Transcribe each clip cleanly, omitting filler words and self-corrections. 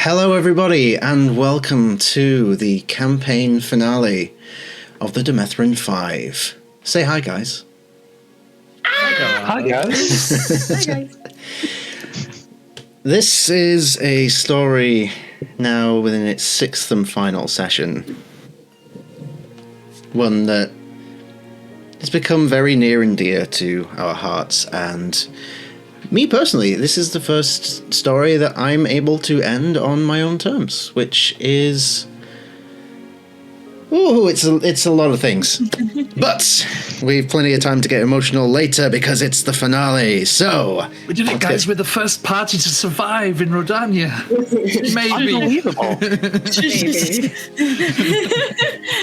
Hello everybody and welcome to the campaign finale of the Demethrin 5. Say hi guys. Hi guys. Hi guys. This is a story now within its sixth and final session. One that has become very near and dear to our hearts, and me personally, this is the first story that I'm able to end on my own terms, which is... Ooh, it's a lot of things. But we've plenty of time to get emotional later because it's the finale, so... We did it, guys. We're the first party to survive in Rodania. Maybe. Unbelievable.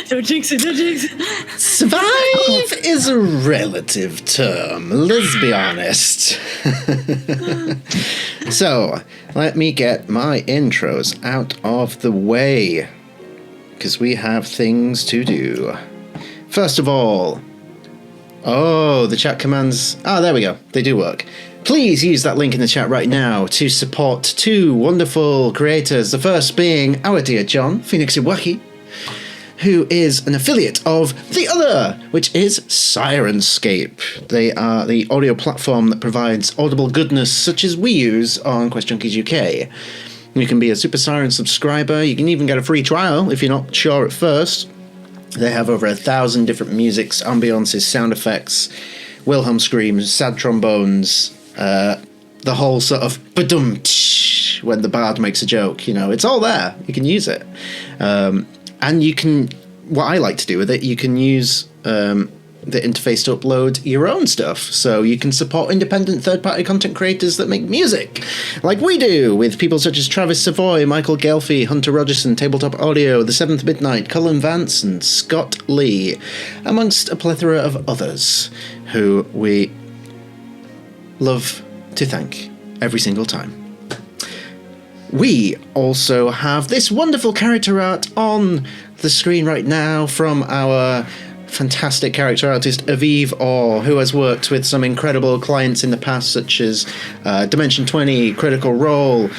Don't jinx it, don't jinx it. Survive is a relative term, let's be honest. So, let me get my intros out of the way, because we have things to do. First of all, the chat commands... there we go. They do work. Please use that link in the chat right now to support two wonderful creators. The first being our dear John, Phoenix Iwaki, who is an affiliate of The Other, which is Sirenscape. They are the audio platform that provides audible goodness such as we use on QuestJunkiesUK. You can be a Super Siren subscriber. You can even get a free trial if you're not sure at first. They have over 1,000 different musics, ambiances, sound effects, Wilhelm screams, sad trombones, the whole sort of ba-dum tsh when the bard makes a joke. You know, it's all there. You can use it. And you can, what I like to do with it, you can use the interface to upload your own stuff. So you can support independent third-party content creators that make music, like we do, with people such as Travis Savoy, Michael Gelfie, Hunter Rogerson, Tabletop Audio, The Seventh Midnight, Cullen Vance, and Scott Lee, amongst a plethora of others who we love to thank every single time. We also have this wonderful character art on the screen right now from our fantastic character artist Aviv Orr, who has worked with some incredible clients in the past, such as Dimension 20, Critical Role,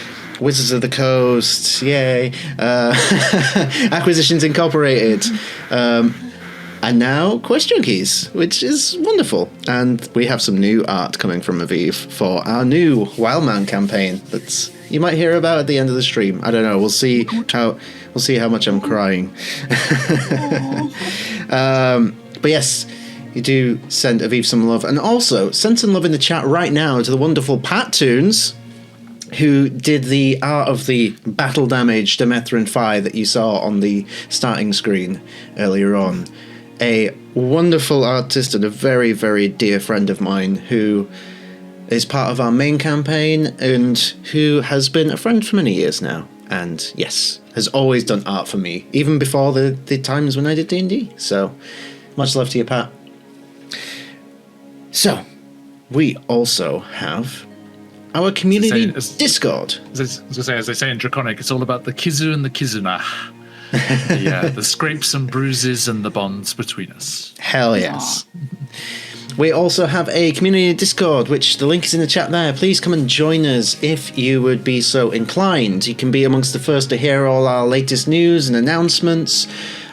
Wizards of the Coast, yay, Acquisitions Incorporated, and now QuestJunkies, which is wonderful. And we have some new art coming from Aviv for our new Wildman campaign that you might hear about at the end of the stream. I don't know. We'll see how much I'm crying. But yes, you do send Aviv some love, and also send some love in the chat right now to the wonderful Pat Toons, who did the art of the battle damage Demethrin 5 that you saw on the starting screen earlier on. A wonderful artist and a very, very dear friend of mine who is part of our main campaign and who has been a friend for many years now. And yes, has always done art for me, even before the times when I did D&D. So, much love to you, Pat. So, we also have our community Discord. As they say in Draconic, it's all about the Kizu and the Kizuna. The scrapes and bruises and the bonds between us. Hell yes. We also have a community Discord, which the link is in the chat there. Please come and join us if you would be so inclined. You can be amongst the first to hear all our latest news and announcements.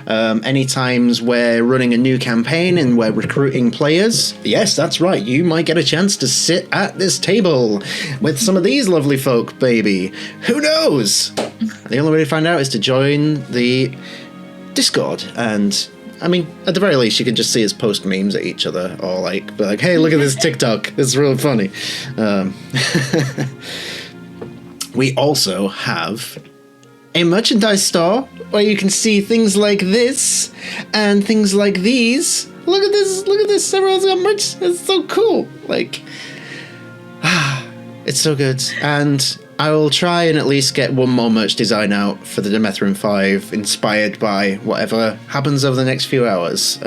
Any times we're running a new campaign and we're recruiting players. Yes, that's right. You might get a chance to sit at this table with some of these lovely folk, baby. Who knows? The only way to find out is to join the Discord, and I mean, at the very least, you can just see us post memes at each other, or be like, hey, look at this TikTok. It's real funny. We also have a merchandise store where you can see things like this and things like these. Look at this. Everyone's got merch. It's so cool. It's so good. And I will try and at least get one more merch design out for the Demethrin 5, inspired by whatever happens over the next few hours.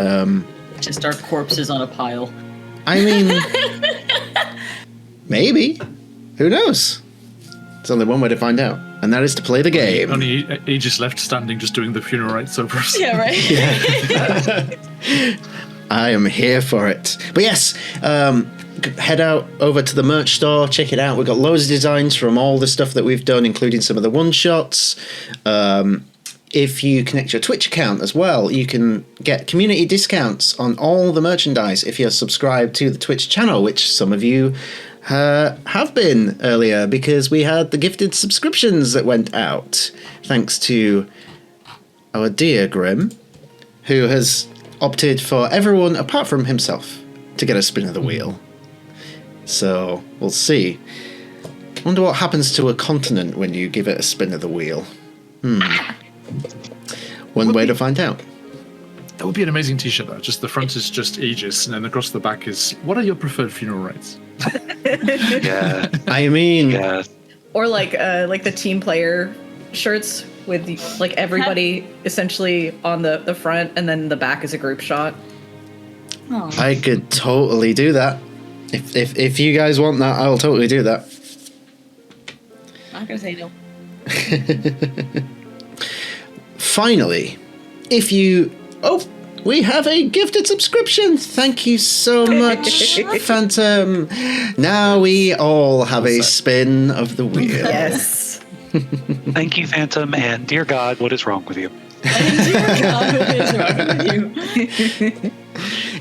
Just our corpses on a pile. I mean, maybe. Who knows? There's only one way to find out, and that is to play the game. Only Aegis left standing, just doing the funeral rites over us. Yeah, right? Yeah. I am here for it. But yes, head out over to the merch store, check it out. We've got loads of designs from all the stuff that we've done, including some of the one-shots. If you connect your Twitch account as well, you can get community discounts on all the merchandise if you're subscribed to the Twitch channel, which some of you have been earlier, because we had the gifted subscriptions that went out, thanks to our dear Grim, who has opted for everyone apart from himself to get a spin of the wheel. So we'll see. I wonder what happens to a continent when you give it a spin of the wheel. One way to find out. That would be an amazing t-shirt, though. Just the front is just Aegis, and then across the back is, what are your preferred funeral rites? Yeah. I mean, Yeah. Or like the team player shirts with like everybody essentially on the front, and then the back is a group shot. Oh. I could totally do that. If you guys want that, I'll totally do that. Not gonna say no. Finally, if you... Oh, we have a gifted subscription. Thank you so much, Phantom. Now we all have a spin of the wheel. Yes. Thank you, Phantom, and dear God, what is wrong with you? Dear God, what is wrong with you?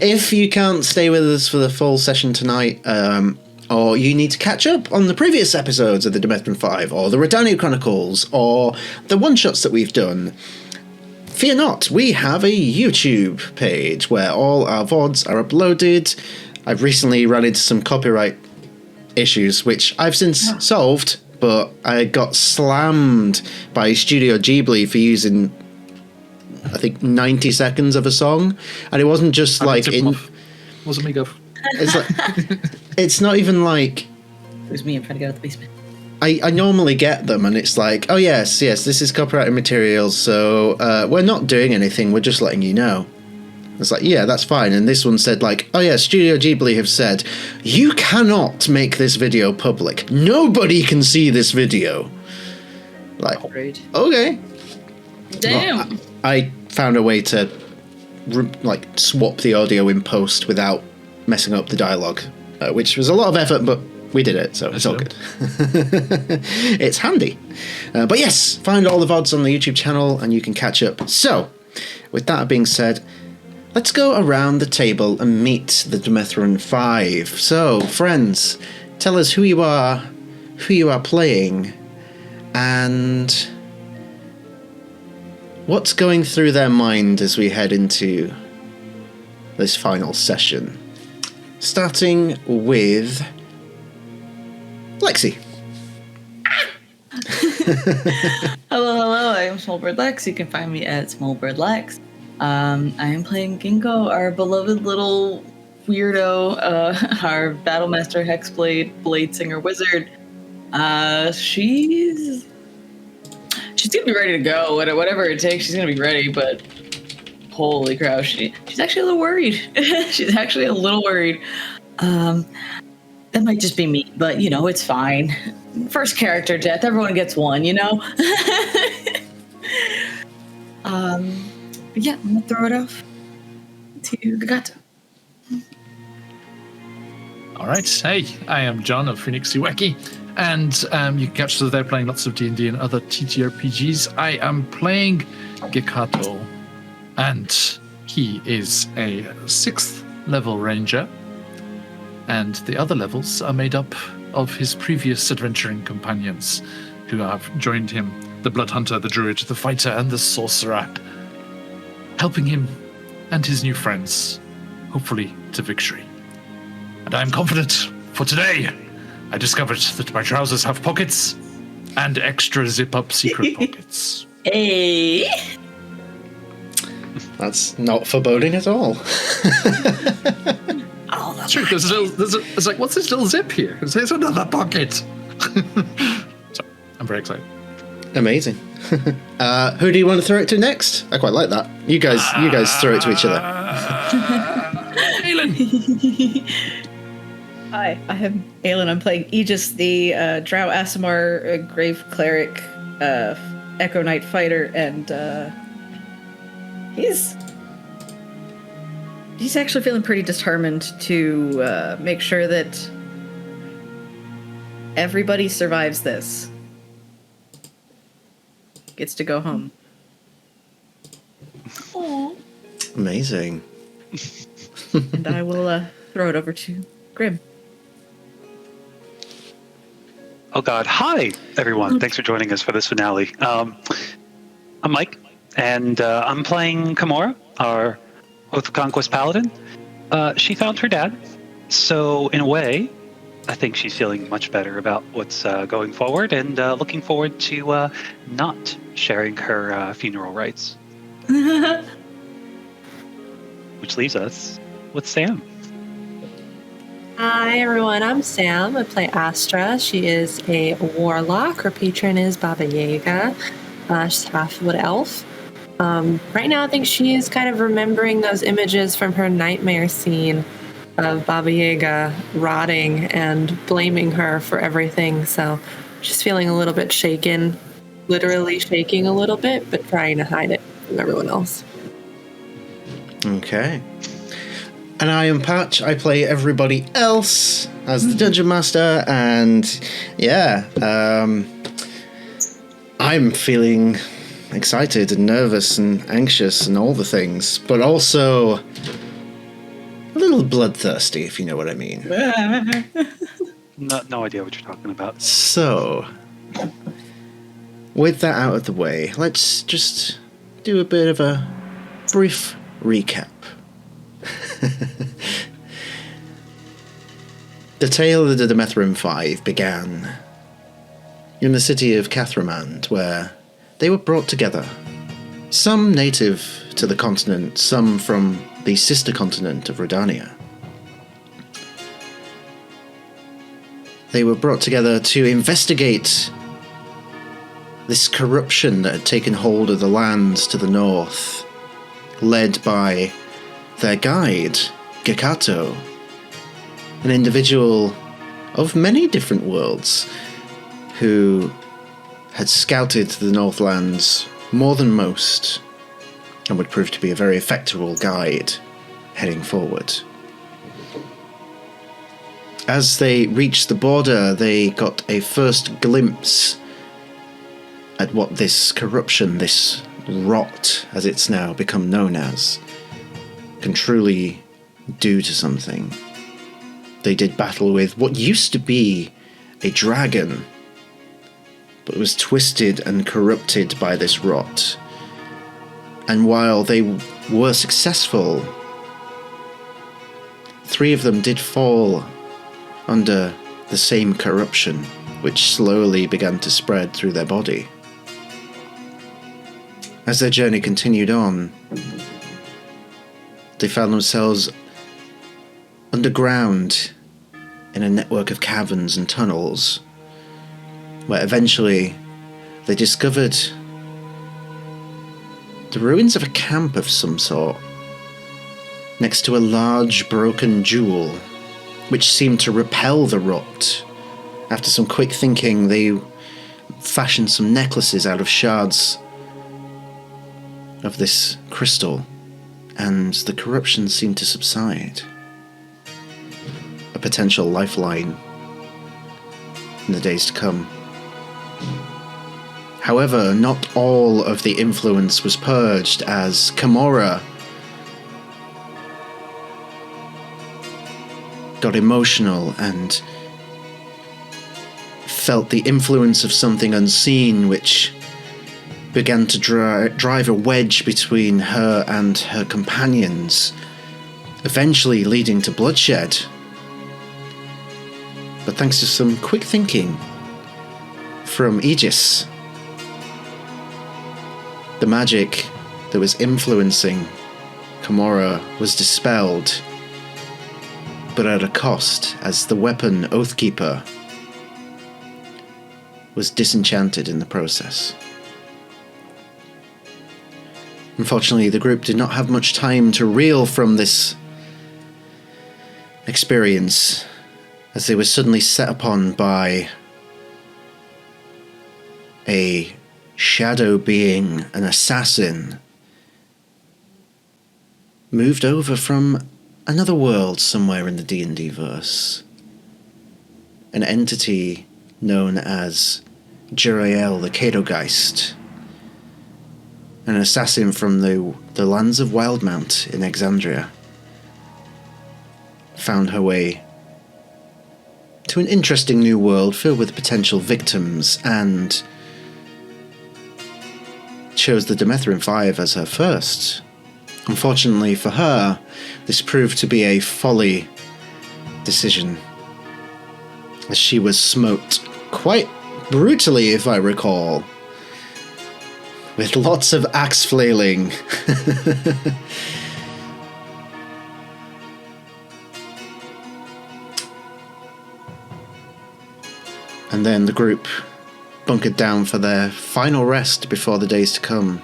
If you can't stay with us for the full session tonight, or you need to catch up on the previous episodes of the Demethrin 5, or the Redania Chronicles, or the one-shots that we've done, fear not, we have a YouTube page where all our VODs are uploaded. I've recently run into some copyright issues, which I've since solved, but I got slammed by Studio Ghibli for using, I think, 90 seconds of a song, and it wasn't just like in... Wasn't me, Gov. It's like, it's not even like... It was me, I'm trying to get out of the basement. I normally get them, and it's like, oh yes, this is copyrighted material, so we're not doing anything, we're just letting you know. It's like, yeah, that's fine. And this one said like, oh yeah, Studio Ghibli have said, you cannot make this video public. Nobody can see this video. Like, Rude. okay. Damn. Well, I found a way to swap the audio in post without messing up the dialogue, which was a lot of effort, but we did it, so it's all good. It's handy. But yes, find all the VODs on the YouTube channel and you can catch up. So, with that being said, let's go around the table and meet the Demethrin 5. So, friends, tell us who you are playing, and what's going through their mind as we head into this final session. Starting with Lexi. Hello, I am Smallbird Lex. You can find me at Smallbird Lex. I am playing Ginkgo, our beloved little weirdo, our Battlemaster Hexblade Blade Singer Wizard. She's gonna be ready to go. Whatever it takes, she's gonna be ready, but holy cow, she's actually a little worried. She's actually a little worried. That might just be me, but it's fine. First character death, everyone gets one, But yeah, I'm gonna throw it off to Gagato. All right. Hey, I am John of QuestJunkiesUK, and you can catch us there playing lots of D&D and other TTRPGs. I am playing Gikato, and he is a 6th level ranger, and the other levels are made up of his previous adventuring companions who have joined him: the Blood Hunter, the Druid, the Fighter, and the Sorcerer, helping him and his new friends, hopefully, to victory. And I am confident, for today, I discovered that my trousers have pockets and extra zip-up secret pockets. Hey! That's not foreboding at all. Oh, that's True, it's like, what's this little zip here? It's another pocket. So, I'm very excited. Amazing. Who do you want to throw it to next? I quite like that. You guys throw it to each other. Aelin! Hi, I am Aelin. I'm playing Aegis, the Drow Aasimar Grave Cleric, Echo Knight Fighter, and he's He's actually feeling pretty determined to make sure that everybody survives this. Gets to go home. Aww. Amazing. And I will throw it over to Grim. Oh God! Hi, everyone. Thanks for joining us for this finale. I'm Mike, and I'm playing Kimura, our Oath of Conquest paladin. She found her dad, so in a way, I think she's feeling much better about what's going forward, and looking forward to not sharing her funeral rites. Which leaves us with Sam. Hi everyone, I'm Sam. I play Astra. She is a warlock. Her patron is Baba Yaga. She's half wood elf. Right now I think she is kind of remembering those images from her nightmare scene of Baba Yaga rotting and blaming her for everything. So she's feeling a little bit shaken, literally shaking a little bit, but trying to hide it from everyone else. Okay. And I am Patch. I play everybody else as the Dungeon Master, and yeah, I'm feeling excited and nervous and anxious and all the things, but also a little bloodthirsty, if you know what I mean. No idea what you're talking about. So, with that out of the way, let's just do a bit of a brief recap. The tale of the Demethrin Five began in the city of Cathramand, where they were brought together. Some native to the continent, some from the sister continent of Redania. They were brought together to investigate this corruption that had taken hold of the lands to the north, led by their guide, Gekato, an individual of many different worlds who had scouted the Northlands more than most and would prove to be a very effectual guide heading forward. As they reached the border, they got a first glimpse at what this corruption, this rot, as it's now become known as, can truly do to something. They did battle with what used to be a dragon, but was twisted and corrupted by this rot. And while they were successful, 3 of them did fall under the same corruption, which slowly began to spread through their body. As their journey continued on, they found themselves underground in a network of caverns and tunnels, where eventually they discovered the ruins of a camp of some sort, next to a large broken jewel, which seemed to repel the rot. After some quick thinking, they fashioned some necklaces out of shards of this crystal, and the corruption seemed to subside. A potential lifeline in the days to come. However, not all of the influence was purged, as Kimura got emotional and felt the influence of something unseen, which began to drive a wedge between her and her companions, eventually leading to bloodshed. But thanks to some quick thinking from Aegis, the magic that was influencing Kimura was dispelled, but at a cost, as the weapon Oathkeeper was disenchanted in the process. Unfortunately, the group did not have much time to reel from this experience, as they were suddenly set upon by a shadow being, an assassin, moved over from another world somewhere in the D&D verse. An entity known as Jurael the Kadogeist, an assassin from the lands of Wildmount in Exandria, found her way to an interesting new world filled with potential victims and chose the Demethrin 5 as her first. Unfortunately for her, this proved to be a folly decision, as she was smoked quite brutally, if I recall, with lots of axe flailing. And then the group bunkered down for their final rest before the days to come.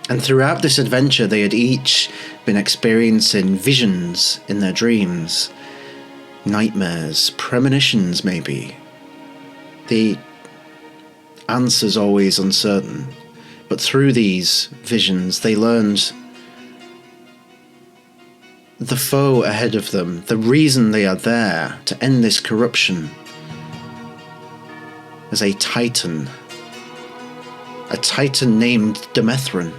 And throughout this adventure, they had each been experiencing visions in their dreams, nightmares, premonitions maybe. The answer's always uncertain, but through these visions they learned the foe ahead of them, the reason they are there to end this corruption, as a titan named Demethrin,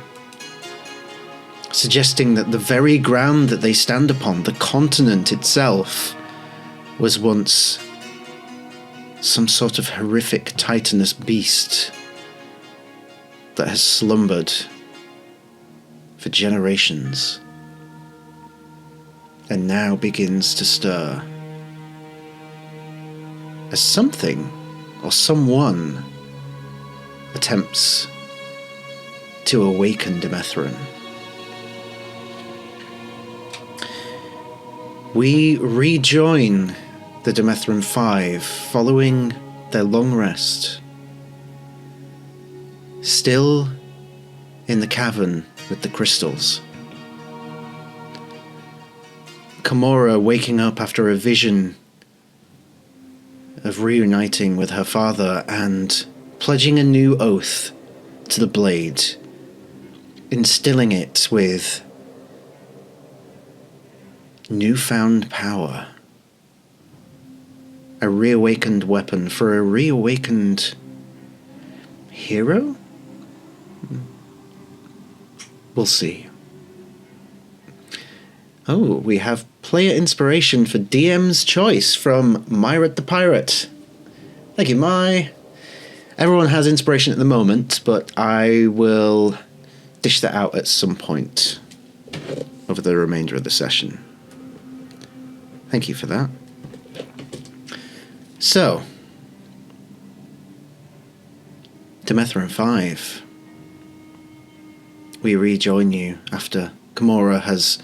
suggesting that the very ground that they stand upon, the continent itself, was once some sort of horrific titanous beast that has slumbered for generations and now begins to stir as something or someone attempts to awaken Demethrin. We rejoin the Demethrin 5 following their long rest, still in the cavern with the crystals. Kimura waking up after a vision of reuniting with her father and pledging a new oath to the blade, instilling it with newfound power. A reawakened weapon for a reawakened hero? We'll see. Oh, we have player inspiration for DM's Choice from Myrat the Pirate. Thank you, Mai. Everyone has inspiration at the moment, but I will dish that out at some point over the remainder of the session. Thank you for that. So, Demethrin 5. We rejoin you after Kimura has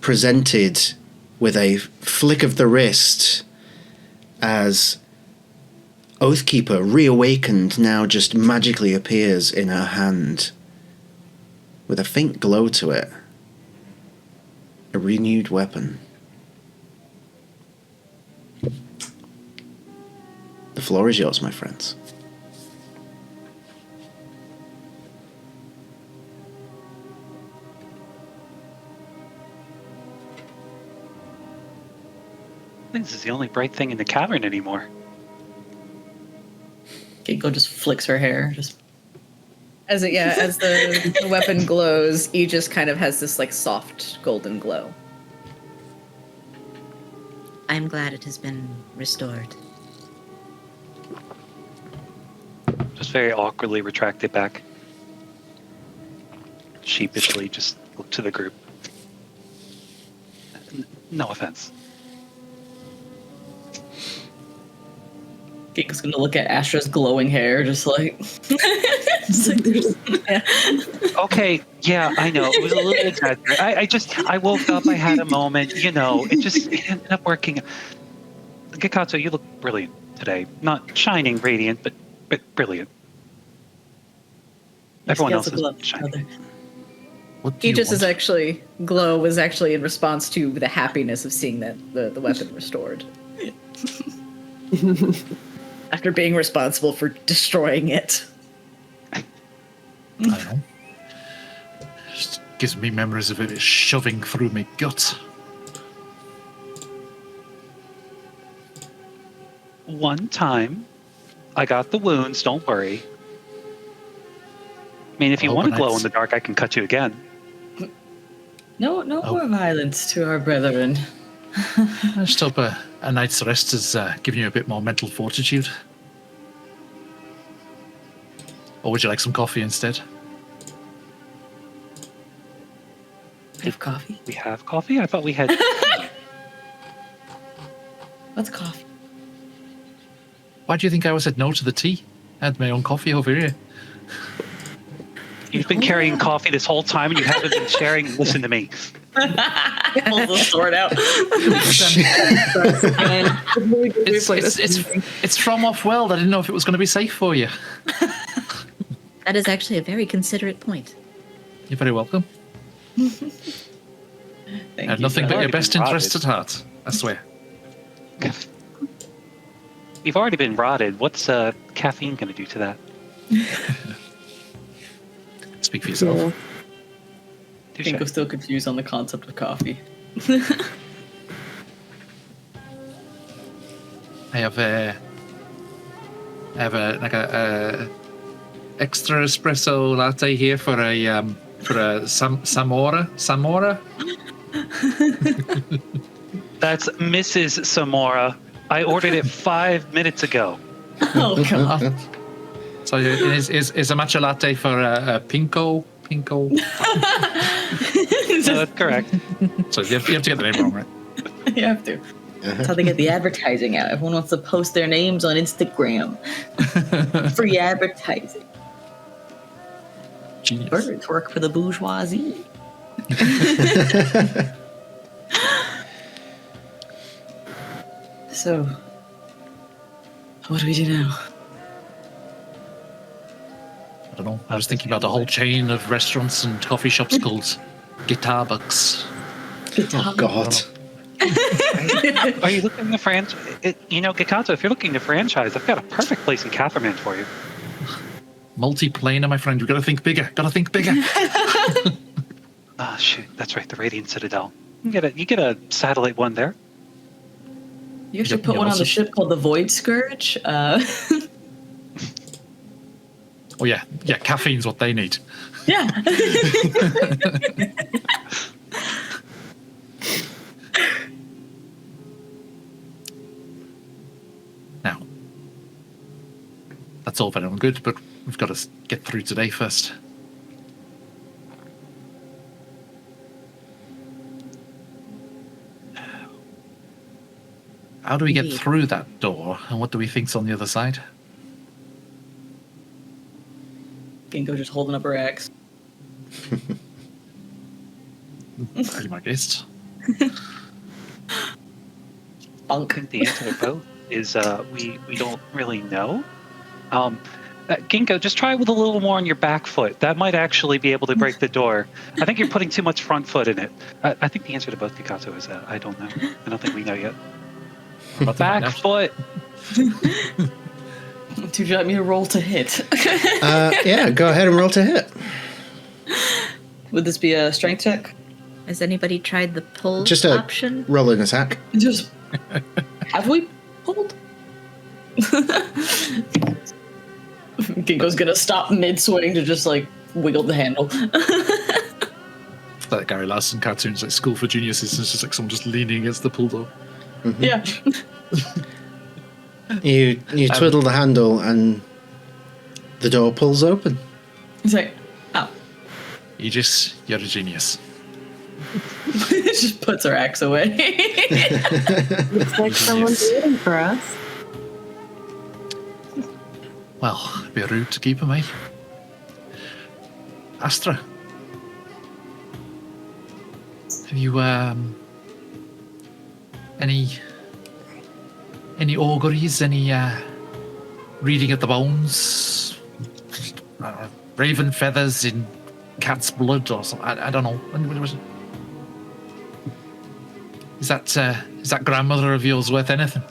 presented with a flick of the wrist as Oathkeeper, reawakened, now just magically appears in her hand with a faint glow to it. A renewed weapon. The floor is yours, my friends. I think this is the only bright thing in the cavern anymore. Keiko just flicks her hair. Just as the weapon glows, he just kind of has this like soft golden glow. I'm glad it has been restored. Just very awkwardly retract it back. Sheepishly just look to the group. No offense. Keiko's gonna look at Astra's glowing hair, just like, yeah. Okay, yeah, I know. It was a little exaggerated. I woke up, I had a moment, it ended up working. Gikato, you look brilliant today. Not shining radiant, but brilliant. Everyone else is shining. Aegis's glow was actually in response to the happiness of seeing that the weapon restored. After being responsible for destroying it. I know. Gives me memories of it shoving through my gut. One time, I got the wounds, don't worry. I mean, if you Oh, want to but glow it's- in the dark, I can cut you again. No more violence to our brethren. I just hope a night's rest has given you a bit more mental fortitude. Or would you like some coffee instead? We have coffee. We have coffee? I thought we had... What's coffee? Why do you think I said no to the tea? I had my own coffee over here. You've been carrying coffee this whole time and you haven't been sharing. Listen to me. Pulls the sword out. It's from off-world. I didn't know if it was going to be safe for you. That is actually a very considerate point. You're very welcome. I have nothing but your best interests at heart. I swear. You've already been rotted. What's caffeine going to do to that? Speak for yourself. I think I'm still confused on the concept of coffee. I have a extra espresso latte here for a Samora. That's Mrs. Samora. I ordered it 5 minutes ago. Oh god. So is a matcha latte for a Pinko? Correct. So you have to get the name wrong, right? You have to. That's how they get the advertising out. Everyone wants to post their names on Instagram. Free advertising. Genius. Birds work for the bourgeoisie. So, what do we do now? I don't know. I was thinking about the whole chain of restaurants and coffee shops called Guitar Bucks. Oh, God. Are you looking to franchise? Gikato, if you're looking to franchise, I've got a perfect place in Catherman for you. Multi-planar, my friend. You've got to think bigger. Ah, shoot. That's right. The Radiant Citadel. You get a satellite one there. You should put one on the ship called the Void Scourge. Oh yeah, caffeine's what they need. Yeah. Now, that's all very well and good, but we've got to get through today first. How do we get Indeed. through that door, and what do we think's on the other side? Ginkgo just holding up her axe. Pretty my guess. Bunk. The answer to both is we don't really know. Ginkgo, just try with a little more on your back foot. That might actually be able to break the door. I think you're putting too much front foot in it. I think the answer to both Gikato is I don't know. I don't think we know yet. Back foot. Do you want me to roll to hit? Yeah, go ahead and roll to hit. Would this be a strength check? Has anybody tried the pull Just a option? roll an attack. Just have we pulled? Ginkgo's gonna stop mid swing to just like wiggle the handle. That Gary Larson cartoons like School for Geniuses. It's just like someone just leaning against the pull door. Mm-hmm. Yeah. You twiddle the handle and the door pulls open. He's like, oh. You're a genius. Just puts her axe away. Looks like someone's waiting for us. Well, it'd be rude to keep him, eh? Astra, have you any auguries, any reading of the bones, raven feathers in cat's blood or something? I don't know. Is that grandmother of yours worth anything?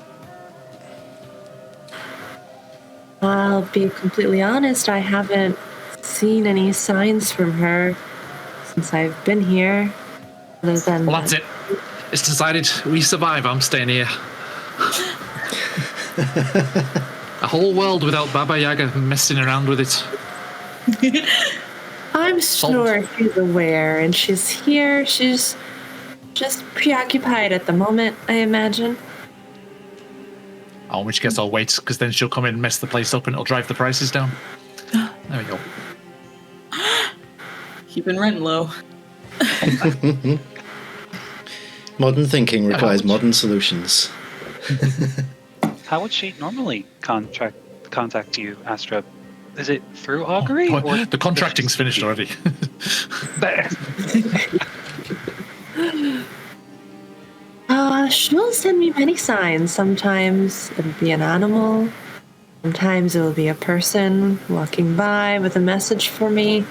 I'll be completely honest, I haven't seen any signs from her since I've been here. Other than Well, that's it. It's decided. We survive. I'm staying here. A whole world without Baba Yaga messing around with it. I'm sure she's aware, and she's here. She's just preoccupied at the moment, I imagine. Oh, in which case I'll wait, because then she'll come in and mess the place up and it'll drive the prices down. There we go. Keeping rent low. Modern thinking requires modern solutions. How would she normally contact you, Astra? Is it through augury? Or The contracting's finished already. She'll send me many signs. Sometimes it'll be an animal. Sometimes it'll be a person walking by with a message for me.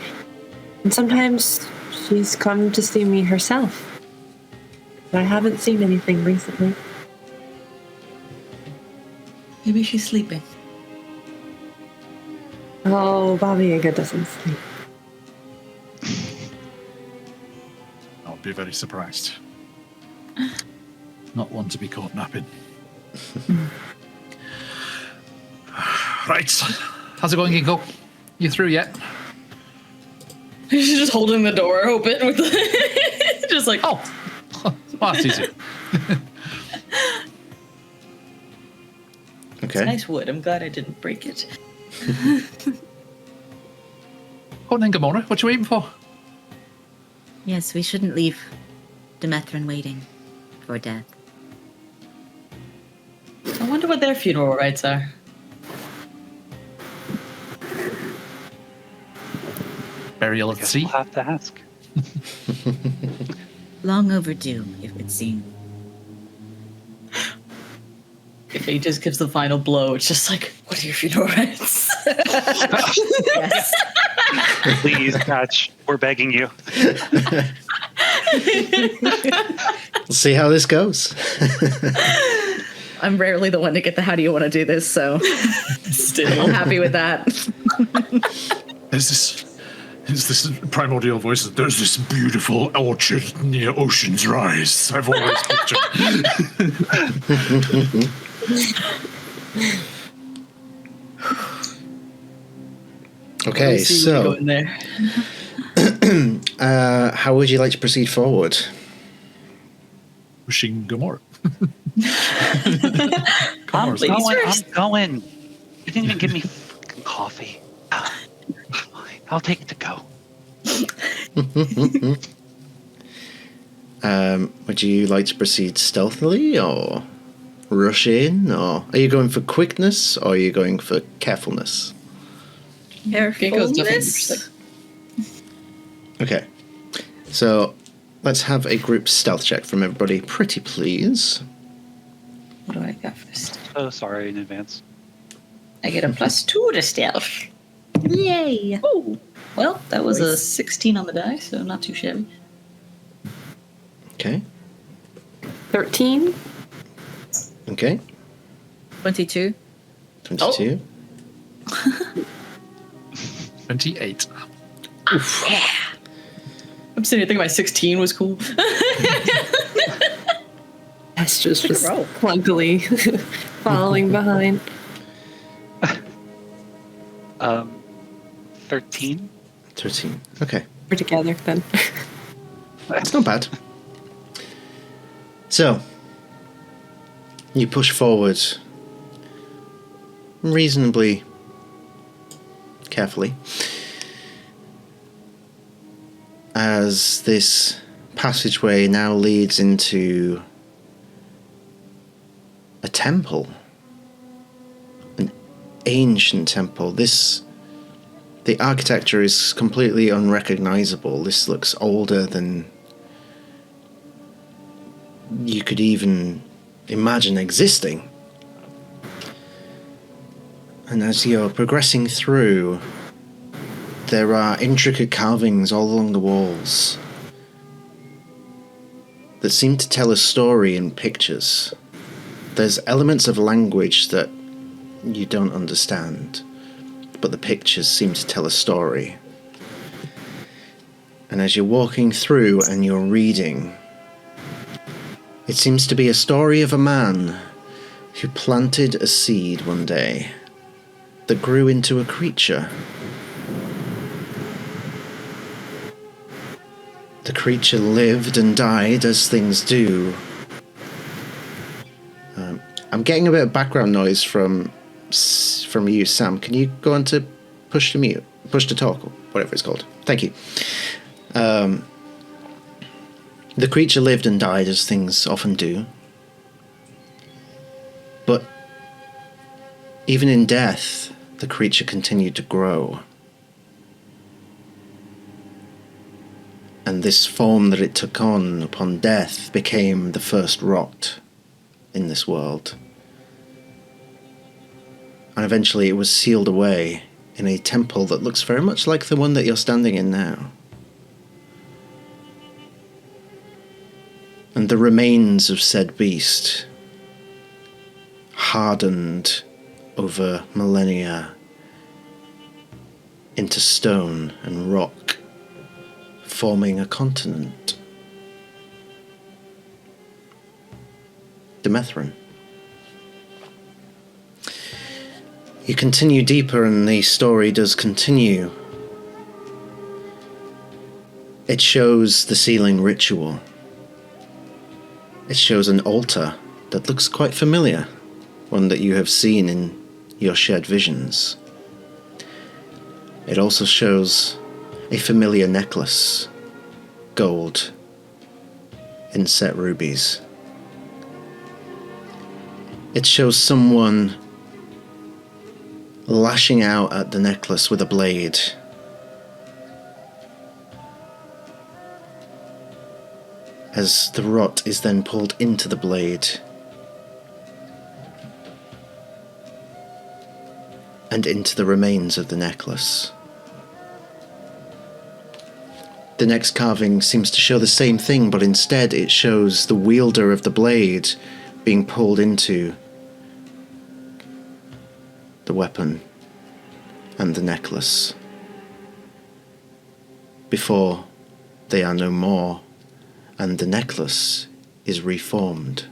And sometimes she's come to see me herself. But I haven't seen anything recently. Maybe she's sleeping. Oh, Baba Yaga doesn't sleep. I'll be very surprised. Not one to be caught napping. Right. How's it going, Ginkgo? You through yet? She's just holding the door open with the just like Oh, that's easy. Okay. It's nice wood. I'm glad I didn't break it. Oh, then, Gamora, what you waiting for? Yes, we shouldn't leave Demethrin waiting for death. I wonder what their funeral rites are. Burial at Guess sea. we'll have to ask. Long overdue, it would seem. If he just gives the final blow, it's just like, what are your funeral rites? Yes. Please, Patch, we're begging you. We'll see how this goes. I'm rarely the one to get the how do you want to do this, so I'm happy with that. Is this primordial voice? There's this beautiful orchard near Ocean's Rise. I've always pictured. Okay, so Go in there. how would you like to proceed forward? Wishing Gamora. Come, I'm ladies going. first. I'm going. You didn't even give me fucking coffee. Fine, I'll take it to go. Would you like to proceed stealthily or rush in, or are you going for quickness or are you going for carefulness? Ginkgo's definitely Carefulness. Okay, so let's have a group stealth check from everybody, pretty please. What do I got first? So sorry in advance. I get a +2 to stealth. Yay! Oh, well, that was a 16 on the die, so not too shabby. Okay, 13? okay, 22. 22. 28. I'm sitting here thinking my 16 was cool. That's just roll. clunkily following behind. 13. 13. Okay, We're together then. that's not bad. So, you push forward reasonably carefully as this passageway now leads into a temple, an ancient temple. The architecture is completely unrecognizable. This looks older than you could even imagine existing. And as you're progressing through, there are intricate carvings all along the walls that seem to tell a story in pictures. There's elements of language that you don't understand, but the pictures seem to tell a story. And as you're walking through and you're reading, it seems to be a story of a man who planted a seed one day that grew into a creature. The creature lived and died as things do. I'm getting a bit of background noise from you, Sam. Can you go on to push to mute, push to talk, or whatever it's called? Thank you. The creature lived and died as things often do. But even in death, the creature continued to grow. And this form that it took on upon death became the first rot in this world. And eventually it was sealed away in a temple that looks very much like the one that you're standing in now. And the remains of said beast, hardened over millennia into stone and rock, forming a continent. Demethrin. You continue deeper and the story does continue. It shows the sealing ritual. It shows an altar that looks quite familiar, one that you have seen in your shared visions. It also shows a familiar necklace, gold, inset rubies. It shows someone lashing out at the necklace with a blade. As the rot is then pulled into the blade and into the remains of the necklace. The next carving seems to show the same thing, but instead it shows the wielder of the blade being pulled into the weapon and the necklace before they are no more and the necklace is reformed.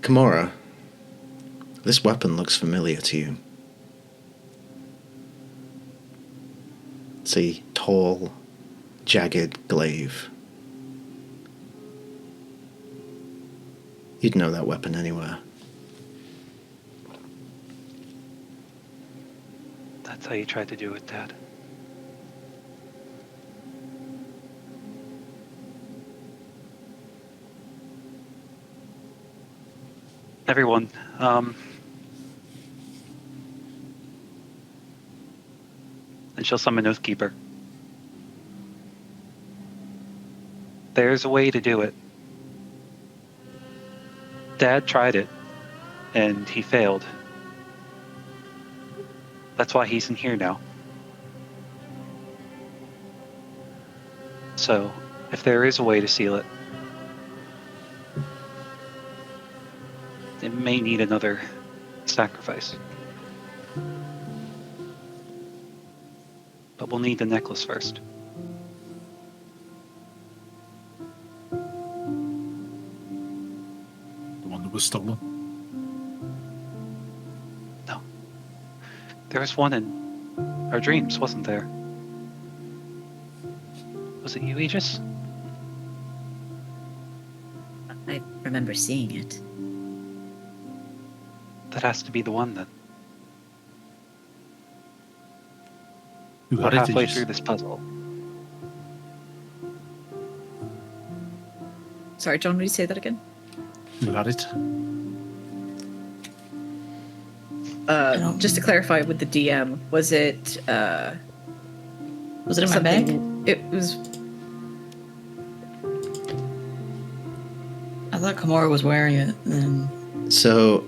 Kimura, this weapon looks familiar to you. It's a tall, jagged glaive. You'd know that weapon anywhere. That's how you tried to do it, Dad. Everyone, and she'll summon Oathkeeper. There's a way to do it. Dad tried it, and he failed. That's why he's in here now. So, if there is a way to seal it, it may need another sacrifice. But we'll need the necklace first. Was stolen. No. There was one in our dreams, wasn't there? Was it you, Aegis? I remember seeing it. That has to be the one then. Who We're had it, halfway Aegis? through this puzzle. Sorry, John, will you say that again? Who had it? Just to clarify with the DM, was it in my bag? It was. I thought Kimura was wearing it. And So,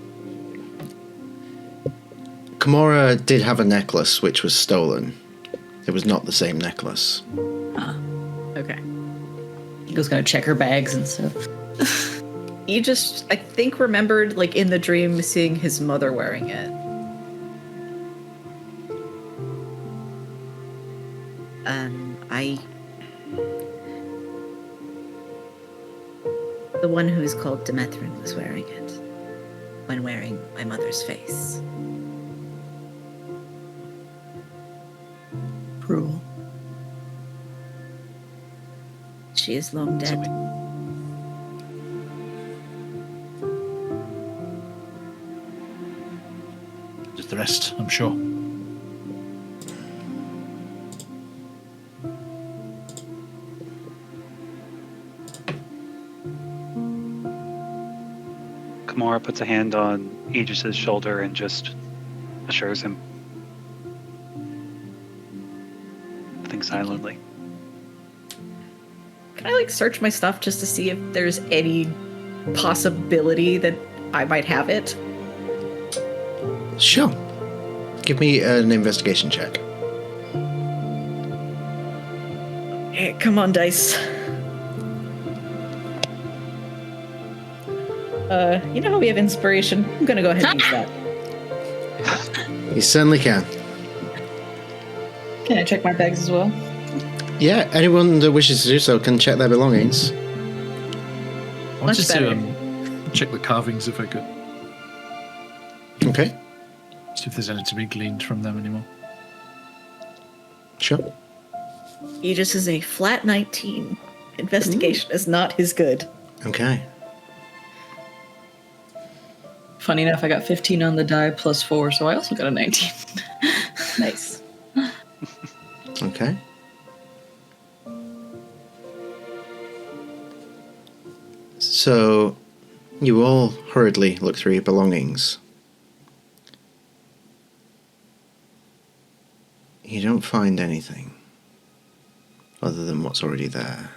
Kimura did have a necklace which was stolen. It was not the same necklace. Okay. he was gonna check her bags and stuff. You just, I think, remembered, like, in the dream, seeing his mother wearing it. The one who's called Demethrin was wearing it when wearing my mother's face. Cruel. She is long dead. Just the rest, I'm sure. Kimura puts a hand on Aegis's shoulder and just assures him. Nothing silently. Can I search my stuff just to see if there's any possibility that I might have it? Sure. Give me an investigation check. Hey, come on, dice. You know how we have inspiration? I'm gonna go ahead and use that. You certainly can. Can I check my bags as well? Yeah, anyone that wishes to do so can check their belongings. I Much wanted better. to check the carvings if I could. Okay, See if there's any to be gleaned from them anymore. sure. Aegis is a flat 19. Investigation is not his good. Okay. Funny enough, I got 15 on the die plus 4, so I also got a 19. Nice. Okay. So, you all hurriedly look through your belongings. You don't find anything other than what's already there.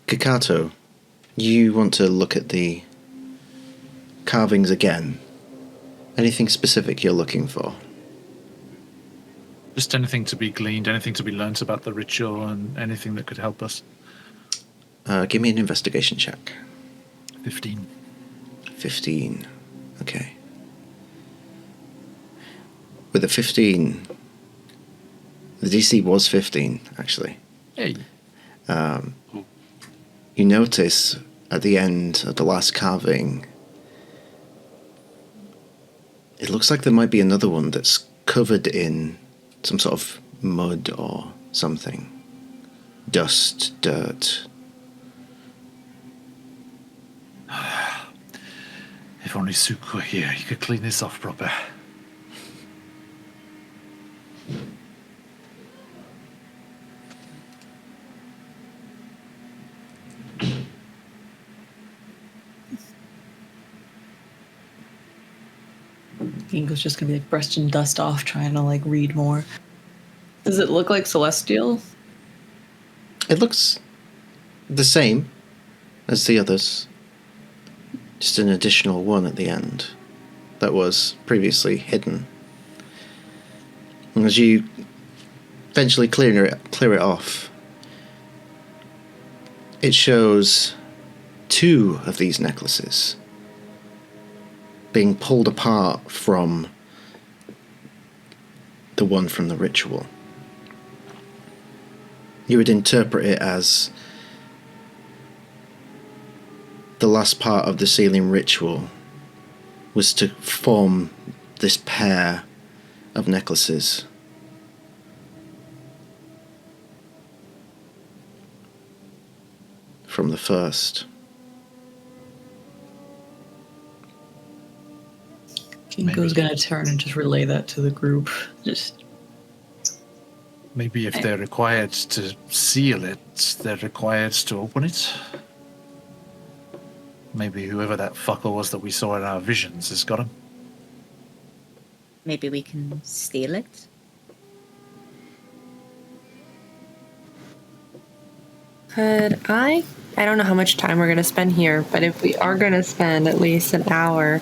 Kakato, you want to look at the carvings again. Anything specific you're looking for? Just anything to be gleaned, anything to be learnt about the ritual, and anything that could help us. Give me an investigation check. 15. 15. Okay. With a 15, the DC was 15, actually. Hey. You notice at the end of the last carving, it looks like there might be another one that's covered in some sort of mud or something. Dust, dirt. If only Suk were here, he could clean this off proper. Ingo's just gonna be brushing dust off, trying to read more. Does it look like celestial? It looks the same as the others. Just an additional one at the end that was previously hidden. And as you eventually clear it off, it shows 2 of these necklaces being pulled apart from the one from the ritual. You would interpret it as the last part of the sealing ritual was to form this pair of necklaces. From the first. Ingo's gonna turn and just relay that to the group. Just Maybe if they're required to seal it, they're required to open it. Maybe whoever that fucker was that we saw in our visions has got him. Maybe we can steal it? Could I don't know how much time we're going to spend here, but if we are going to spend at least an hour,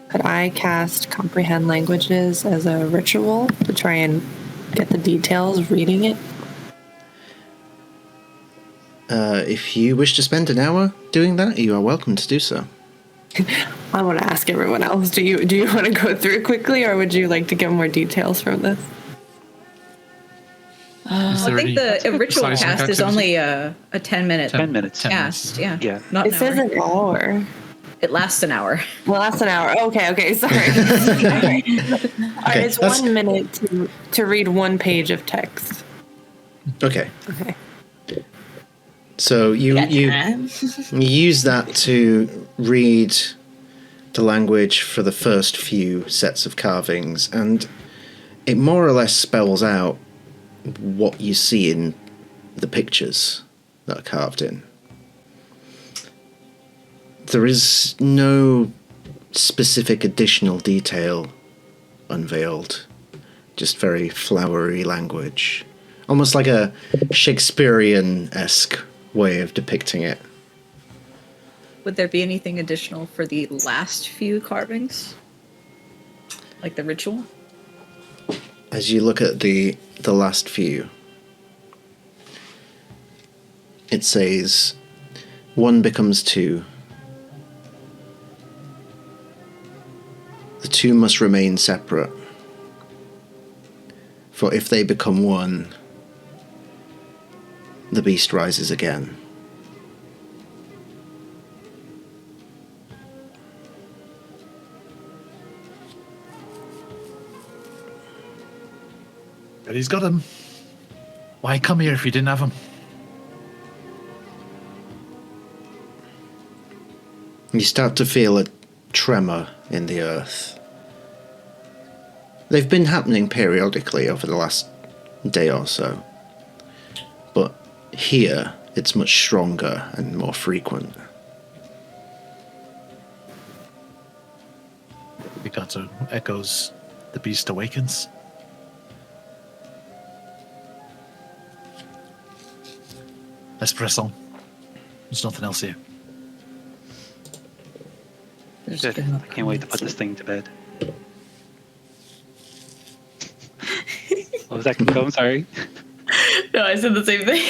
could I cast Comprehend Languages as a ritual to try and get the details of reading it? If you wish to spend an hour doing that, you are welcome to do so. I want to ask everyone else. Do you want to go through it quickly, or would you like to get more details from this? Is I there think any the ritual seismic cast is activity? only a 10-minute 10 minutes. cast. Yeah. Yeah. Not It an says hour. an hour. It lasts an hour. Well, that's an hour. Okay, sorry. All right, it's that's- 1 minute to read one page of text. Okay. Okay. So you use that to read the language for the first few sets of carvings, and it more or less spells out what you see in the pictures that are carved in. There is no specific additional detail unveiled, just very flowery language. Almost like a Shakespearean-esque way of depicting it. Would there be anything additional for the last few carvings? Like the ritual? As you look at the last few, it says, 1 becomes 2. The 2 must remain separate. For if they become 1, the beast rises again. But he's got him. Why come here if you didn't have him? You start to feel a tremor in the earth. They've been happening periodically over the last day or so. But here, it's much stronger and more frequent. Picasso echoes, the beast awakens. Let's press on. There's nothing else here. Good. I can't wait to put this thing to bed. What was that? Go, I'm sorry. No, I said the same thing.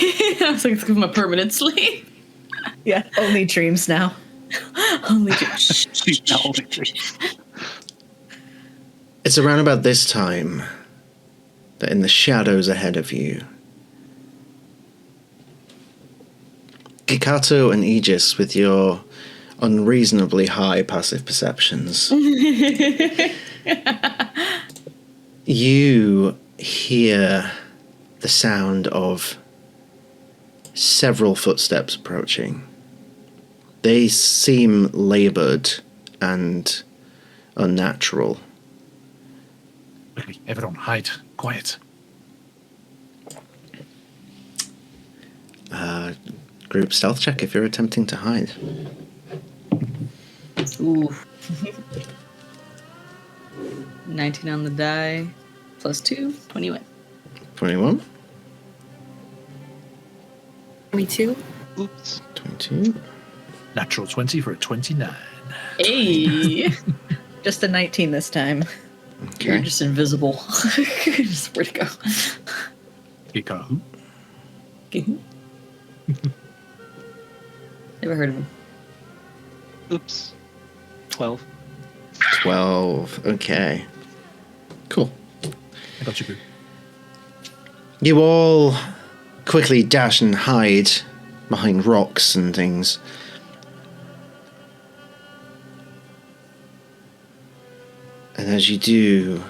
I was like, it's my permanent sleep. Yeah, only dreams now. Only No. It's around about this time that in the shadows ahead of you, Gikato and Aegis, with your unreasonably high passive perceptions, you hear the sound of several footsteps approaching. They seem laboured and unnatural. Quickly, everyone, hide. Quiet. Group stealth check if you're attempting to hide. Ooh. 19 on the die. Plus 2, 21. 21, 22. Oops. 22. Natural 20 for a 29. Hey! Just a 19 this time. You're Okay. just invisible. Just where to go. Picasso. Never heard of him. Oops. 12. 12. Okay. Cool. I got you, boo. You all quickly dash and hide behind rocks and things. And as you do,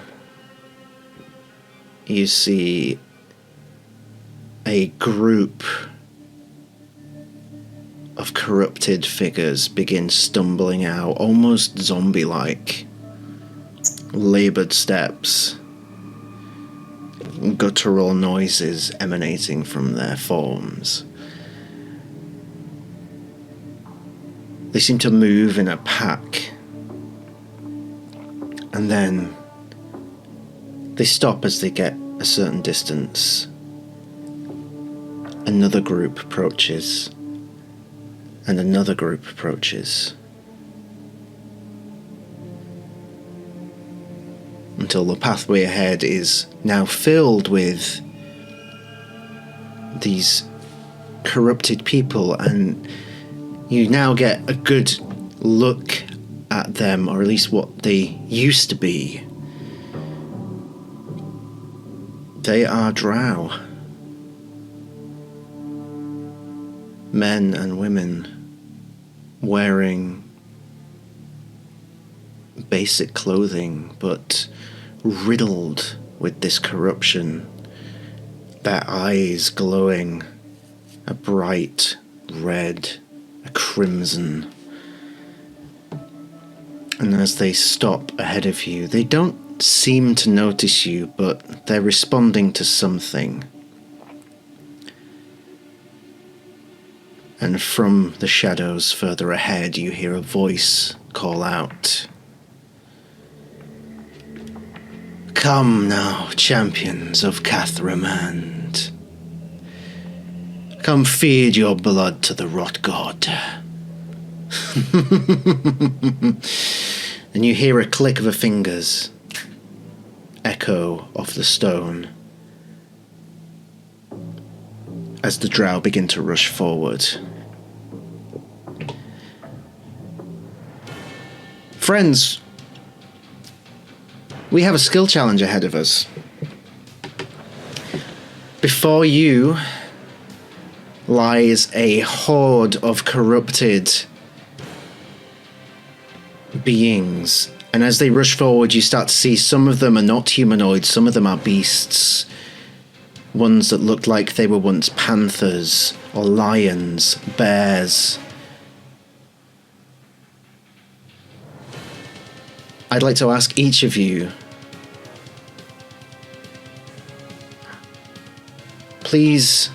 you see a group of corrupted figures begin stumbling out, almost zombie-like. Laboured steps, guttural noises emanating from their forms. They seem to move in a pack, and then they stop as they get a certain distance. Another group approaches, and another group approaches, until the pathway ahead is now filled with these corrupted people, and you now get a good look at them, or at least what they used to be. They are drow. Men and women wearing basic clothing, but riddled with this corruption. Their eyes glowing a bright red, a crimson. And as they stop ahead of you, they don't seem to notice you, but they're responding to something. And from the shadows further ahead, you hear a voice call out. Come now, champions of Cathramand. Come feed your blood to the rot god. And you hear a click of the fingers echo off the stone as the drow begin to rush forward. Friends, we have a skill challenge ahead of us. Before you lies a horde of corrupted beings, and as they rush forward, you start to see some of them are not humanoid, some of them are beasts. Ones that looked like they were once panthers or lions, bears. I'd like to ask each of you, please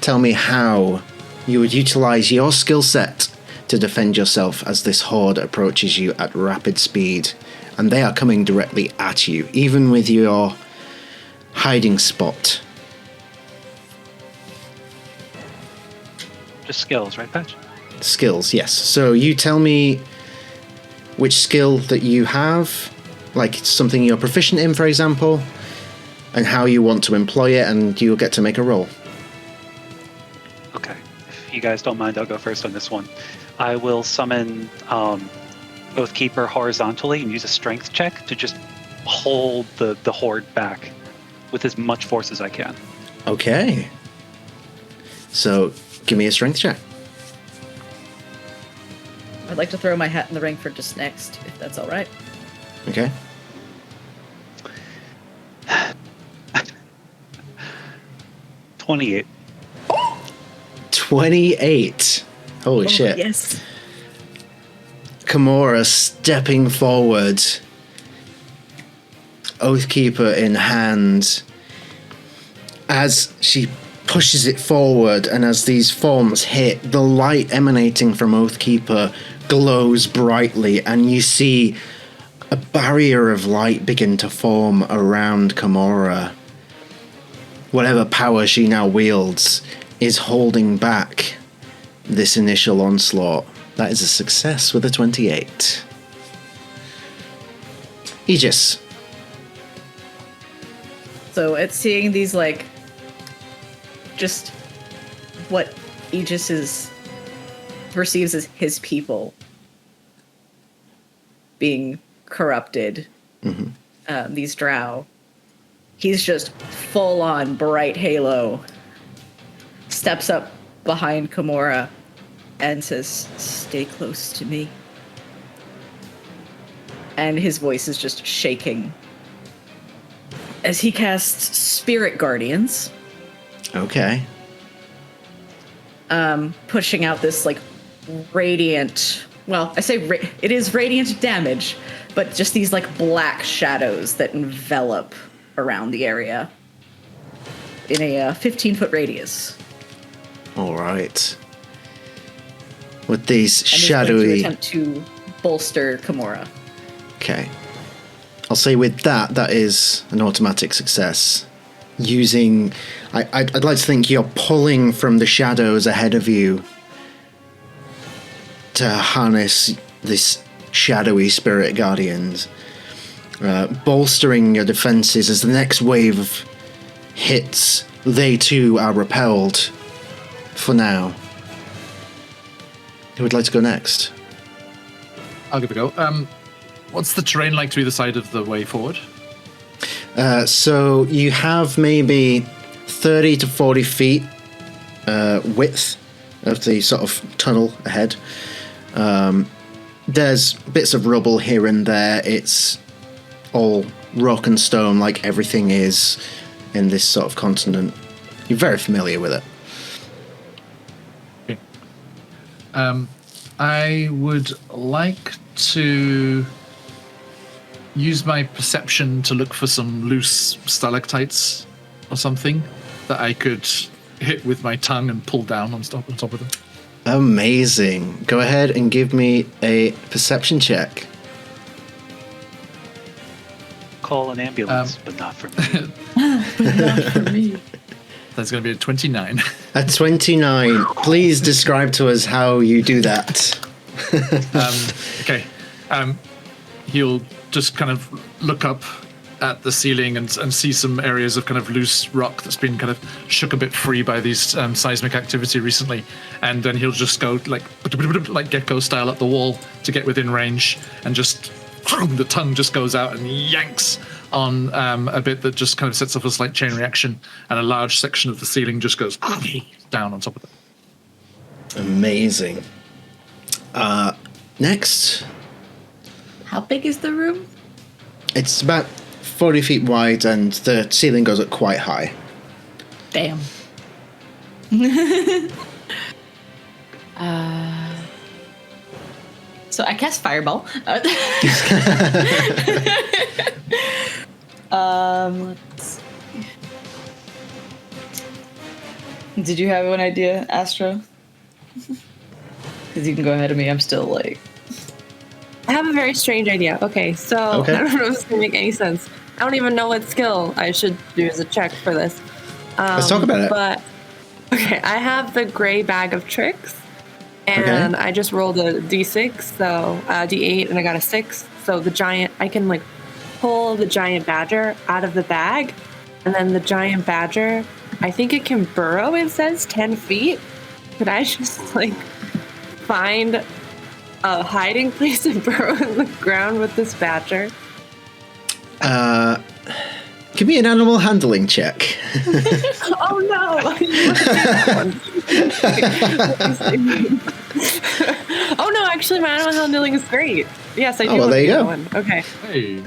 tell me how you would utilize your skill set to defend yourself as this horde approaches you at rapid speed. And they are coming directly at you, even with your hiding spot. Just skills, right, Patch? Skills, yes. So you tell me which skill that you have, like something you're proficient in, for example, and how you want to employ it, and you'll get to make a roll. Okay. If you guys don't mind, I'll go first on this one. I will summon Oathkeeper horizontally and use a strength check to just hold the horde back with as much force as I can. Okay. So, give me a strength check. I'd like to throw my hat in the ring for just next, if that's all right. Okay. $28. 28. Holy shit. Yes. Kimura stepping forward, Oathkeeper in hand, as she pushes it forward, and as these forms hit, the light emanating from Oathkeeper glows brightly, and you see a barrier of light begin to form around Kimura. Whatever power she now wields is holding back this initial onslaught. That is a success with a 28. Aegis. So it's seeing these, like, just what Aegis perceives as his people being corrupted. Mm-hmm. These drow. He's just full on bright halo. Steps up behind Kimura and says, "Stay close to me." And his voice is just shaking as he casts Spirit Guardians. Okay. Pushing out this, like, radiant... Well, I say it is radiant damage, but just these, like, black shadows that envelop around the area in a 15-foot radius. All right. With these And he's going shadowy... to attempt to bolster Kimura. Okay. I'll say with that is an automatic success. Using... I'd like to think you're pulling from the shadows ahead of you to harness this shadowy spirit guardians. Bolstering your defenses as the next wave of hits, they too are repelled for now. Who would like to go next? I'll give it a go. What's the terrain like to either side of the way forward? So you have maybe 30 to 40 feet width of the sort of tunnel ahead. There's bits of rubble here and there. It's all rock and stone like everything is in this sort of continent. You're very familiar with it. Okay. I would like to use my perception to look for some loose stalactites or something that I could hit with my tongue and pull down on top of them. Amazing. Go ahead and give me a perception check. Call an ambulance, but not for me. Not for me. That's going to be a 29. At 29, please describe to us how you do that. Okay. He'll just kind of look up at the ceiling and see some areas of kind of loose rock that's been kind of shook a bit free by these seismic activity recently. And then he'll just go like gecko style up the wall to get within range, and just the tongue just goes out and yanks on a bit that just kind of sets off a slight chain reaction, and a large section of the ceiling just goes down on top of it. Amazing. Next. How big is the room? It's about 40 feet wide, and the ceiling goes up quite high. Damn. So I cast Fireball. Let's see. Did you have an idea, Astro? Because you can go ahead of me. I'm still like... I have a very strange idea. Okay, so Okay. I don't know if this is going to make any sense. I don't even know what skill I should do as a check for this. Let's talk about it. But, okay, I have the gray bag of tricks, and I just rolled a d6, so d8, and I got a 6. So the giant, I can like pull the giant badger out of the bag, and then the giant badger, I think it can burrow, it says 10 feet. Could I just like find a hiding place and burrow in the ground with this badger? Give me an animal handling check. Oh no! Oh no! Actually, my animal handling is great. Yes, I do. Oh, well, there you go. One. Okay. Hey.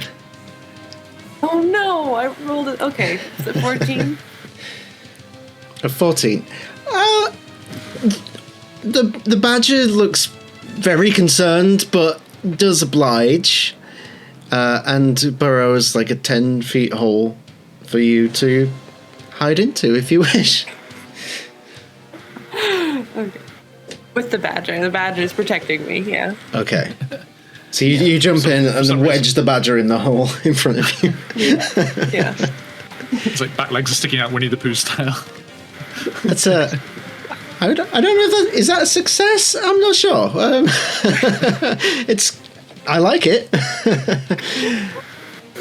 Oh no! I rolled it. Okay, is it 14? A 14. The badger looks very concerned, but does oblige, and burrows like a 10 feet hole for you to hide into if you wish. Okay. With the badger. The badger is protecting me. Yeah. Okay. So you jump in and then wedge the badger in the hole in front of you. Yeah. It's like back legs are sticking out Winnie the Pooh style. That's a... I don't know if that... Is that a success? I'm not sure. It's... I like it.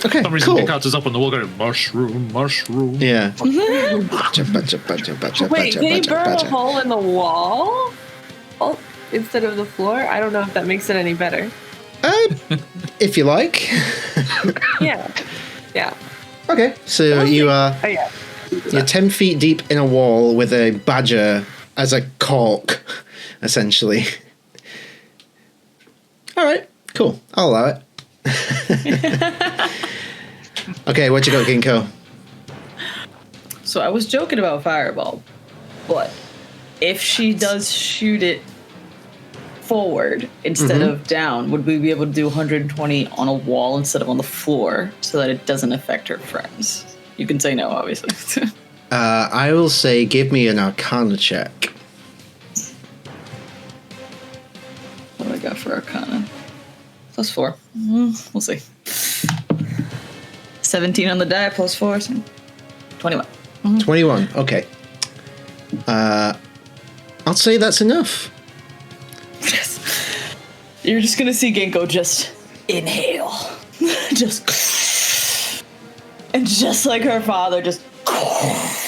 Okay, For some reason, cool. Big Carter's up on the wall going, mushroom, mushroom. Yeah. Wait, can he burrow a hole in the wall? Oh, instead of the floor? I don't know if that makes it any better. If you like. Yeah. Yeah. Okay, so you are... Oh, yeah. You're 10 feet deep in a wall with a badger as a cork, essentially. All right, cool. I'll allow it. Okay, what you got, Ginkgo? So I was joking about Fireball, but if she does shoot it forward instead of down, would we be able to do 120 on a wall instead of on the floor so that it doesn't affect her friends? You can say no, obviously. I will say give me an Arcana check. What do I got for Arcana? +4. We'll see. 17 on the die, +4, so 21. 21, okay. I'll say that's enough. Yes. You're just gonna see Ginkgo just inhale. And just like her father, just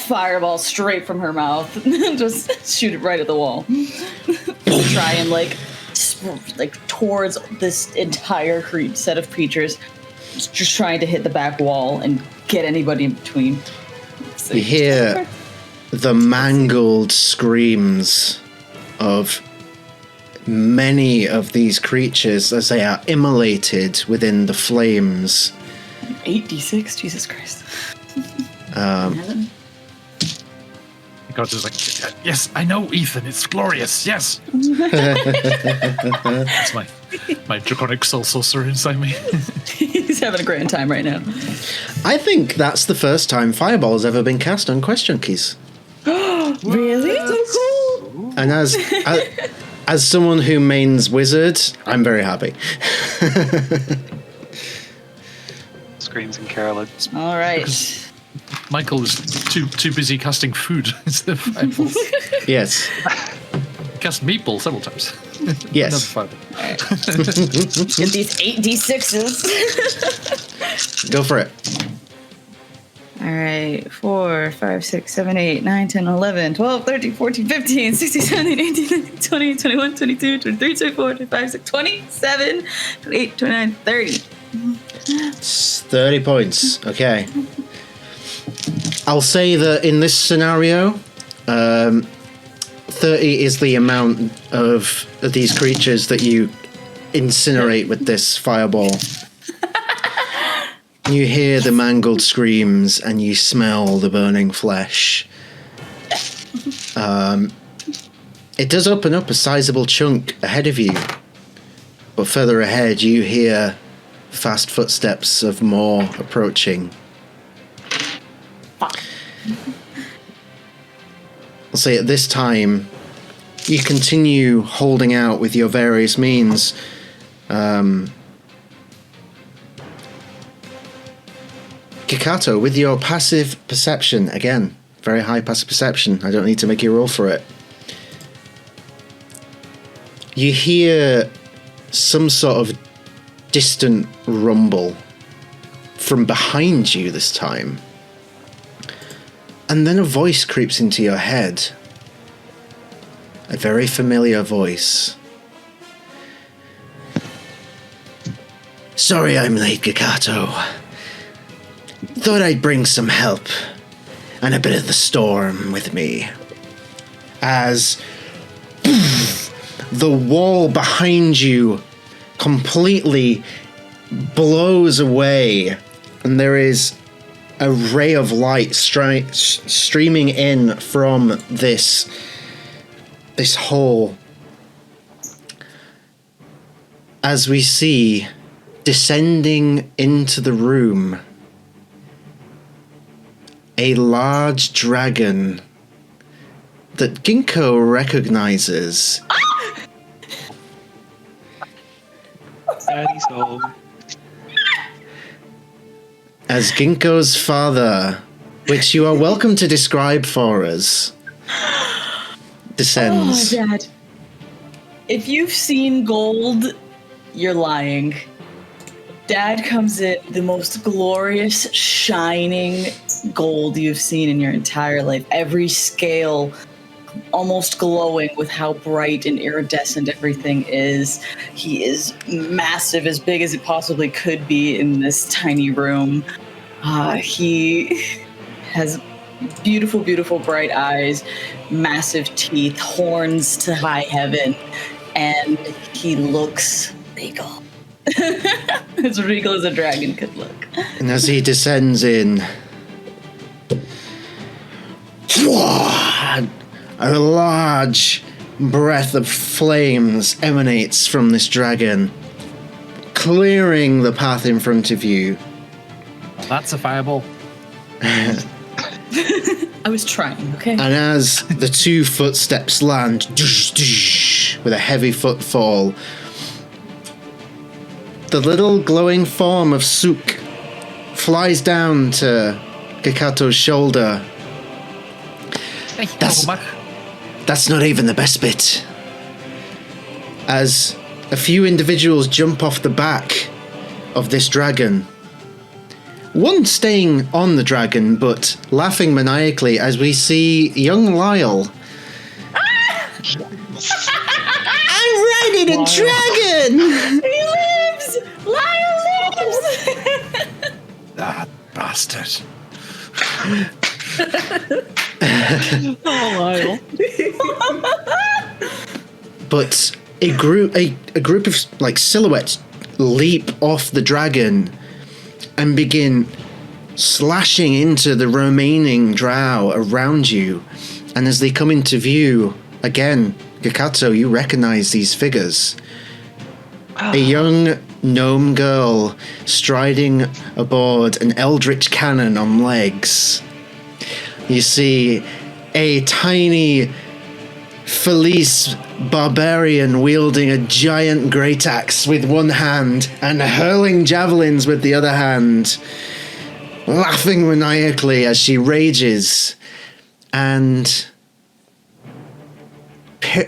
fireball straight from her mouth. Just shoot it right at the wall. Try and like like towards this entire set of creatures, just trying to hit the back wall and get anybody in between. So You hear the mangled screams of many of these creatures as they are immolated within the flames. 8d6, Jesus Christ. God is like, yes, I know, Ethan. It's glorious. Yes. That's my draconic soul sorcerer inside me. He's having a grand time right now. I think that's the first time Fireball has ever been cast on QuestJunkies. Really? So cool. And as someone who mains Wizard, I'm very happy. Screams and carolins. All right. Michael was too busy casting food instead of fireballs. Yes. Cast meatball several times. Yes. Another fireball. Get these 8d6s. Go for it. All right. 4, 5, 6, 7, 8, 9, 10, 11, 12, 13, 14, 15, 16, 17, 18, 19, 20, 21, 22, 23, 24, 25, 26, 27, 28, 29, 30. It's 30 points. Okay. I'll say that in this scenario, 30 is the amount of these creatures that you incinerate with this fireball. You hear the mangled screams and you smell the burning flesh. It does open up a sizable chunk ahead of you, but further ahead you hear fast footsteps of more approaching. I'll say at this time, you continue holding out with your various means. Kikato, with your passive perception, again, very high passive perception, I don't need to make you roll for it. You hear some sort of distant rumble from behind you this time. And then a voice creeps into your head. A very familiar voice. Sorry I'm late, Kikato. Thought I'd bring some help and a bit of the storm with me. As the wall behind you completely blows away and there is a ray of light streaming in from this hole as we see descending into the room a large dragon that Ginkgo recognizes. Daddy's home. As Ginkgo's father, which you are welcome to describe for us, descends. Oh, Dad. If you've seen gold, you're lying. Dad comes in the most glorious, shining gold you've seen in your entire life. Every scale almost glowing with how bright and iridescent everything is. He is massive, as big as it possibly could be in this tiny room. He has beautiful, beautiful bright eyes, massive teeth, horns to high heaven, and he looks regal. As regal as a dragon could look. And as he descends in, a large breath of flames emanates from this dragon, clearing the path in front of you. That's a fireball. I was trying, okay? And as the two footsteps land, with a heavy footfall, the little glowing form of Sook flies down to Kikato's shoulder. That's not even the best bit. As a few individuals jump off the back of this dragon, one staying on the dragon but laughing maniacally as we see young Lyle. I'm murdered a dragon! He lives! Lyle lives! That bastard. Oh, Lyle. But a group of like silhouettes leap off the dragon and begin slashing into the remaining drow around you. And as they come into view, again, Gakato, you recognize these figures. A young gnome girl striding aboard an eldritch cannon on legs. You see a tiny Felice barbarian wielding a giant great axe with one hand and hurling javelins with the other hand, laughing maniacally as she rages, and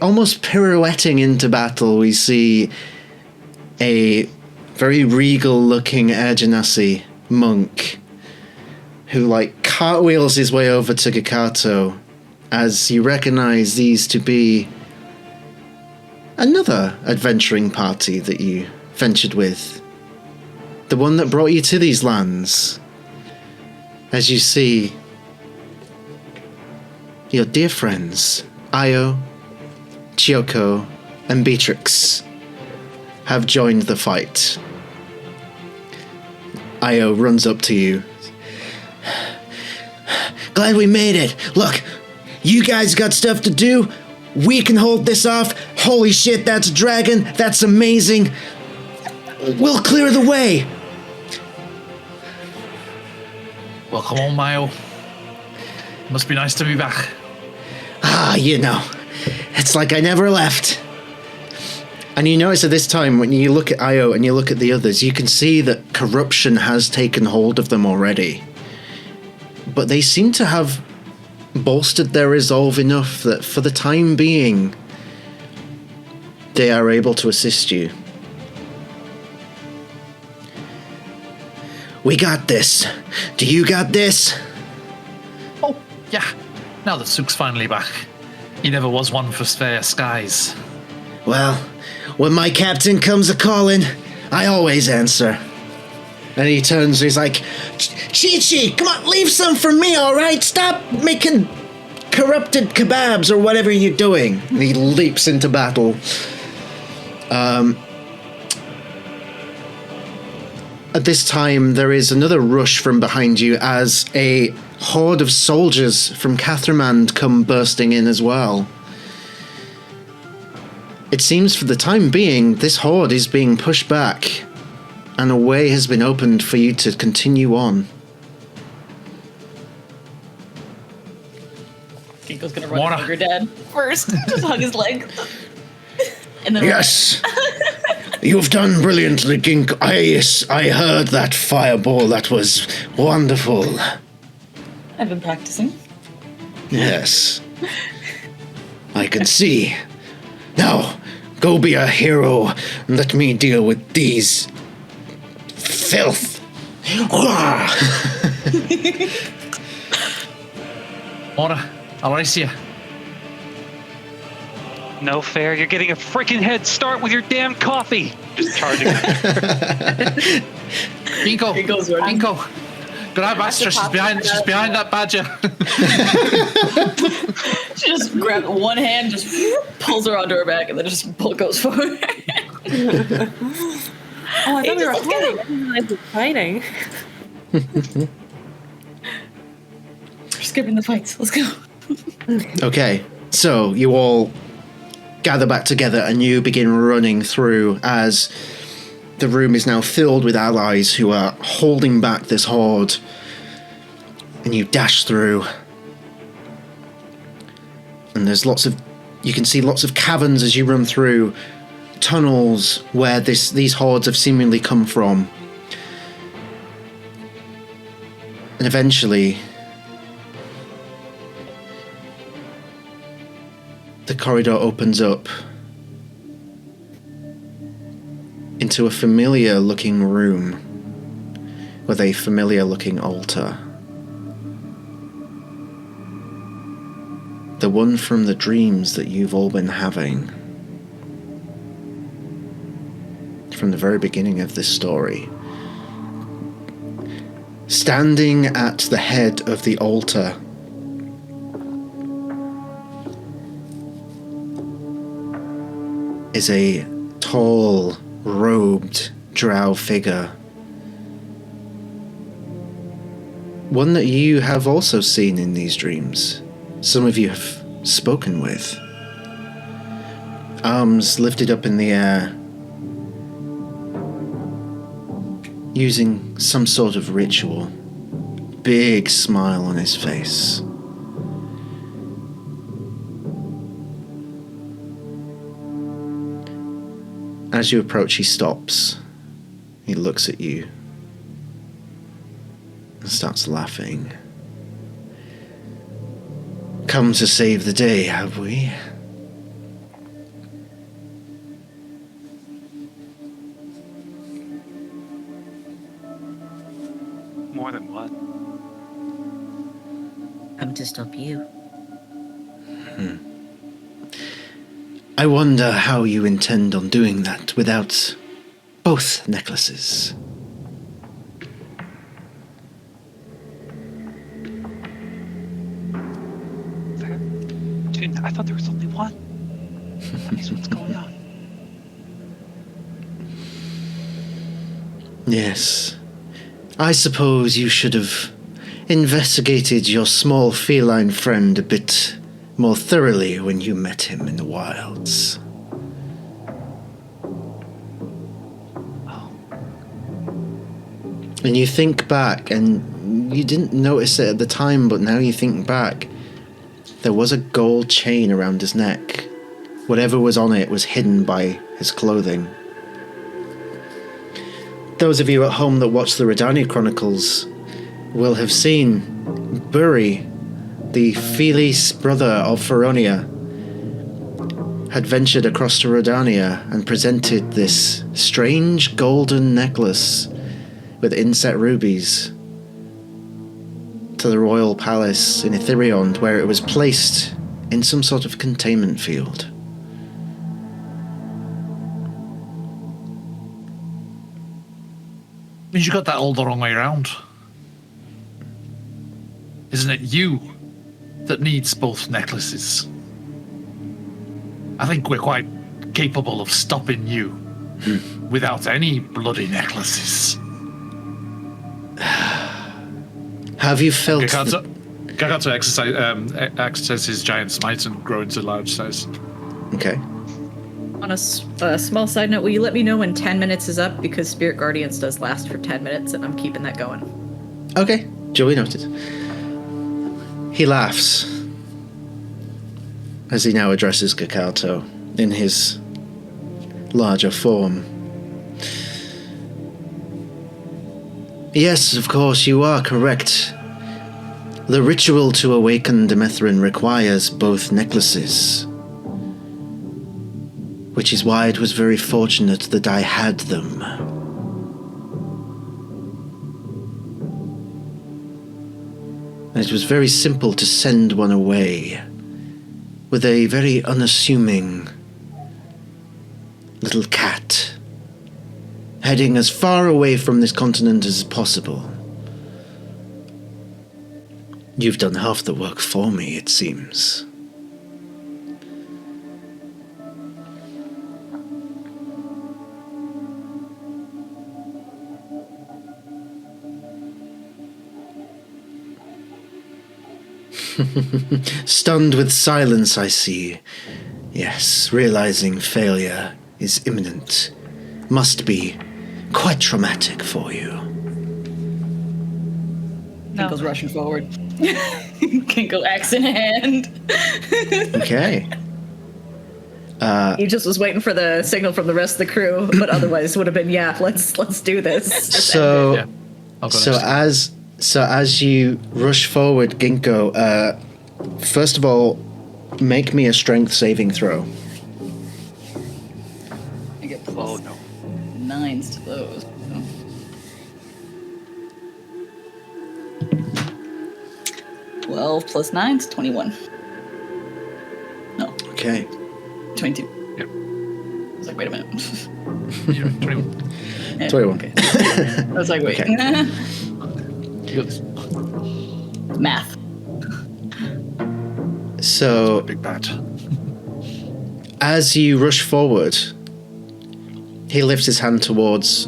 almost pirouetting into battle, we see a very regal-looking Ergenasi monk who, like, cartwheels his way over to Gakato as you recognize these to be another adventuring party that you ventured with. The one that brought you to these lands. As you see your dear friends, Io, Chiyoko, and Beatrix have joined the fight. Io runs up to you. Glad we made it. Look, you guys got stuff to do. We can hold this off. Holy shit, that's a dragon. That's amazing. We'll clear the way. Well, come on, Mayo. Must be nice to be back. Ah, you know, it's like I never left. And you notice at this time, when you look at Io and you look at the others, you can see that corruption has taken hold of them already. But they seem to have bolstered their resolve enough that for the time being, they are able to assist you. We got this. Do you got this? Oh, yeah. Now that Sook's finally back. He never was one for fair skies. Well, when my captain comes a-calling, I always answer. And he turns, he's like, Chi-Chi, come on, leave some for me, all right? Stop making corrupted kebabs or whatever you're doing. And he leaps into battle. At this time, there is another rush from behind you as a horde of soldiers from Cathramand come bursting in as well. It seems for the time being, this horde is being pushed back, and a way has been opened for you to continue on. Kinko's gonna run Wanna- over your dad first. Just hug his leg. And then Yes! You've done brilliantly, Gink. I heard that fireball. That was wonderful. I've been practicing. Yes. I can see. Now, go be a hero and let me deal with these filth. Mora, Alicia. No fair. You're getting a freaking head start with your damn coffee. Just charging. Kinko. Kinko's running. Kinko. Grab Astra. She's behind that badger. She just grabbed one hand, just pulls her onto her back, and then just goes forward. Oh, I thought we were fighting. I didn't realize we were fighting. We're skipping the fights. Let's go. Okay, so you all gather back together and you begin running through as the room is now filled with allies who are holding back this horde. And you dash through. And there's you can see lots of caverns as you run through, tunnels where these hordes have seemingly come from. And eventually, the corridor opens up into a familiar looking room with a familiar looking altar. The one from the dreams that you've all been having. from the very beginning of this story. Standing at the head of the altar is a tall, robed drow figure. One that you have also seen in these dreams. Some of you have spoken with. Arms lifted up in the air, using some sort of ritual. Big smile on his face. As you approach, he stops. He looks at you and starts laughing. Come to save the day, have we? More than one. Come to stop you. I wonder how you intend on doing that without both necklaces. Dude, I thought there was only one. That's what's going on. Yes. I suppose you should have investigated your small feline friend a bit more thoroughly when you met him in the wilds. Oh, And you think back, and you didn't notice it at the time, but now you think back, there was a gold chain around his neck. Whatever was on it was hidden by his clothing. Those of you at home that watch the Redania Chronicles will have seen Buri, the Felis brother of Feronia, had ventured across to Redania and presented this strange golden necklace with inset rubies to the royal palace in Etherion, where it was placed in some sort of containment field. Means you got that all the wrong way around. Isn't it you that needs both necklaces? I think we're quite capable of stopping you without any bloody necklaces. Have you felt... Gagato exercise his giant smite and grow into large size. Okay. On a small side note, will you let me know when 10 minutes is up? Because Spirit Guardians does last for 10 minutes, and I'm keeping that going. Okay, duly noted. He laughs as he now addresses Gagato in his larger form. Yes, of course, you are correct. The ritual to awaken Demethrin requires both necklaces, which is why it was very fortunate that I had them. And it was very simple to send one away with a very unassuming little cat heading as far away from this continent as possible. You've done half the work for me, it seems. Stunned with silence, I see. Yes, realizing failure is imminent. Must be quite traumatic for you. Kinkle's rushing forward. Kinkle axe in hand. Okay. He just was waiting for the signal from the rest of the crew, but otherwise would have been, let's do this. Just end it. Yeah. I'll go next. As you rush forward, Ginkgo, first of all, make me a strength saving throw. I get plus 9s to those. So. 12 plus 9 is 21. No, Okay. 22. Yep. I was like, wait a minute. You're right, 21. Yeah, 21. okay. I was like, wait. Okay. Good. Math. So, Big bad. as you rush forward, he lifts his hand towards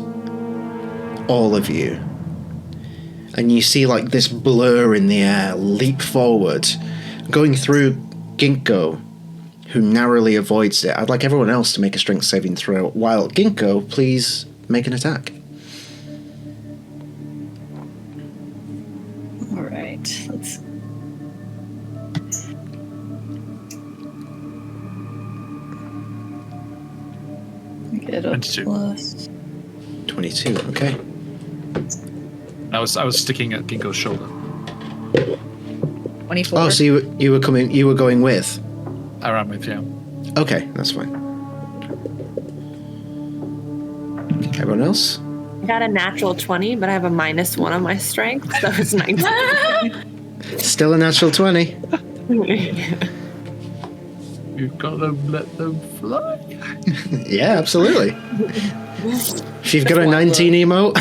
all of you. And you see like this blur in the air leap forward, going through Ginkgo, who narrowly avoids it. I'd like everyone else to make a strength saving throw, while Ginkgo, please make an attack. All right. Let's. Get a 22. plus. 22, okay. I was sticking at Ginkgo's shoulder. 24. Oh, so you were going with? I ran with, yeah. Okay, that's fine. Everyone else? I got a natural 20, but I have a -1 on my strength, so it's 19. Still a natural 20. You've got to let them fly. Yeah, absolutely. If you've got a 19 emote.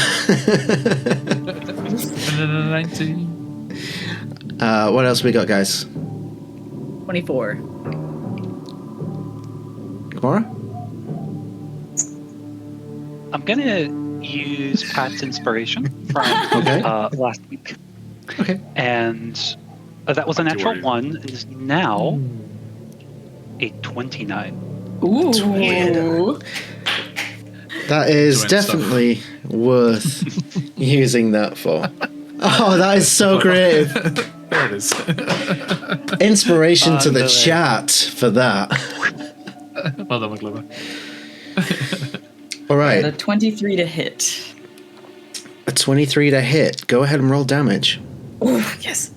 And then a 19. What else we got, guys? 24. Gamora? I'm gonna use Pat's inspiration from Okay. last week, Okay. and that was a natural worry. 1. It is now a 29. Ooh. That is Doing stuff. definitely worth using that for. Oh, that is so creative. There it is. Inspiration to the Unbelievable. chat for that. Well done, McLeod. All A right, 23 to hit. a 23 to hit. Go ahead and roll damage. Ooh, yes.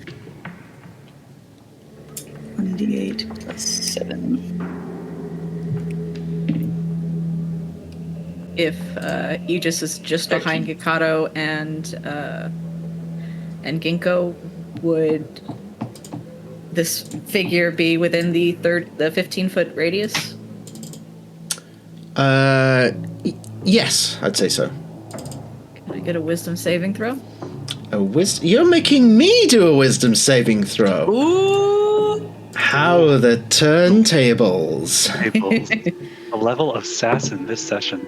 1d8 plus 7. If Aegis is just behind Gikato and Ginkgo, would this figure be within the 15-foot radius? Yes, I'd say so. Can I get a wisdom saving throw? You're making me do a wisdom saving throw. Ooh. How the turntables. Tables. A level of sass in this session.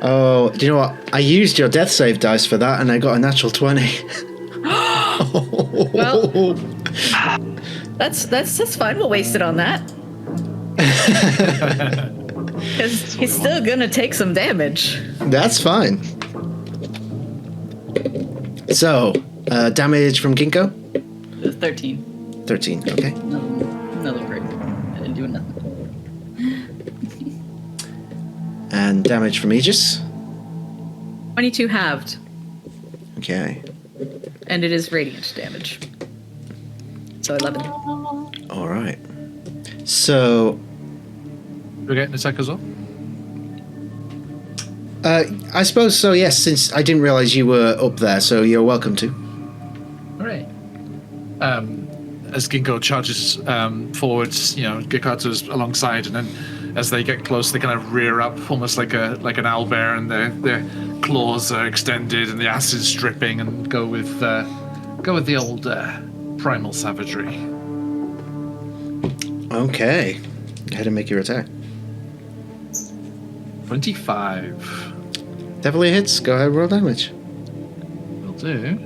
Oh, do you know what? I used your death save dice for that, and I got a natural 20. Well, that's fine. We'll waste it on that. Because he's still gonna take some damage. That's fine. So, damage from Ginkgo? 13. 13, okay. Another crit. I didn't do nothing. And damage from Aegis? 22 halved, Okay. and it is radiant damage. So 11. All right. So, You get an attack as well? I suppose so, yes, since I didn't realize you were up there, so you're welcome to. All right. As Ginkgo charges forwards, Gikato's alongside, and then as they get close, they kind of rear up, almost like an owlbear, and their claws are extended, and the acid's dripping, and go with the old primal savagery. Okay. Go ahead and make your attack. 25. Definitely hits. Go ahead and roll damage. Will do.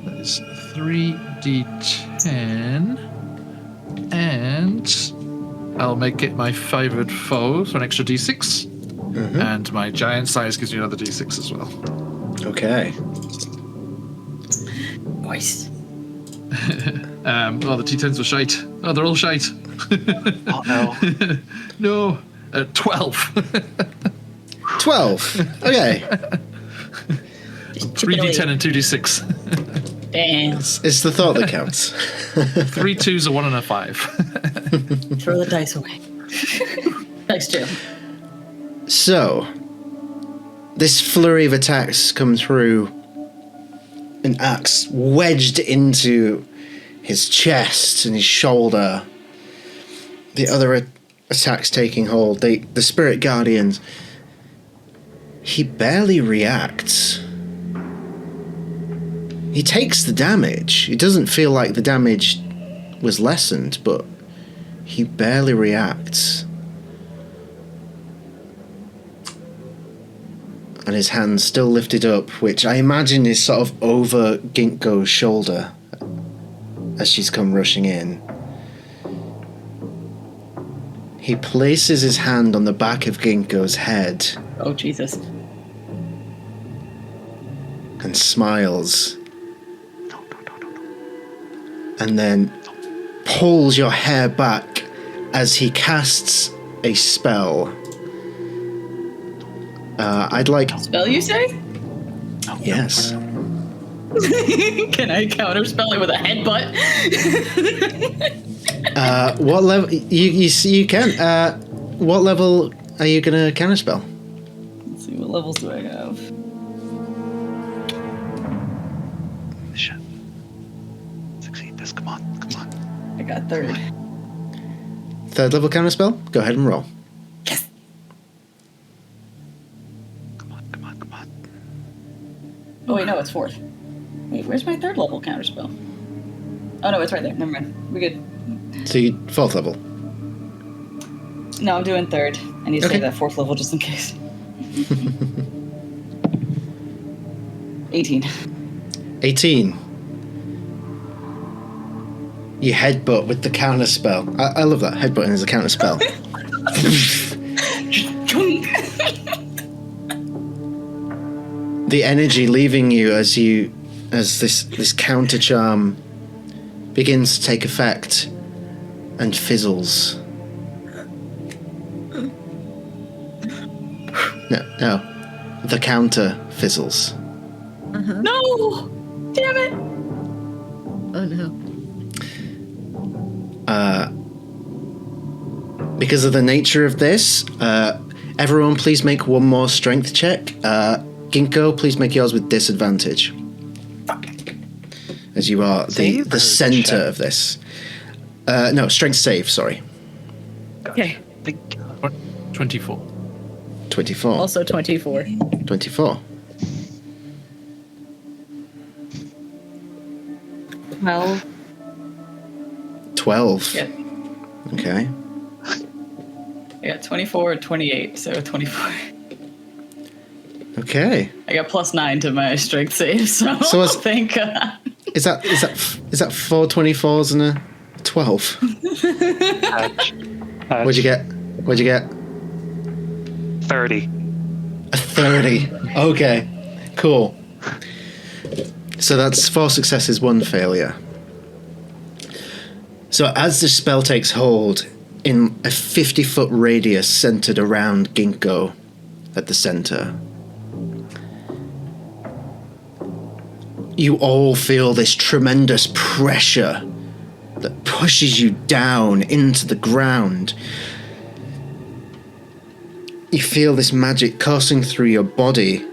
That is 3d10, and I'll make it my favored foe for an extra d6, and my giant size gives me another d6 as well. Okay. Voice. Oh, the d10s are shite. Oh, they're all shite. Oh no. No. 12. 12. Okay. 3d10 and 2d6. Damn. It's the thought that counts. 3 2s, a 1 and a 5. Throw the dice away. Thanks, Jim. So, this flurry of attacks come through, an axe wedged into his chest and his shoulder. The other attacks taking hold. The spirit guardians. He barely reacts. He takes the damage. It doesn't feel like the damage was lessened, but he barely reacts. And his hand's still lifted up, which I imagine is sort of over Ginkgo's shoulder as she's come rushing in. He places his hand on the back of Ginkgo's head. Oh, Jesus. And smiles. And then pulls your hair back as he casts a spell. I'd like... Spell, you say? Yes. Can I counterspell it with a headbutt? What level... You can. What level are you going to counterspell? Let's see, what levels do I have? Succeed this. Come on. I got third. Third level counterspell? Go ahead and roll. Yes. Come on. Oh, wait, no, it's fourth. Wait, where's my third level counterspell? Oh, no, it's right there. Never mind. We're good. So you fourth level. No, I'm doing third. I need to Okay. save that fourth level just in case. 18. 18. You headbutt with the counterspell. I love that. Headbutting is a counterspell. The energy leaving you as this counter charm begins to take effect and fizzles. No. The counter fizzles. No! Damn it! Oh no. Because of the nature of this, everyone please make one more strength check. Ginkgo, please make yours with disadvantage. As you are the center of this. No, strength save, sorry. Okay. 24. 24. Also 24. 24. Well, 12. Yeah. Okay. I got 24 or 28, so 24. Okay. I got +9 to my strength save, so what's- thank God. Is that 4 24s and a 12? What'd you get? 30. A 30. Okay. Cool. So that's 4 successes, 1 failure. So as the spell takes hold, in a 50-foot radius centered around Ginkgo at the center, you all feel this tremendous pressure that pushes you down into the ground. You feel this magic coursing through your body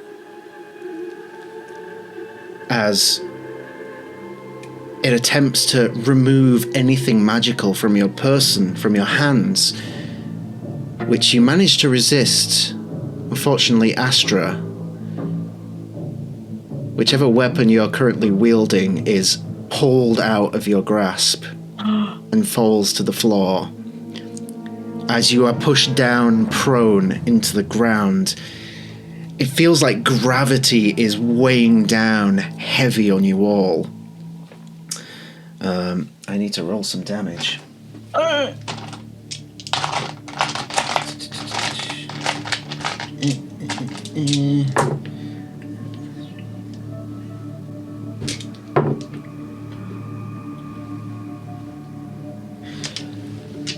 as it attempts to remove anything magical from your person, from your hands, which you manage to resist. Unfortunately, Astra, whichever weapon you're currently wielding is pulled out of your grasp and falls to the floor. As you are pushed down prone into the ground, it feels like gravity is weighing down heavy on you all. I need to roll some damage.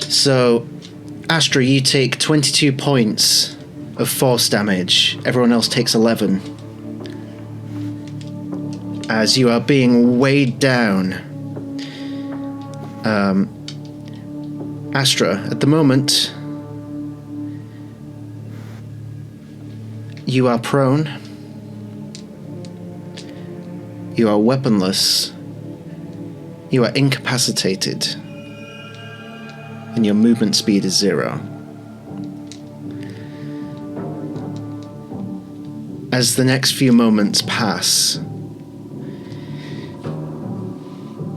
So, Astra, you take 22 points of force damage. Everyone else takes 11. As you are being weighed down. Astra, at the moment, you are prone. You are weaponless. You are incapacitated. And your movement speed is 0. as the next few moments pass,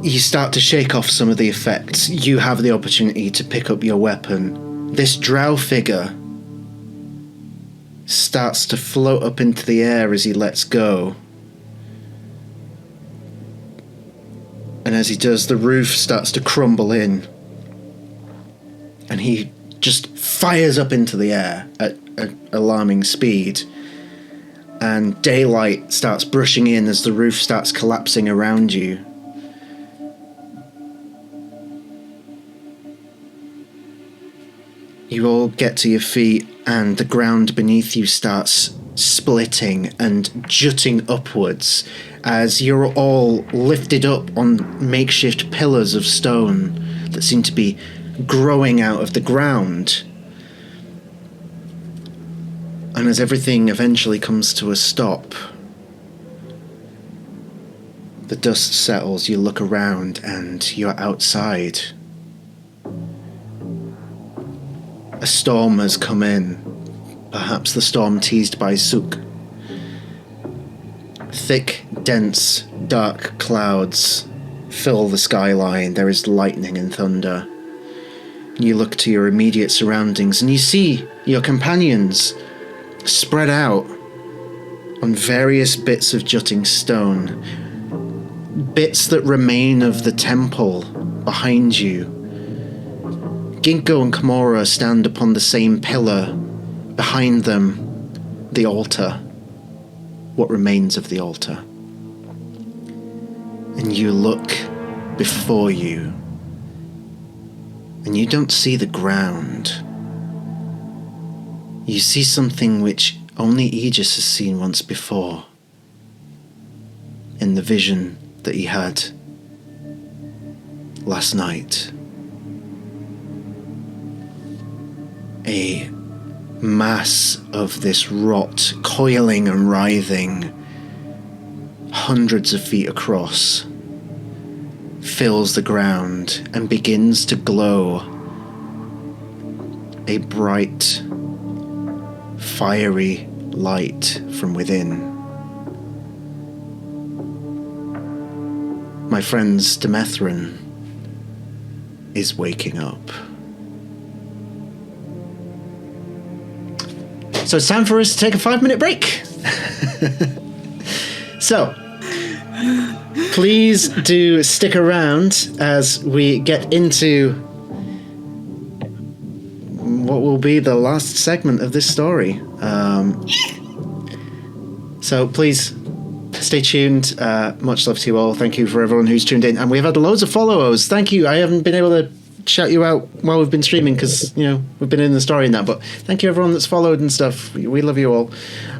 you start to shake off some of the effects. You have the opportunity to pick up your weapon. This drow figure starts to float up into the air as he lets go. And as he does, the roof starts to crumble in. And he just fires up into the air at alarming speed. And daylight starts brushing in as the roof starts collapsing around you. You all get to your feet, and the ground beneath you starts splitting and jutting upwards as you're all lifted up on makeshift pillars of stone that seem to be growing out of the ground. And as everything eventually comes to a stop, the dust settles, you look around, and you're outside. A storm has come in, perhaps the storm teased by Suk. Thick, dense, dark clouds fill the skyline. There is lightning and thunder. You look to your immediate surroundings and you see your companions spread out on various bits of jutting stone. Bits that remain of the temple behind you. Ginkgo and Kimura stand upon the same pillar. Behind them, the altar. What remains of the altar. And you look before you, and you don't see the ground. You see something which only Aegis has seen once before, in the vision that he had last night. A mass of this rot, coiling and writhing, hundreds of feet across, fills the ground and begins to glow a bright, fiery light from within. My friend's Demethrin is waking up. So it's time for us to take a 5-minute break. So, please do stick around as we get into what will be the last segment of this story. So please stay tuned. Much love to you all. Thank you for everyone who's tuned in. And we've had loads of follows. Thank you. I haven't been able to shout you out while we've been streaming because, you know, we've been in the story and that. But thank you everyone that's followed and stuff. We love you all.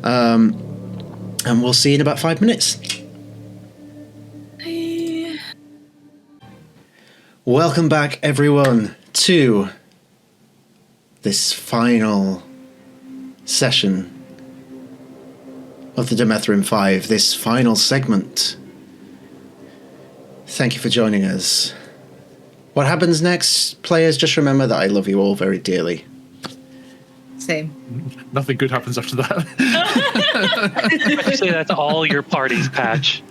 And we'll see you in about 5 minutes. Bye. Welcome back, everyone, to this final session of the Demethrin 5, this final segment. Thank you for joining us. What happens next, players? Just remember that I love you all very dearly. Same. Nothing good happens after that. I say that's all your parties, Patch.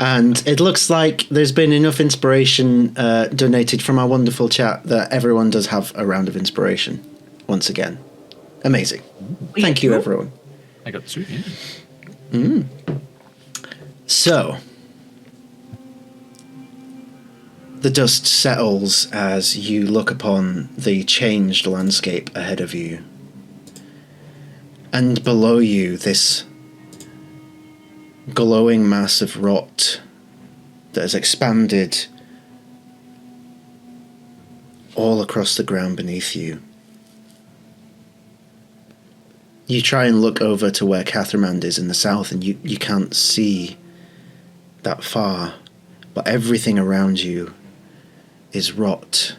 And it looks like there's been enough inspiration donated from our wonderful chat that everyone does have a round of inspiration once again. Amazing. Thank you, everyone. I got 2. Yeah. So, the dust settles as you look upon the changed landscape ahead of you. And below you, this glowing mass of rot that has expanded all across the ground beneath you. You try and look over to where Cathermand is in the south, and you can't see that far, but everything around you is rot.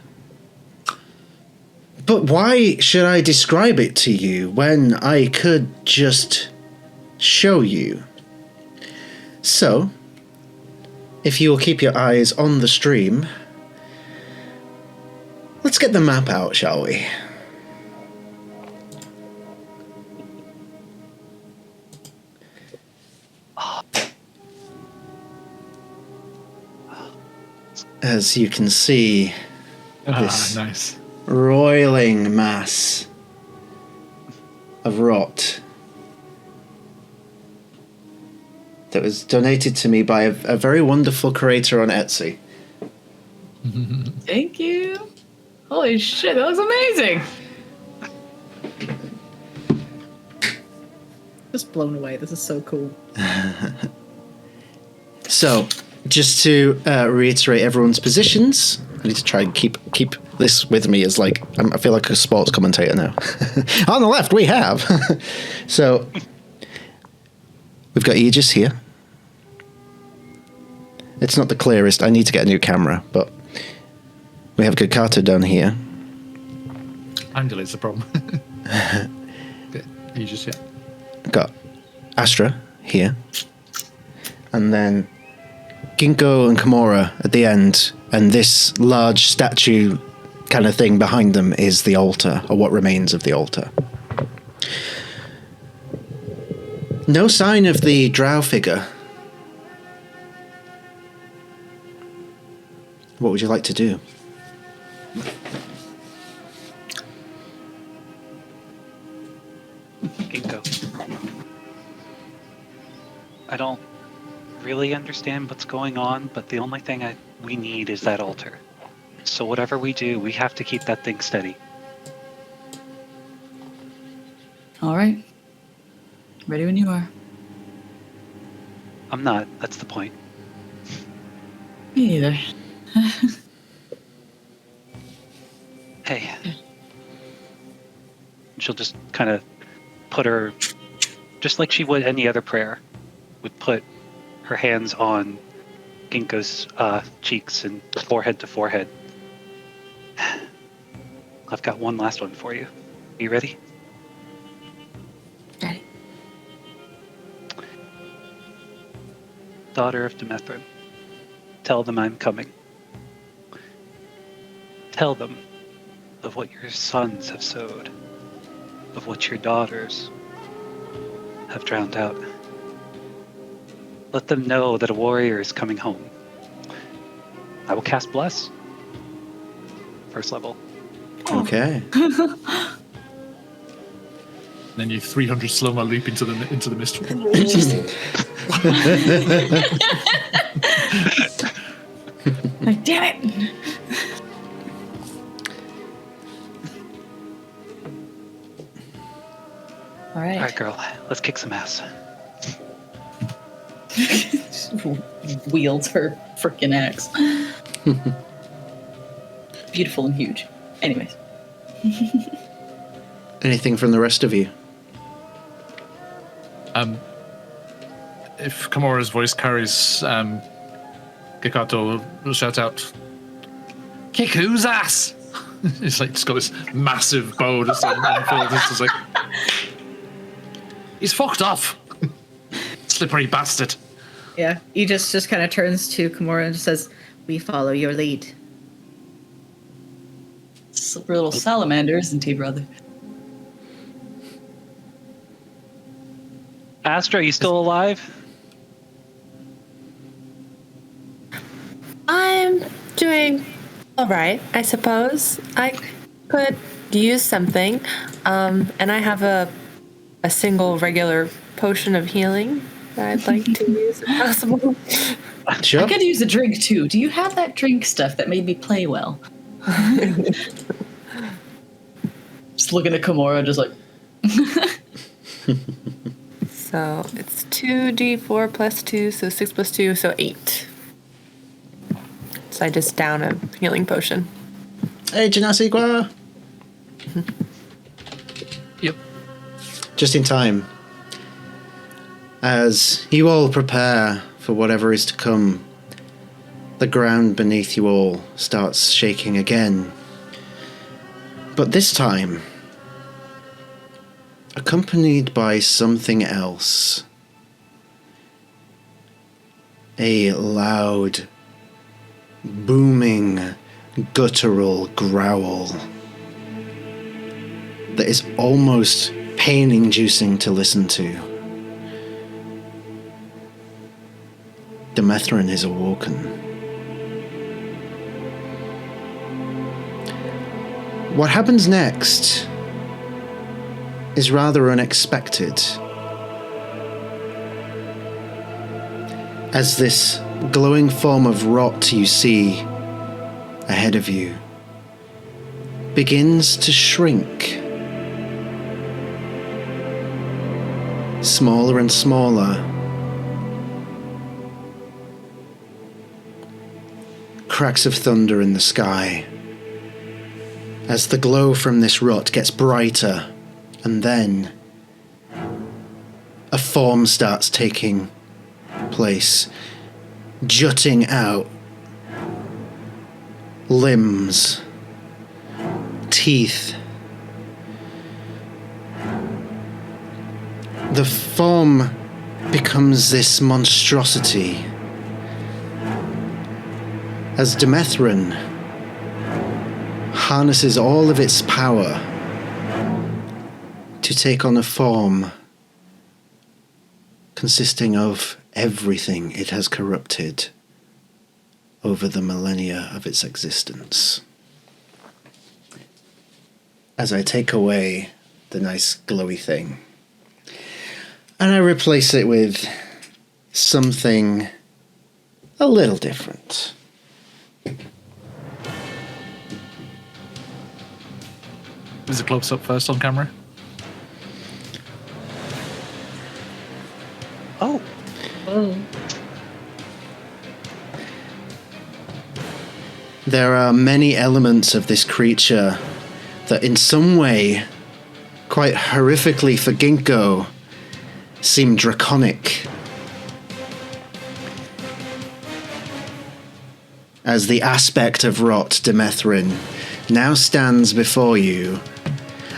But why should I describe it to you when I could just show you? So, if you will keep your eyes on the stream, let's get the map out, shall we? as you can see this nice. roiling mass of rot that was donated to me by a very wonderful creator on Etsy. Thank you. Holy shit, that looks amazing. Just blown away. This is so cool. So, just to reiterate everyone's positions, I need to try and keep this with me as like I feel like a sports commentator now. On the left, we have. So, we've got Aegis here. It's not the clearest. I need to get a new camera, but we have Gikato down here. Angle is the problem. Okay, you just Got Astra here. And then Ginkgo and Kimura at the end, and this large statue kind of thing behind them is the altar, or what remains of the altar. No sign of the drow figure. What would you like to do? Ginkgo. I don't really understand what's going on, but the only thing we need is that altar. So whatever we do, we have to keep that thing steady. All right. Ready when you are. I'm not. That's the point. Me neither. Hey. She'll just kind of put her, just like she would any other prayer, would put her hands on Ginkgo's cheeks and forehead to forehead. I've got one last one for you. You ready? Ready. Daughter of Demethrin, tell them I'm coming. Tell them of what your sons have sowed, of what your daughters have drowned out. Let them know that a warrior is coming home. I will cast Bless. First level. Okay. Then you 300 slow-mo leap into the mist. Like, damn it! All right. All right, girl. Let's kick some ass. Wields her freaking axe. Beautiful and huge. Anyways. Anything from the rest of you? If Kimura's voice carries, Gikato will shout out, "Kick whose ass?" It's like just got this massive bow that's like unfolded. It's just like, he's fucked off, slippery bastard. Yeah, he just kind of turns to Kimura and just says, "We follow your lead." Slippery little salamander, isn't he, brother? Astra, are you still alive? I'm doing all right, I suppose. I could use something, and I have a single regular potion of healing that I'd like to use if possible. Sure. I could use a drink too. Do you have that drink stuff that made me play well? Just looking at Kimura, just like. So it's 2d4 plus 2, so 6 plus 2, so 8. So I just down a healing potion. Hey, Janasigua! Yep. Just in time. As you all prepare for whatever is to come, the ground beneath you all starts shaking again. But this time, accompanied by something else. A loud, booming, guttural growl that is almost pain-inducing to listen to. Demethrin is awoken. What happens next is rather unexpected. As this glowing form of rot you see ahead of you begins to shrink. Smaller and smaller. Cracks of thunder in the sky. As the glow from this rot gets brighter, and then a form starts taking place, jutting out. Limbs, teeth. The form becomes this monstrosity as Demethrin harnesses all of its power to take on a form consisting of everything it has corrupted over the millennia of its existence. As I take away the nice glowy thing, and I replace it with something a little different. Is it close up first on camera? Oh. There are many elements of this creature that in some way, quite horrifically for Ginkgo, seem draconic. As the aspect of rot Demethrin now stands before you,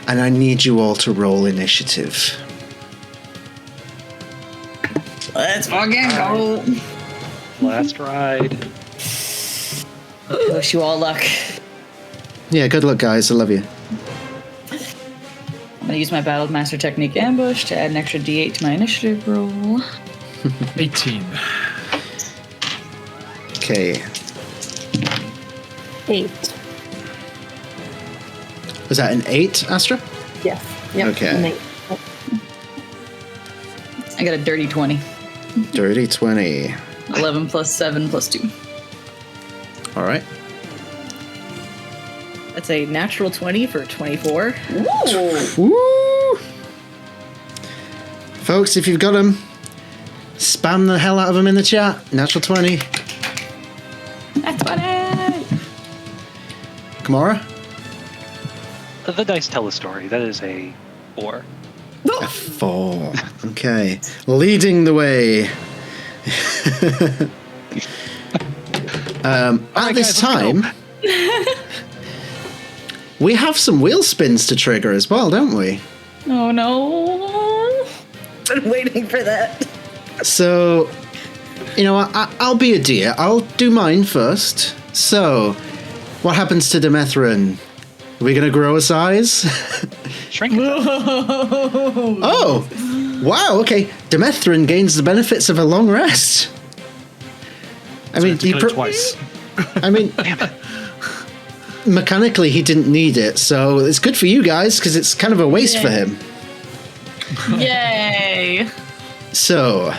and I need you all to roll initiative. Let's fucking go. Last ride. Wish you all luck. Yeah, good luck, guys. I love you. I'm gonna use my Battle Master Technique Ambush to add an extra D8 to my initiative roll. 18. Okay. 8. Was that an 8, Astra? Yes. Yep. Okay. An 8. I got a dirty 20. Dirty 20. 11 plus 7 plus 2. All right. That's a natural 20 for 24. Woo! Folks, if you've got them, spam the hell out of them in the chat. Natural 20. That's 20! Kamara? The dice tell a story. That is a 4. A 4. Okay. Leading the way. At this time, we have some wheel spins to trigger as well, don't we? Oh no. Been waiting for that. So, you know, I'll be a dear. I'll do mine first. So, what happens to Demethrin? Are we going to grow a size? Shrink it. Oh, wow, okay. Demethrin gains the benefits of a long rest. I mean, Twice. I mean, mechanically he didn't need it, so it's good for you guys because it's kind of a waste for him. Yay! So,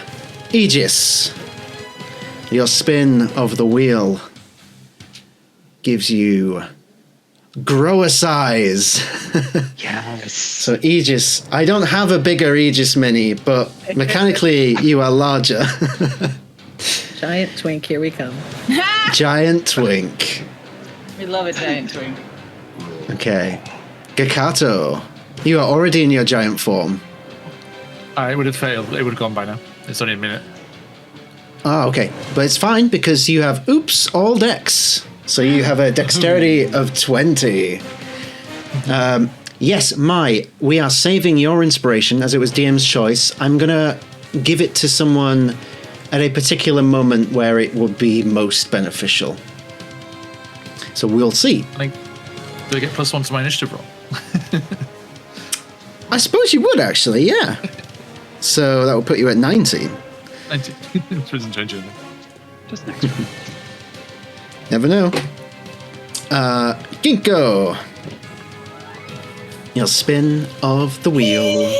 Aegis, your spin of the wheel gives you grow a size. Yes. So Aegis, I don't have a bigger Aegis mini, but mechanically you are larger. Giant twink, here we come. Giant twink. We love a giant twink. Okay. Gakato, you are already in your giant form. It would have failed. It would have gone by now. It's only a minute. Oh, okay. But it's fine because you have, all dex. So you have a dexterity of 20. Yes, we are saving your inspiration as it was DM's choice. I'm going to give it to someone at a particular moment where it would be most beneficial. So we'll see. I think, do I get +1 to my initiative roll? I suppose you would actually, yeah. So that would put you at 19. 19. It doesn't change anything. Just next one. Never know. Ginkgo. your spin of the wheel.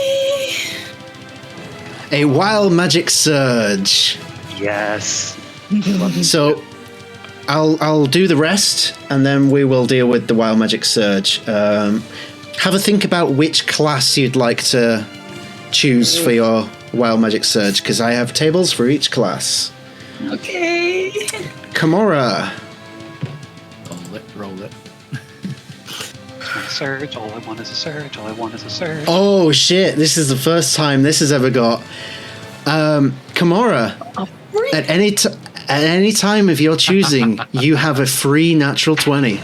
A wild magic surge. Yes. So I'll do the rest, and then we will deal with the wild magic surge. Have a think about which class you'd like to choose for your wild magic surge, because I have tables for each class. Okay. Kimura. Roll it. Surge. All I want is a surge. All I want is a surge. Oh shit! This is the first time this has ever got. Kimura. At any time of your choosing, you have a free natural 20.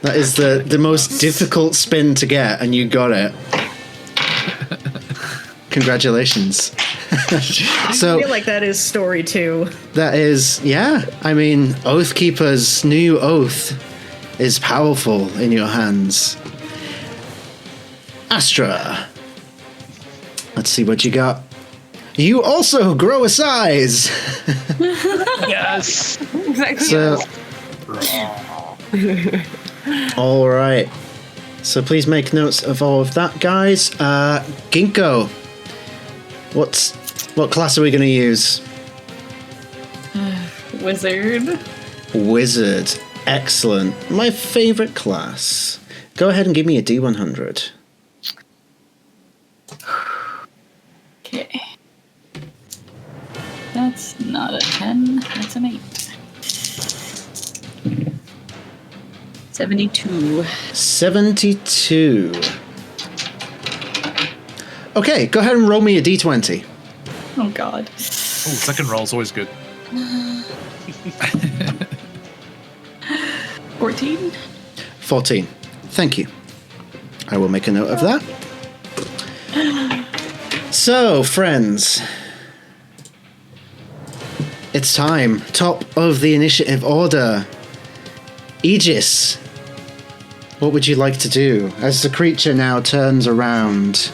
That is the most difficult spin to get, and you got it. Congratulations. So I feel like that is story 2. that is, yeah. I mean, Oathkeeper's new oath is powerful in your hands. Astra. Let's see what you got. You also grow a size. Yes. Exactly. So, all right. So please make notes of all of that, guys. Ginkgo, what class are we going to use? Wizard. Wizard. Excellent. My favorite class. Go ahead and give me a D100. Okay. That's not a 10. That's an 8. 72. 72. Okay, go ahead and roll me a D20. Oh, God. Oh, second roll's always good. 14. 14. Thank you. I will make a note of that. So, friends, it's time. Top of the initiative order. Aegis, what would you like to do as the creature now turns around?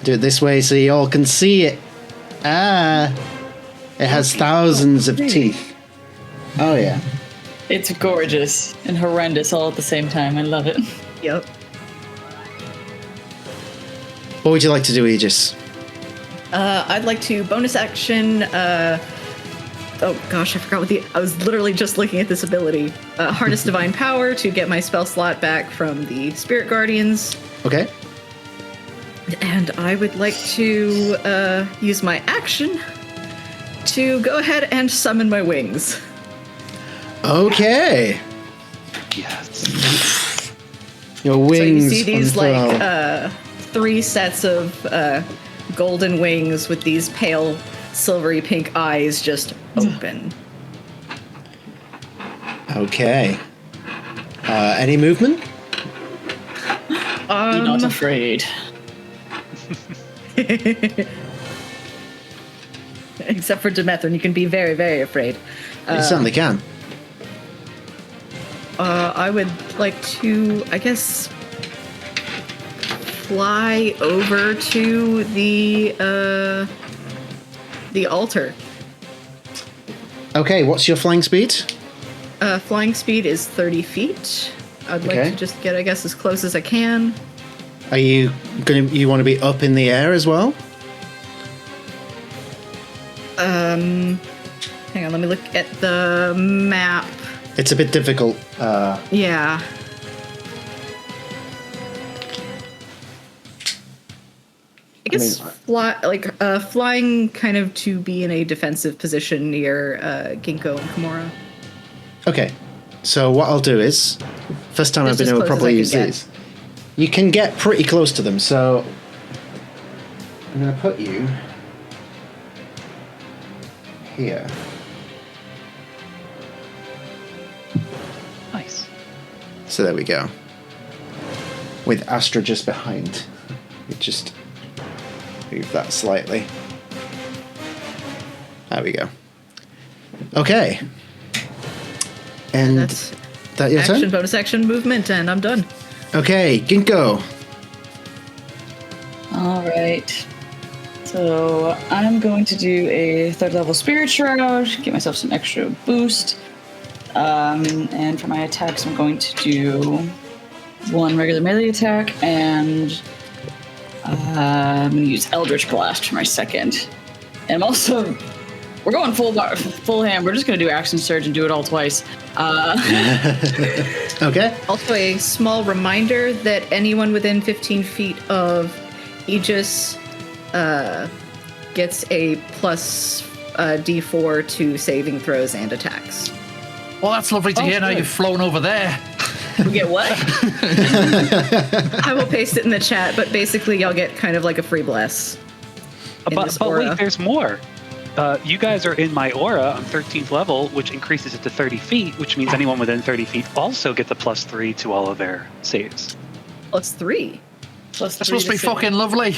Do it this way so you all can see it. Ah, it has thousands of teeth. Oh, yeah. It's gorgeous and horrendous all at the same time. I love it. Yep. What would you like to do, Aegis? I'd like to bonus action. Oh gosh, I forgot what I was literally just looking at this ability. Harness Divine Power to get my spell slot back from the Spirit Guardians. Okay. And I would like to use my action to go ahead and summon my wings. Okay. Yes. Your wings. So you see these unfurl. 3 sets of golden wings with these pale silvery pink eyes just open. Okay. Any movement? Be not afraid. Except for Demethrin, you can be very, very afraid. You certainly can. I would like to, I guess, fly over to the altar. Okay, what's your flying speed? Flying speed is 30 feet. I'd like Okay. to just get, I guess, as close as I can. Are you you want to be up in the air as well? Hang on, let me look at the map. It's a bit difficult. Yeah. I guess flying kind of to be in a defensive position near Ginkgo and Kimura. Okay, so what I'll do is, first time I've Just been as able to close as I properly can use get. these. You can get pretty close to them, so I'm going to put you here. Nice. So there we go. With Astra just behind. We just move that slightly. There we go. Okay. And That's that your action, turn? bonus action, movement, and I'm done. Okay, Ginkgo. All right. So I'm going to do a 3rd level Spirit Shroud, get myself some extra boost. And for my attacks, I'm going to do 1 regular melee attack, and I'm going to use Eldritch Blast for my second. And I'm also, we're going full ham. We're just going to do Action Surge and do it all twice. Okay. Also, a small reminder that anyone within 15 feet of Aegis gets a plus D4 to saving throws and attacks. Well, that's lovely to hear. Now good. you've flown over there. We get what? I will paste it in the chat, but basically y'all get kind of like a free bless. But wait, there's more. You guys are in my aura. I'm 13th level, which increases it to 30 feet, which means anyone within 30 feet also gets a +3 to all of their saves. Plus 3. Plus That's 3 supposed to be save. fucking lovely.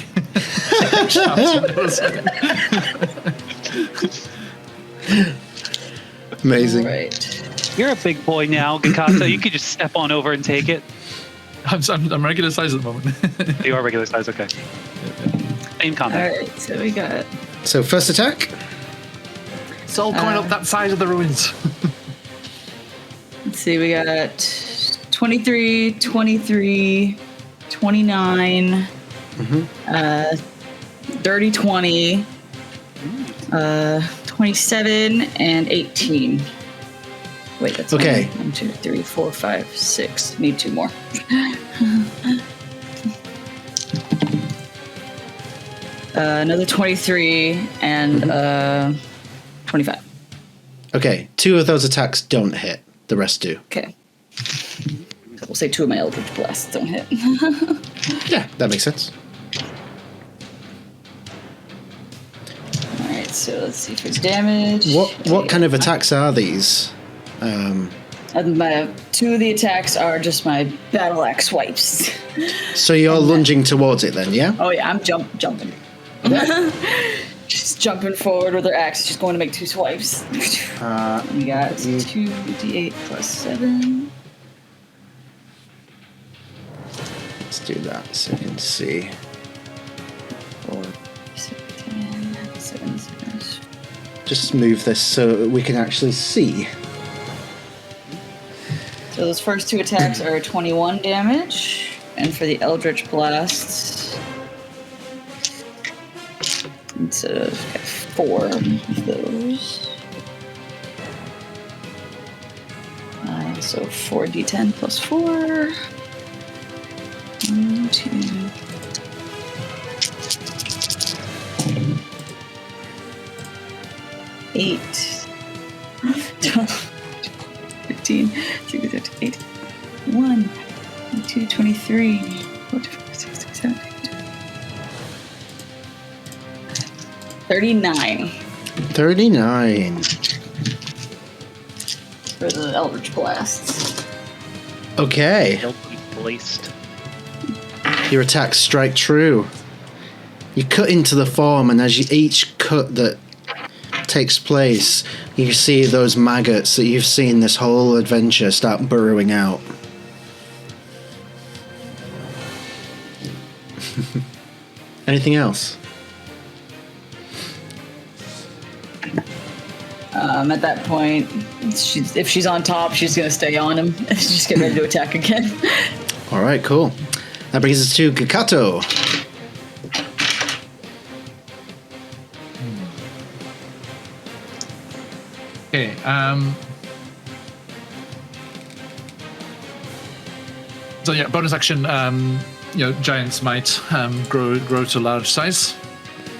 Amazing. Right. You're a big boy now, Gikato. You could just step on over and take it. I'm regular size at the moment. You are regular size, okay. Same All combat. right, so we got So first attack. It's all coming up that side of the ruins. Let's see, we got 23, 23, 29, dirty 20, 27, and 18. Wait, that's Okay. 1, 2, 3, 4, 5, 6. Need 2 more. Another 23 and 25. Okay, 2 of those attacks don't hit. The rest do. Okay. So we'll say 2 of my Eldritch Blasts don't hit. Yeah, that makes sense. Alright, so let's see for damage. What kind of attacks are these? And my 2 of the attacks are just my battle axe swipes. So you're lunging towards it then, yeah? Oh yeah, I'm jumping. She's jumping forward with her axe. She's going to make 2 swipes. We got 2d8 plus 7. Let's do that so you can see. 4, 6, 10, 7, 7. Just move this so we can actually see. So those first 2 attacks are 21 damage, and for the Eldritch Blasts, instead of 4 of those, so 4d10 plus 4. 1, 2. 8. 12, 15, 16, 17, 18, 1, 2, 23, 4, 5, 6, 7, 8, 39 39. for the Eldritch Blasts. Okay. They'll be placed. Your attacks strike true. You cut into the form, and as each cut that takes place, you see those maggots that you've seen this whole adventure start burrowing out. Anything else? At that point, if she's on top, she's going to stay on him. Just get ready to attack again. All right, cool. That brings us to Kakato. Okay. So yeah, bonus action. Giants might grow to large size.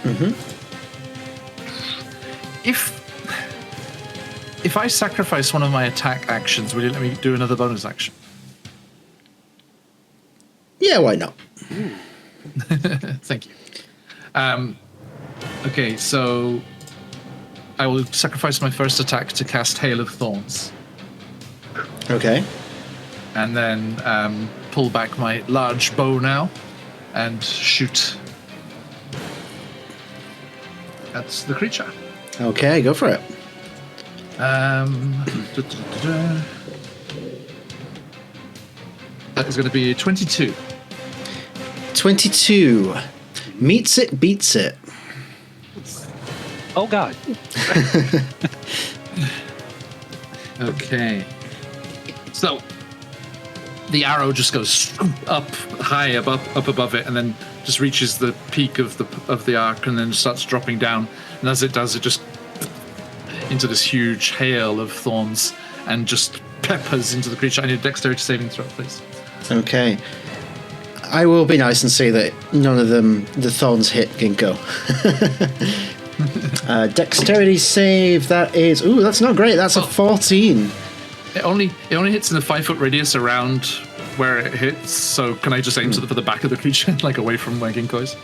Mm-hmm. If I sacrifice one of my attack actions, will you let me do another bonus action? Yeah, why not? Thank you. Okay, so I will sacrifice my first attack to cast Hail of Thorns, Okay. and then pull back my large bow now and shoot at the creature. Okay, go for it. That is going to be 22. 22. Meets it, beats it. Oh god. Okay. So the arrow just goes up high up above it, and then just reaches the peak of the arc, and then starts dropping down. And as it does, it just into this huge hail of thorns and just peppers into the creature. I need a dexterity saving throw, please. Okay. I will be nice and say that none of the thorns hit Ginkgo. Dexterity save, that is... Ooh, that's not great. That's a 14. It only hits in a 5-foot radius around where it hits, so can I just aim for the back of the creature, like away from where Ginkgo is?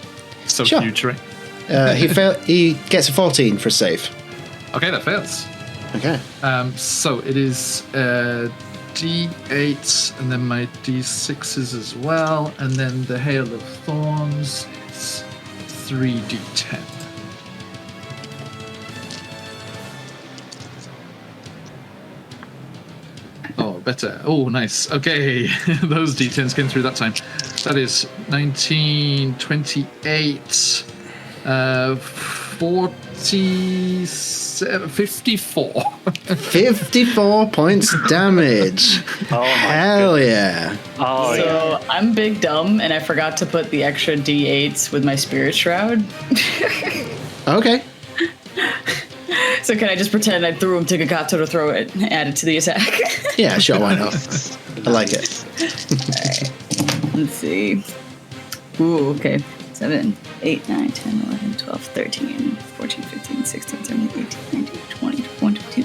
So Sure. huge, right? He gets a 14 for a save. Okay, that fails. Okay. So it is D8, and then my D6s as well, and then the hail of thorns is 3D10. Oh, better. Oh, nice. Okay, those D10s came through that time. That is 19, 28, 47, 54. 54 points damage. Oh my Hell yeah. Oh, yeah. So I'm big dumb, and I forgot to put the extra D8s with my spirit shroud. Okay. So can I just pretend I threw him to Gagato to throw it and add it to the attack? Yeah, sure, why not? I like it. Alright. Let's see. Ooh, okay. 7, 8, 9, 10, 11, 12, 13, 14, 15, 16, 17, 18, 19, 20, 21, 22,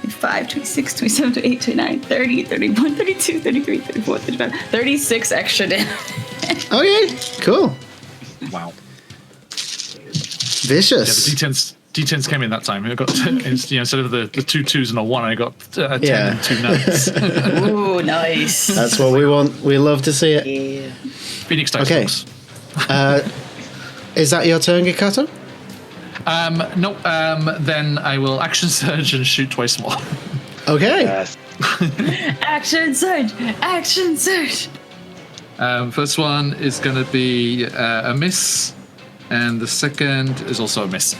25, 26, 27, 28, 29, 30, 31, 32, 33, 34, 35, 36 extra damage. Okay, cool. Wow. Vicious. Yeah, the D10s came in that time. I got instead of the 2 2s and a 1, I got 10 Yeah. and 2 9s. Ooh, nice. That's what we want. We love to see it. Yeah. Phoenix dice. Okay. Folks. Is that your turn, Gikato? No. Then I will action surge and shoot twice more. Okay. Yes. Action surge! Action surge! First one is going to be a miss, and the second is also a miss.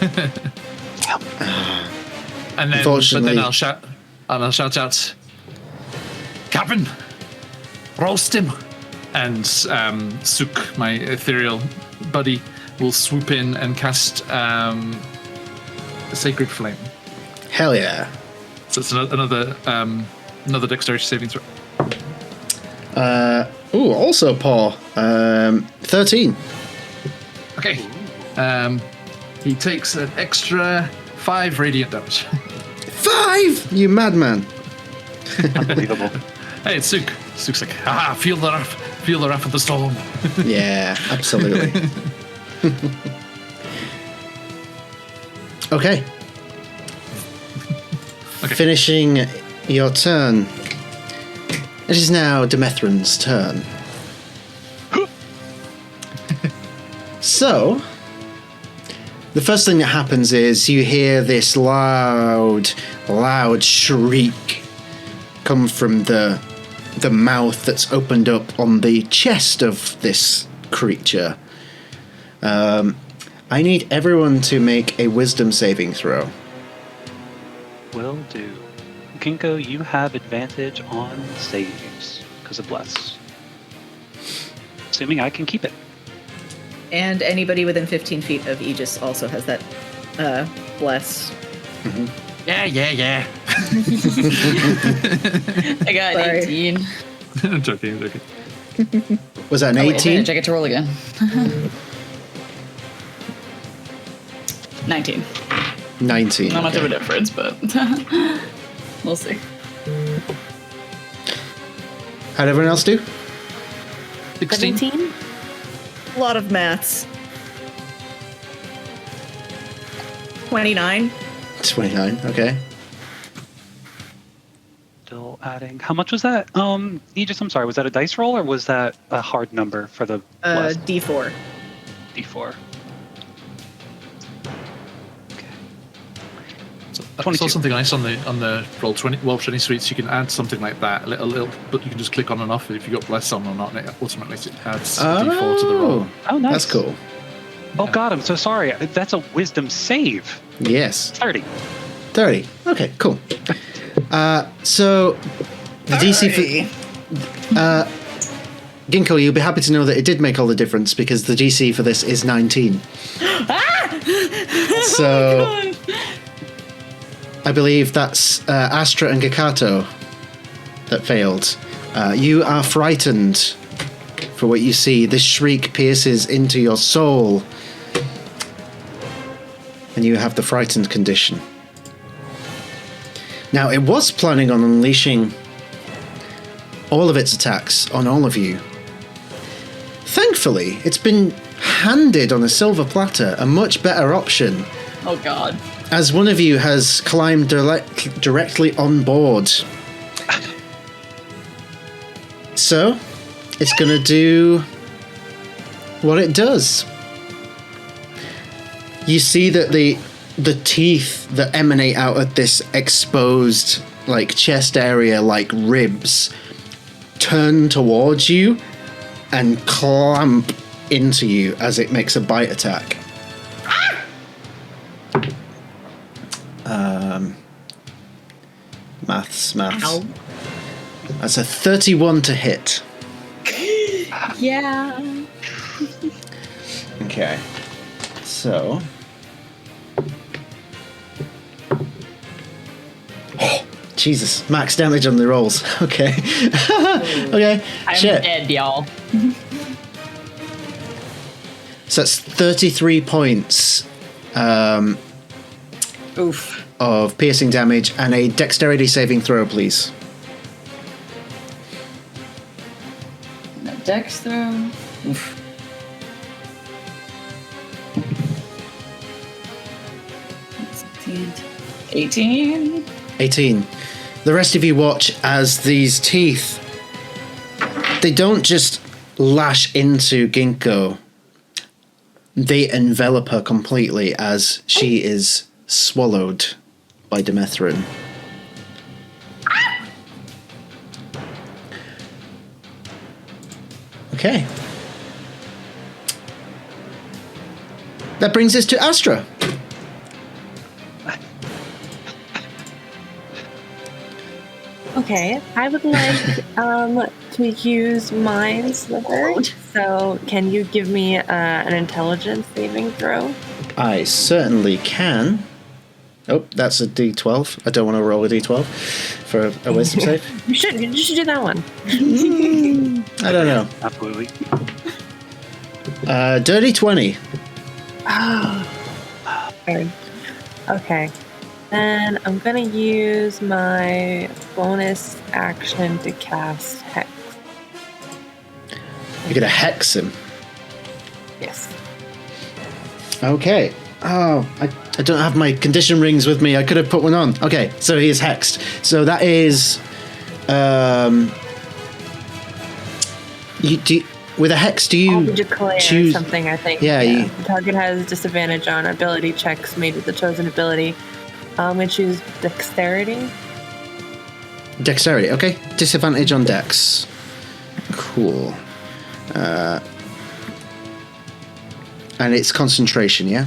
And then, Unfortunately- I'll shout out, Captain, roast him. And Suk, my ethereal buddy, will swoop in and cast a Sacred Flame. Hell yeah. So it's another dexterity saving throw. Also Paul. 13. Okay. He takes an extra 5 radiant damage. 5! You madman. Unbelievable. Hey, it's Suk. Suk's like, feel the wrath of the storm. Yeah, absolutely. Okay. Okay. Finishing your turn. It is now Demethrin's turn. So, the first thing that happens is you hear this loud shriek come from the mouth that's opened up on the chest of this creature. I need everyone to make a wisdom saving throw. Will do. Ginkgo, you have advantage on saves because of Bless. Assuming I can keep it. And anybody within 15 feet of Aegis also has that bless. Yeah. I got Sorry. 18. I'm joking. Was that an Oh, wait, 18? advantage, I get to roll again. 19. 19. Not much of a okay. difference, but we'll see. How'd everyone else do? 16. 17? A lot of maths. 29. 29, okay. Still adding. How much was that? Aegis, I'm sorry, was that a dice roll or was that a hard number for the Bless? D4. D4? So I 22. saw something nice on the Roll20 suites. You can add something like that, a little, but you can just click on and off it if you got Bless on or not, and it automatically adds a D4 to the roll. Oh, nice. That's cool. Oh, God, I'm so sorry. That's a wisdom save. Yes. 30. 30. Okay, cool. So the DC for Ginkgo, you'll be happy to know that it did make all the difference because the DC for this is 19. So I believe that's Astra and Gikato that failed. You are frightened for what you see. This shriek pierces into your soul, and you have the frightened condition. Now, it was planning on unleashing all of its attacks on all of you. Thankfully, it's been handed on a silver platter, a much better option, Oh God. as one of you has climbed directly on board. So, it's going to do what it does. You see that the teeth that emanate out of this exposed, like, chest area, like ribs, turn towards you and clamp into you as it makes a bite attack. Maths. Ow. That's a 31 to hit. Yeah. Okay. So. Oh, Jesus. Max damage on the rolls. Okay. Okay. I'm Shit. dead, y'all. So that's 33 points Oof. of piercing damage and a dexterity saving throw, please. No dex throw. Oof. That's 18. 18. The rest of you watch as these teeth, they don't just lash into Ginkgo. They envelop her completely as she is swallowed by Demethrin. Okay. That brings us to Astra. Okay, I would like to use Mind Sliver. So, can you give me an intelligence saving throw? I certainly can. Oh, that's a D12. I don't want to roll a D12 for a wisdom save. You should do that one. I don't know. Absolutely. Dirty 20. Okay. Then I'm gonna use my bonus action to cast Hex. You're gonna hex him. Yes. Okay. Oh, I don't have my condition rings with me. I could have put one on. Okay, so he is hexed. So that is, with a hex, do you declare choose something? I think. Yeah, The target has disadvantage on ability checks made with the chosen ability. I'm gonna choose dexterity. Dexterity. Okay, disadvantage on dex. Cool. And it's concentration, yeah.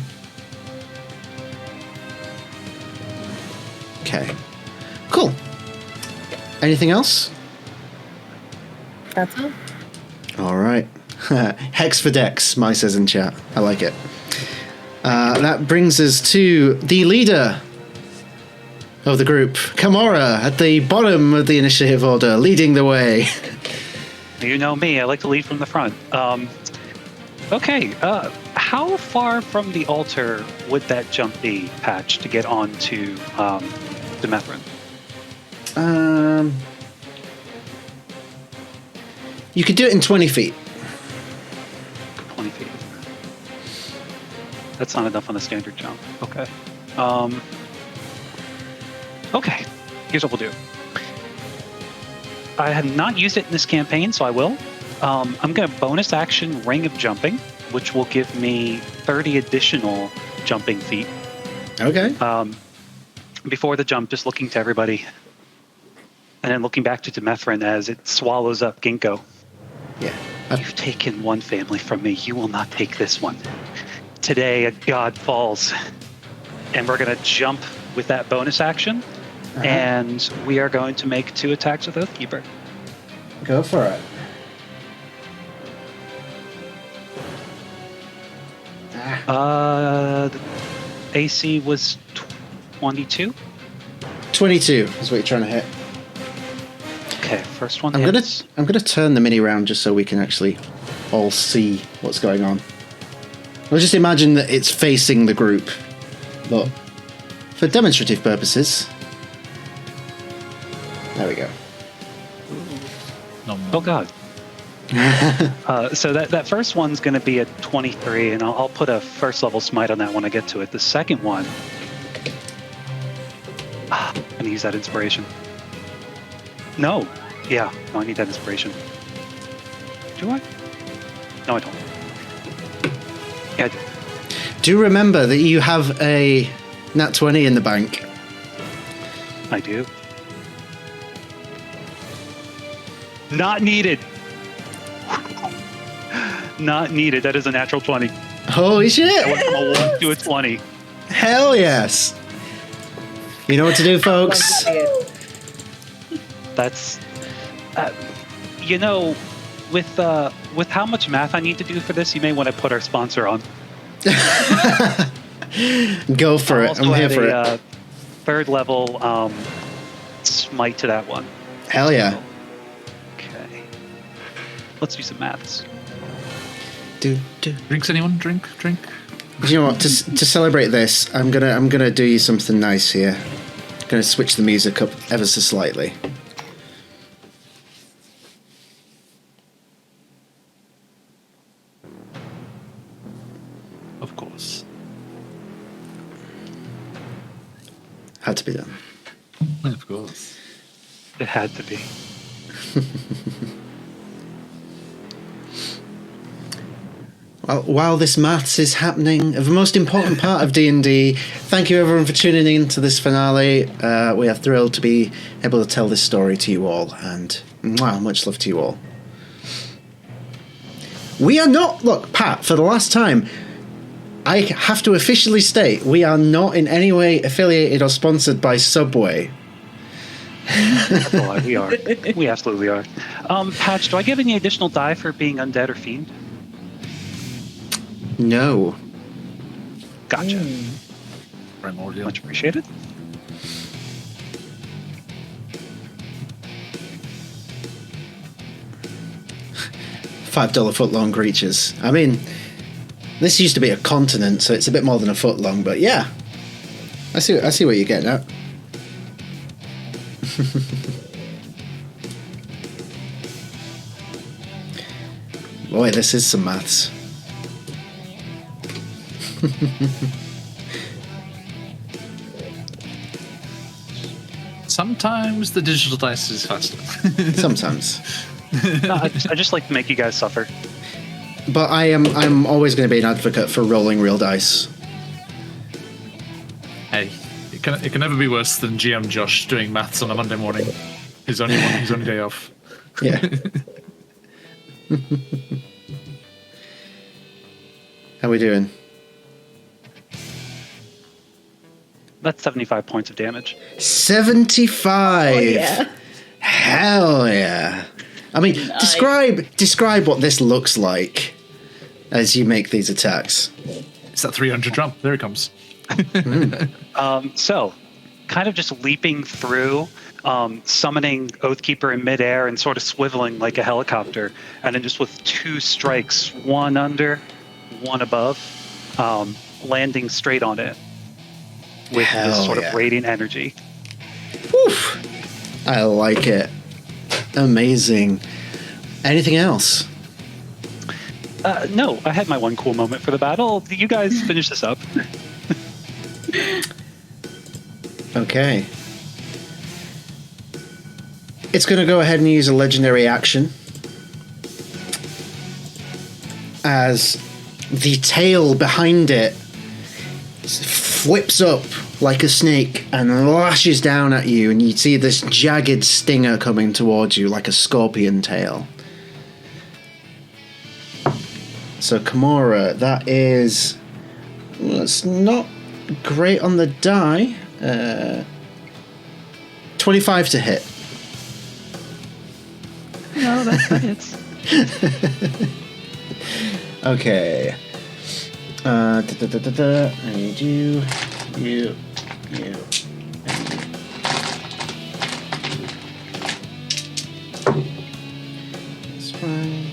Okay. Cool. Anything else? That's all. All right. Hex for Dex, Mai says in chat. I like it. That brings us to the leader of the group, Kamora, at the bottom of the initiative order, leading the way. You know me, I like to lead from the front. Okay, how far from the altar would that jump be, Patch, to get onto Demethrin? You could do it in 20 feet. 20 feet. That's not enough on a standard jump. Okay. Okay, here's what we'll do. I have not used it in this campaign, so I will. I'm going to bonus action Ring of Jumping, which will give me 30 additional jumping feet. Okay. Before the jump, just looking to everybody, and then looking back to Demethrin as it swallows up Ginkgo. Yeah. You've taken one family from me. You will not take this one. Today, a god falls, and we're going to jump with that bonus action and we are going to make 2 attacks with Oathkeeper. Go for it. The AC was 22. 22 is what you're trying to hit. Okay, first one I'm hits. gonna turn the mini round just so we can actually all see what's going on. I'll just imagine that it's facing the group, but for demonstrative purposes, there we go. Oh god. So that first one's going to be a 23, and I'll put a first level smite on that when I get to it. The second one, I'm going to use that inspiration. No. Yeah, no, I need that inspiration. Do I? No, I don't. Yeah, I do. Do remember that you have a nat 20 in the bank. I do. Not needed. Not needed. That is a natural 20. Holy shit! I went from a 1 to a 20. Hell yes! You know what to do, folks. That's, with how much math I need to do for this, you may want to put our sponsor on. Go for it. I'm here for it. Third level smite to that one. Hell yeah. Okay. Let's do some maths. Do. Drinks, anyone? Drink. You know what? To celebrate this, I'm gonna do you something nice here. I'm gonna switch the music up ever so slightly. Of course. Had to be done. Of course. It had to be. Well, while this maths is happening, the most important part of D&D, thank you everyone for tuning in to this finale. We are thrilled to be able to tell this story to you all, and much love to you all. We are not, look, Pat, for the last time, I have to officially state, we are not in any way affiliated or sponsored by Subway. That's a lie. We are. We absolutely are. Patch, do I give any additional die for being undead or fiend? No. Gotcha. Primordial. Much appreciated. $5 foot long creatures. I mean, this used to be a continent, so it's a bit more than a foot long, but yeah. I see what you're getting at. Boy, this is some maths. Sometimes the digital dice is faster. Sometimes. No, I just like to make you guys suffer. But I'm always going to be an advocate for rolling real dice. Hey, it can never be worse than GM Josh doing maths on a Monday morning. His only day off. Yeah. How we doing? That's 75 points of damage. 75. Oh, yeah. Hell yeah. I mean, Nice. describe what this looks like as you make these attacks. It's that 300 drum. There it comes. So, kind of just leaping through, summoning Oathkeeper in midair and sort of swiveling like a helicopter, and then just with 2 strikes, one under, one above, landing straight on it with Hell this sort yeah. of radiant energy. Woof. I like it. Amazing. Anything else? No, I had my one cool moment for the battle. You guys finish this up. Okay. It's going to go ahead and use a legendary action as the tail behind it flips up like a snake and lashes down at you, and you see this jagged stinger coming towards you like a scorpion tail. So Kimura, that is... Well, it's not great on the die. 25 to hit. No, that hits. Okay. I need you. That's fine.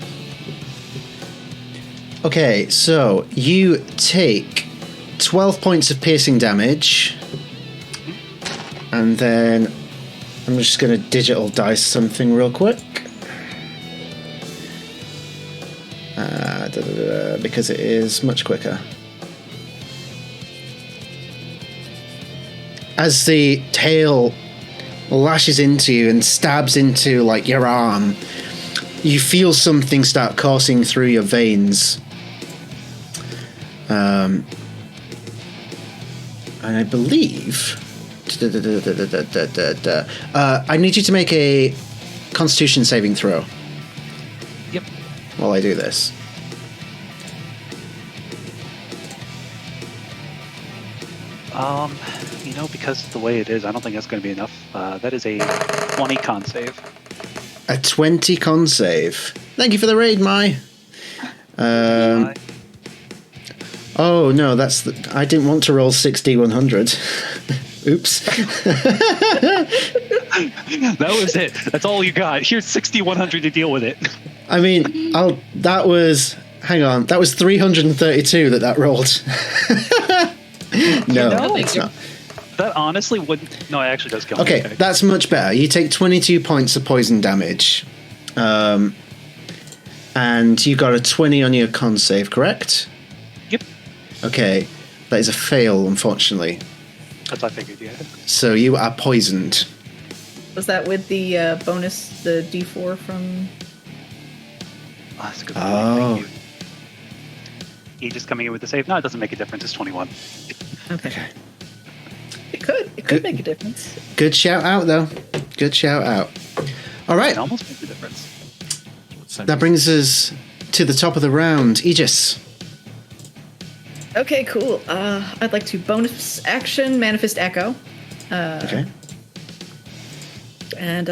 Okay, so you take 12 points of piercing damage, and then I'm just going to digital dice something real quick. Because it is much quicker. As the tail lashes into you and stabs into like your arm, you feel something start coursing through your veins. And I believe I need you to make a Constitution saving throw. Yep. While I do this. Because the way it is, I don't think that's going to be enough. That is a 20 con save. A 20 con save. Thank you for the raid, Mai. Oh no, I didn't want to roll 6d100. Oops. That was it. That's all you got. Here's 6d100 to deal with it. I mean, that was 332 that rolled. No, it's not. That honestly wouldn't. No, it actually does kill me. Okay, that's much better. You take 22 points of poison damage. And you got a 20 on your con save, correct? Yep. Okay, that is a fail, unfortunately. That's what I figured, yeah. So you are poisoned. Was that with the bonus, the D4 from... Oh, that's a good point. Thank you. He just coming in with the save? No, it doesn't make a difference. It's 21. Okay. It could make a difference. Good shout out, though. Good shout out. All right. It almost makes a difference. That brings us to the top of the round. Aegis. Okay, cool. I'd like to bonus action Manifest Echo. Okay. And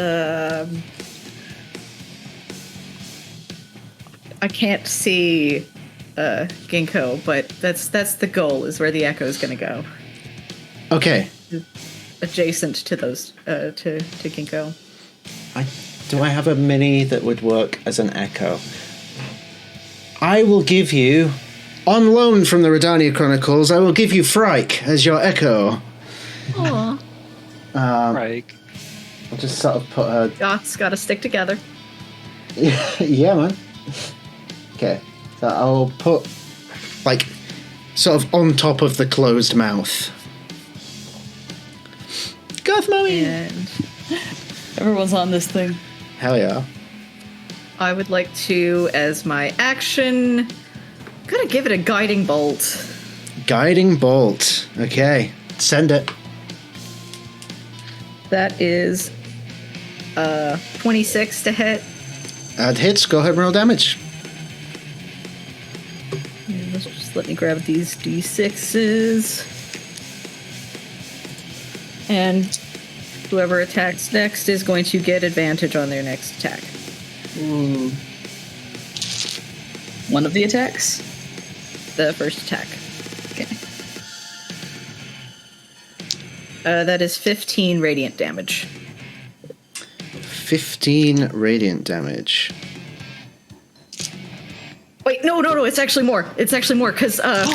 I can't see Ginkgo, but that's the goal, is where the echo is going to go. Okay. Adjacent to those to Ginkgo. Do I have a mini that would work as an echo? I will give you, on loan from the Redania Chronicles, I will give you Frike as your echo. Aw. Right. I'll just sort of put her... Goths gotta stick together. Yeah, man. Okay. So I'll put, like, sort of on top of the closed mouth. Goth Mommy! And everyone's on this thing. Hell yeah. I would like to, as my action, gotta give it a guiding bolt. Guiding bolt. Okay. Send it. That is 26 to hit. Add hits. Go ahead and roll damage. Just let me grab these D6s. And whoever attacks next is going to get advantage on their next attack. Ooh. One of the attacks? The first attack. Okay. That is 15 radiant damage. 15 radiant damage. Wait, no, it's actually more. It's actually more, because I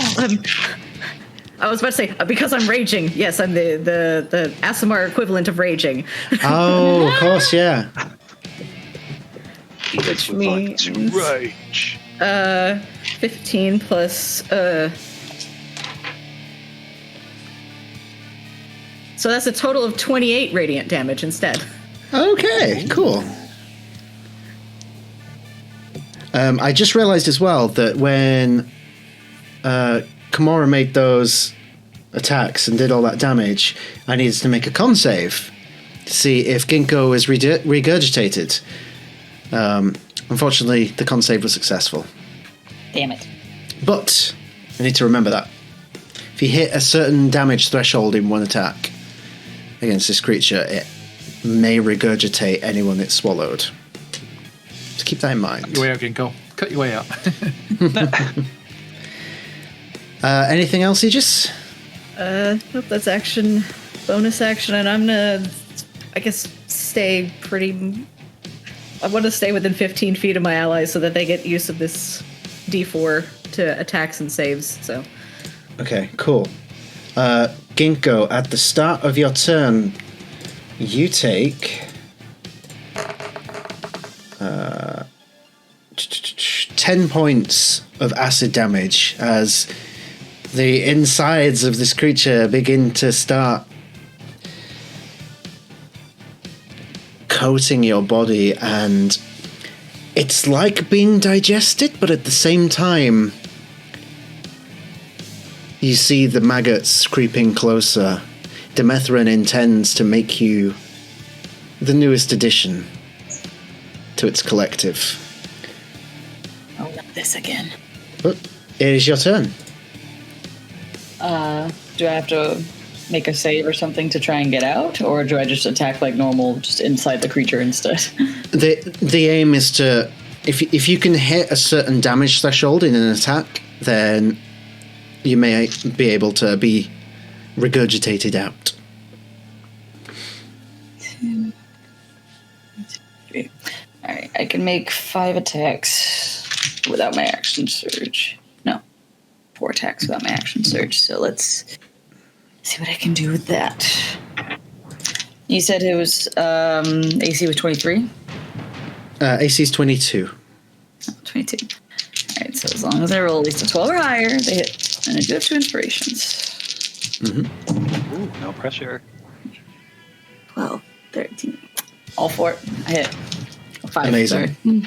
was about to say, because I'm raging. Yes, I'm the Asimar equivalent of raging. Oh, of course, yeah. Which means... Rage. 15 plus... So that's a total of 28 radiant damage instead. Okay, cool. I just realized as well that when Kimura made those attacks and did all that damage, I needed to make a con save to see if Ginkgo is regurgitated. Unfortunately, the con save was successful. Damn it. But I need to remember that. If you hit a certain damage threshold in one attack against this creature, it may regurgitate anyone it swallowed. Just keep that in mind. Cut your way out, Ginkgo. Cut your way out. Anything else, Aegis? Nope, that's action, bonus action, and I'm gonna, I guess, stay pretty. I want to stay within 15 feet of my allies so that they get use of this D4 to attacks and saves. So. Okay, cool. Ginkgo, at the start of your turn, you take 10 points of acid damage as the insides of this creature begin to start coating your body, and it's like being digested, but at the same time you see the maggots creeping closer. Demethrin intends to make you the newest addition to its collective. Oh, not this again. But it is your turn. Do I have to make a save or something to try and get out, or do I just attack like normal, just inside the creature instead? The aim is to, if you can hit a certain damage threshold in an attack, then you may be able to be regurgitated out. 2, 3. All right, I can make 5 attacks without my action surge. No, 4 attacks without my action surge. So let's see what I can do with that. You said it was AC was 23? AC is 22. Oh, 22. All right, so as long as I roll at least a 12 or higher, they hit. And I do have 2 inspirations. Mm-hmm. Ooh, no pressure. 12, 13. All 4. I hit. 5. Amazing. Sorry.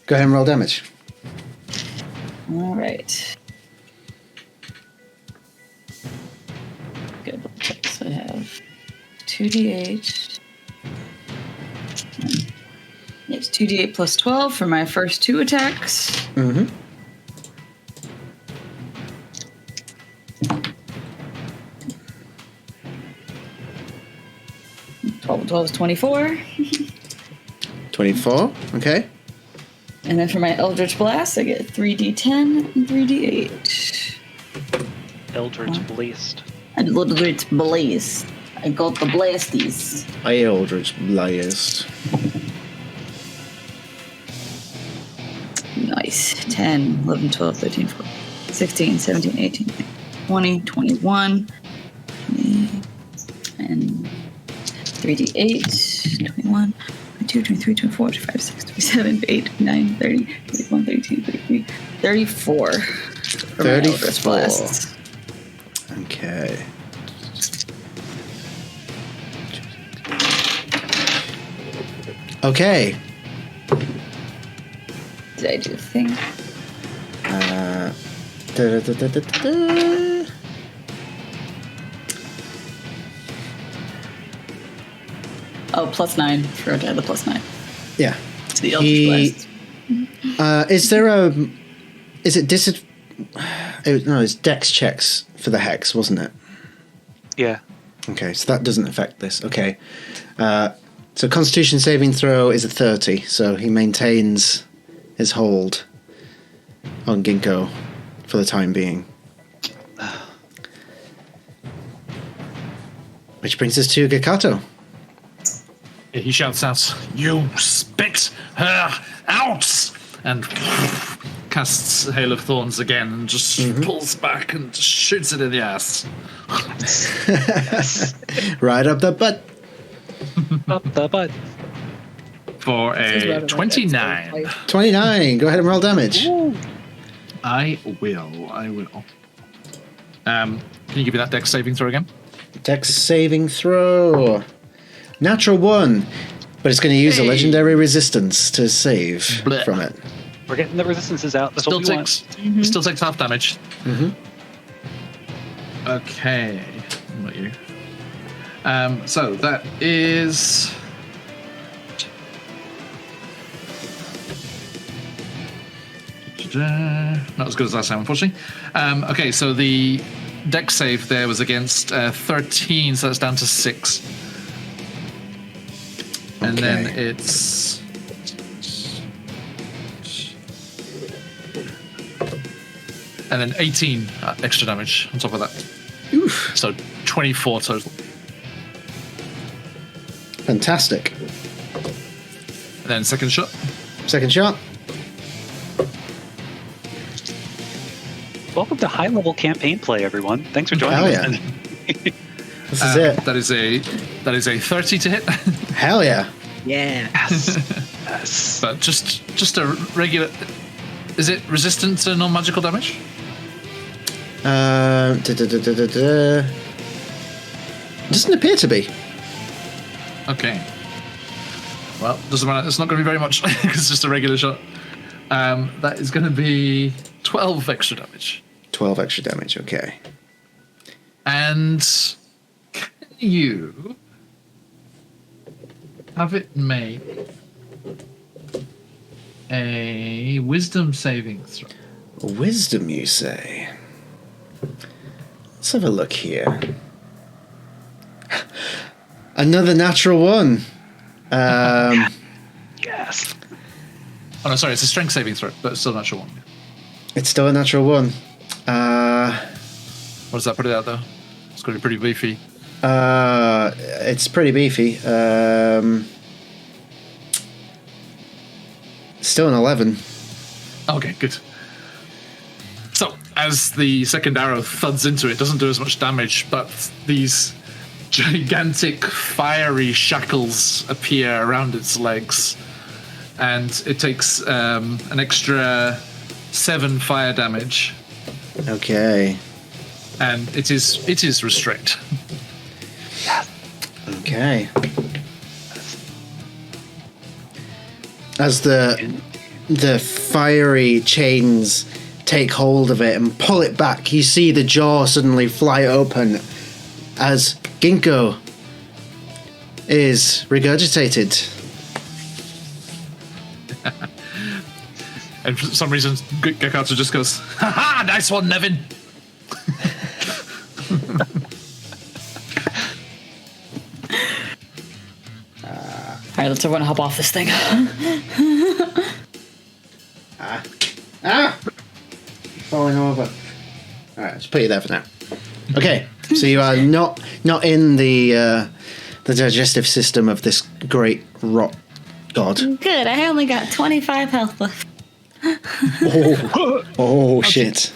Go ahead and roll damage. All right. Good. So I have 2d8. It's 2d8 plus 12 for my first 2 attacks. Mm-hmm. 12 and 12 is 24. 24, okay. And then for my Eldritch Blast, I get 3d10 and 3d8. Eldritch Blast. And Eldritch Blast. I got the blasties. Eldritch Blast. Nice. 10, 11, 12, 13, 14, 16, 17, 18, 20, 21, 20, and 3d8, 21, 22, 23, 24, 25, 26, 27, 28, 29, 30, 31, 32, 33, 34. For my Eldritch 34. Blasts. Okay. Okay. Did I do the thing? Da-da-da-da-da-da. Oh, +9. Forgot to add the +9 Yeah. to the Eldritch Blast. Is there a... Is it no, it's dex checks for the hex, wasn't it? Yeah. Okay, so that doesn't affect this. Okay. So Constitution saving throw is a 30, so he maintains his hold on Ginkgo for the time being. Which brings us to Gikato. He shouts out, "You spit her out!" and casts Hail of Thorns again and just pulls back and just shoots it in the ass. Yes. Right up the butt. Up the butt. For a 29. 29. Go ahead and roll damage. I will. Can you give me that dex saving throw again? Dex saving throw. Natural 1. But it's going to use a legendary resistance to save from it. We're getting the resistances out. That's Still what we want. still takes half damage. Mm-hmm. Okay. Not you. So that is... Not as good as last time, unfortunately. Okay, so the dex save there was against 13, so that's down to 6. And then Okay. it's... And then 18 extra damage on top of that. Oof. So 24 total. Fantastic. And then second shot. Second shot. Welcome to high-level campaign play, everyone. Thanks for joining Hell us. yeah. This is it. That is a 30 to hit. Hell yeah. Yeah. Yes. But just a regular... Is it resistant to non-magical damage? Doesn't appear to be. Okay. Well, doesn't matter. It's not going to be very much. It's just a regular shot. That is going to be 12 extra damage. 12 extra damage, okay. And can you have it make a wisdom saving throw? Wisdom, you say? Let's have a look here. Another natural one. Yes. Oh, no, sorry. It's a strength saving throw, but it's still a natural one. It's still a natural one. What does that put it out, though? It's going to be pretty beefy. It's pretty beefy. Still an 11. Okay, good. So, as the second arrow thuds into it, doesn't do as much damage, but these gigantic fiery shackles appear around its legs, and it takes an extra 7 fire damage, Okay. and it is restrained. Okay. As the fiery chains take hold of it and pull it back, you see the jaw suddenly fly open as Ginkgo is regurgitated. And for some reason, Gekato just goes, "Ha ha! Nice one, Nevin." All right, let's everyone hop off this thing. Falling over. Alright, let's put you there for now. Okay, so you are not in the digestive system of this great rot god. Good. I only got 25 health left. Oh shit.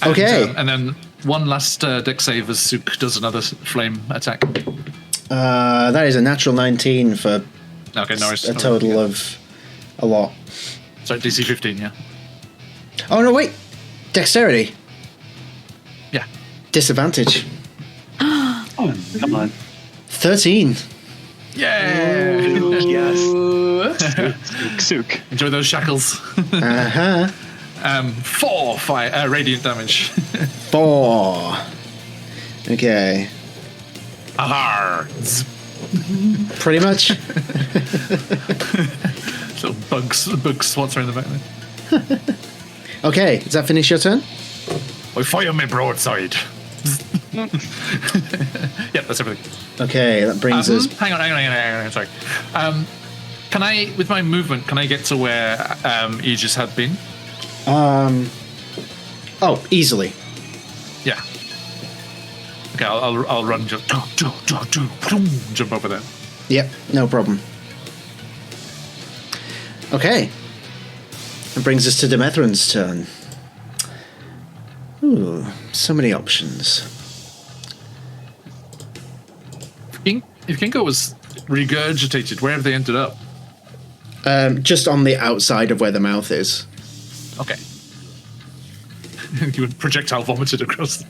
Okay. And then one last deck save as Suk does another flame attack. That is a natural 19 for Okay, Norris. a total of a lot. Sorry, DC 15, yeah. Oh no, wait! Dexterity. Yeah. Disadvantage. Oh, come on. 13. Yeah! Yes. Sook. Enjoy those shackles. Uh-huh. 4 fire, radiant damage. 4. Okay. Ahar! Pretty much. Little bug swats around the back there. Okay, does that finish your turn? I fire me broadside. Yep, that's everything. Okay, that brings us... Hang on, sorry. Can I, with my movement, can I get to where Aegis had been? Oh, easily. Yeah. Okay, I'll run, just jump over there. Yep, no problem. Okay. That brings us to Demethrin's turn. Ooh, so many options. If Ginkgo was regurgitated, where have they ended up? Just on the outside of where the mouth is. Okay. You would projectile vomited across.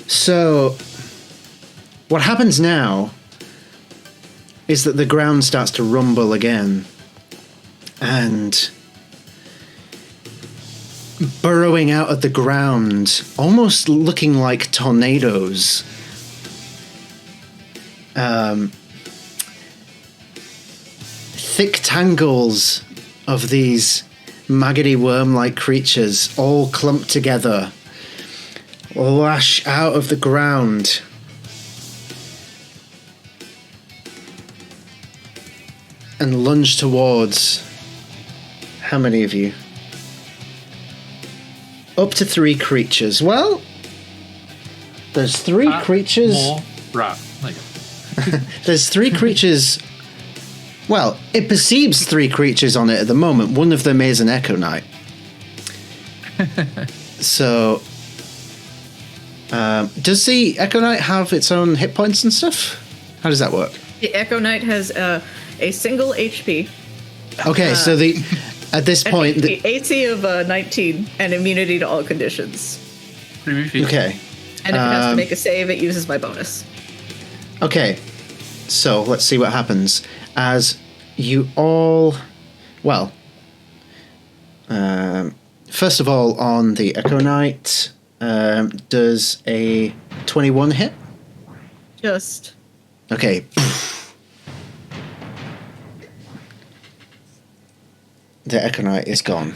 So, what happens now is that the ground starts to rumble again, and burrowing out of the ground, almost looking like tornadoes, thick tangles of these maggoty worm-like creatures all clumped together, lash out of the ground. And lunge towards... How many of you? Up to 3 creatures. Well, there's 3 creatures. More. Right. There you go. There's 3 creatures. Well, it perceives 3 creatures on it at the moment. One of them is an Echo Knight. So, does the Echo Knight have its own hit points and stuff? How does that work? The Echo Knight has a single HP. Okay, so at this point... The AC of 19 and immunity to all conditions. Okay. And if it has to make a save, it uses my bonus. Okay, so let's see what happens. As you all... Well, first of all, on the Echo Knight, does a 21 hit? Just. Okay. The Echo Knight is gone.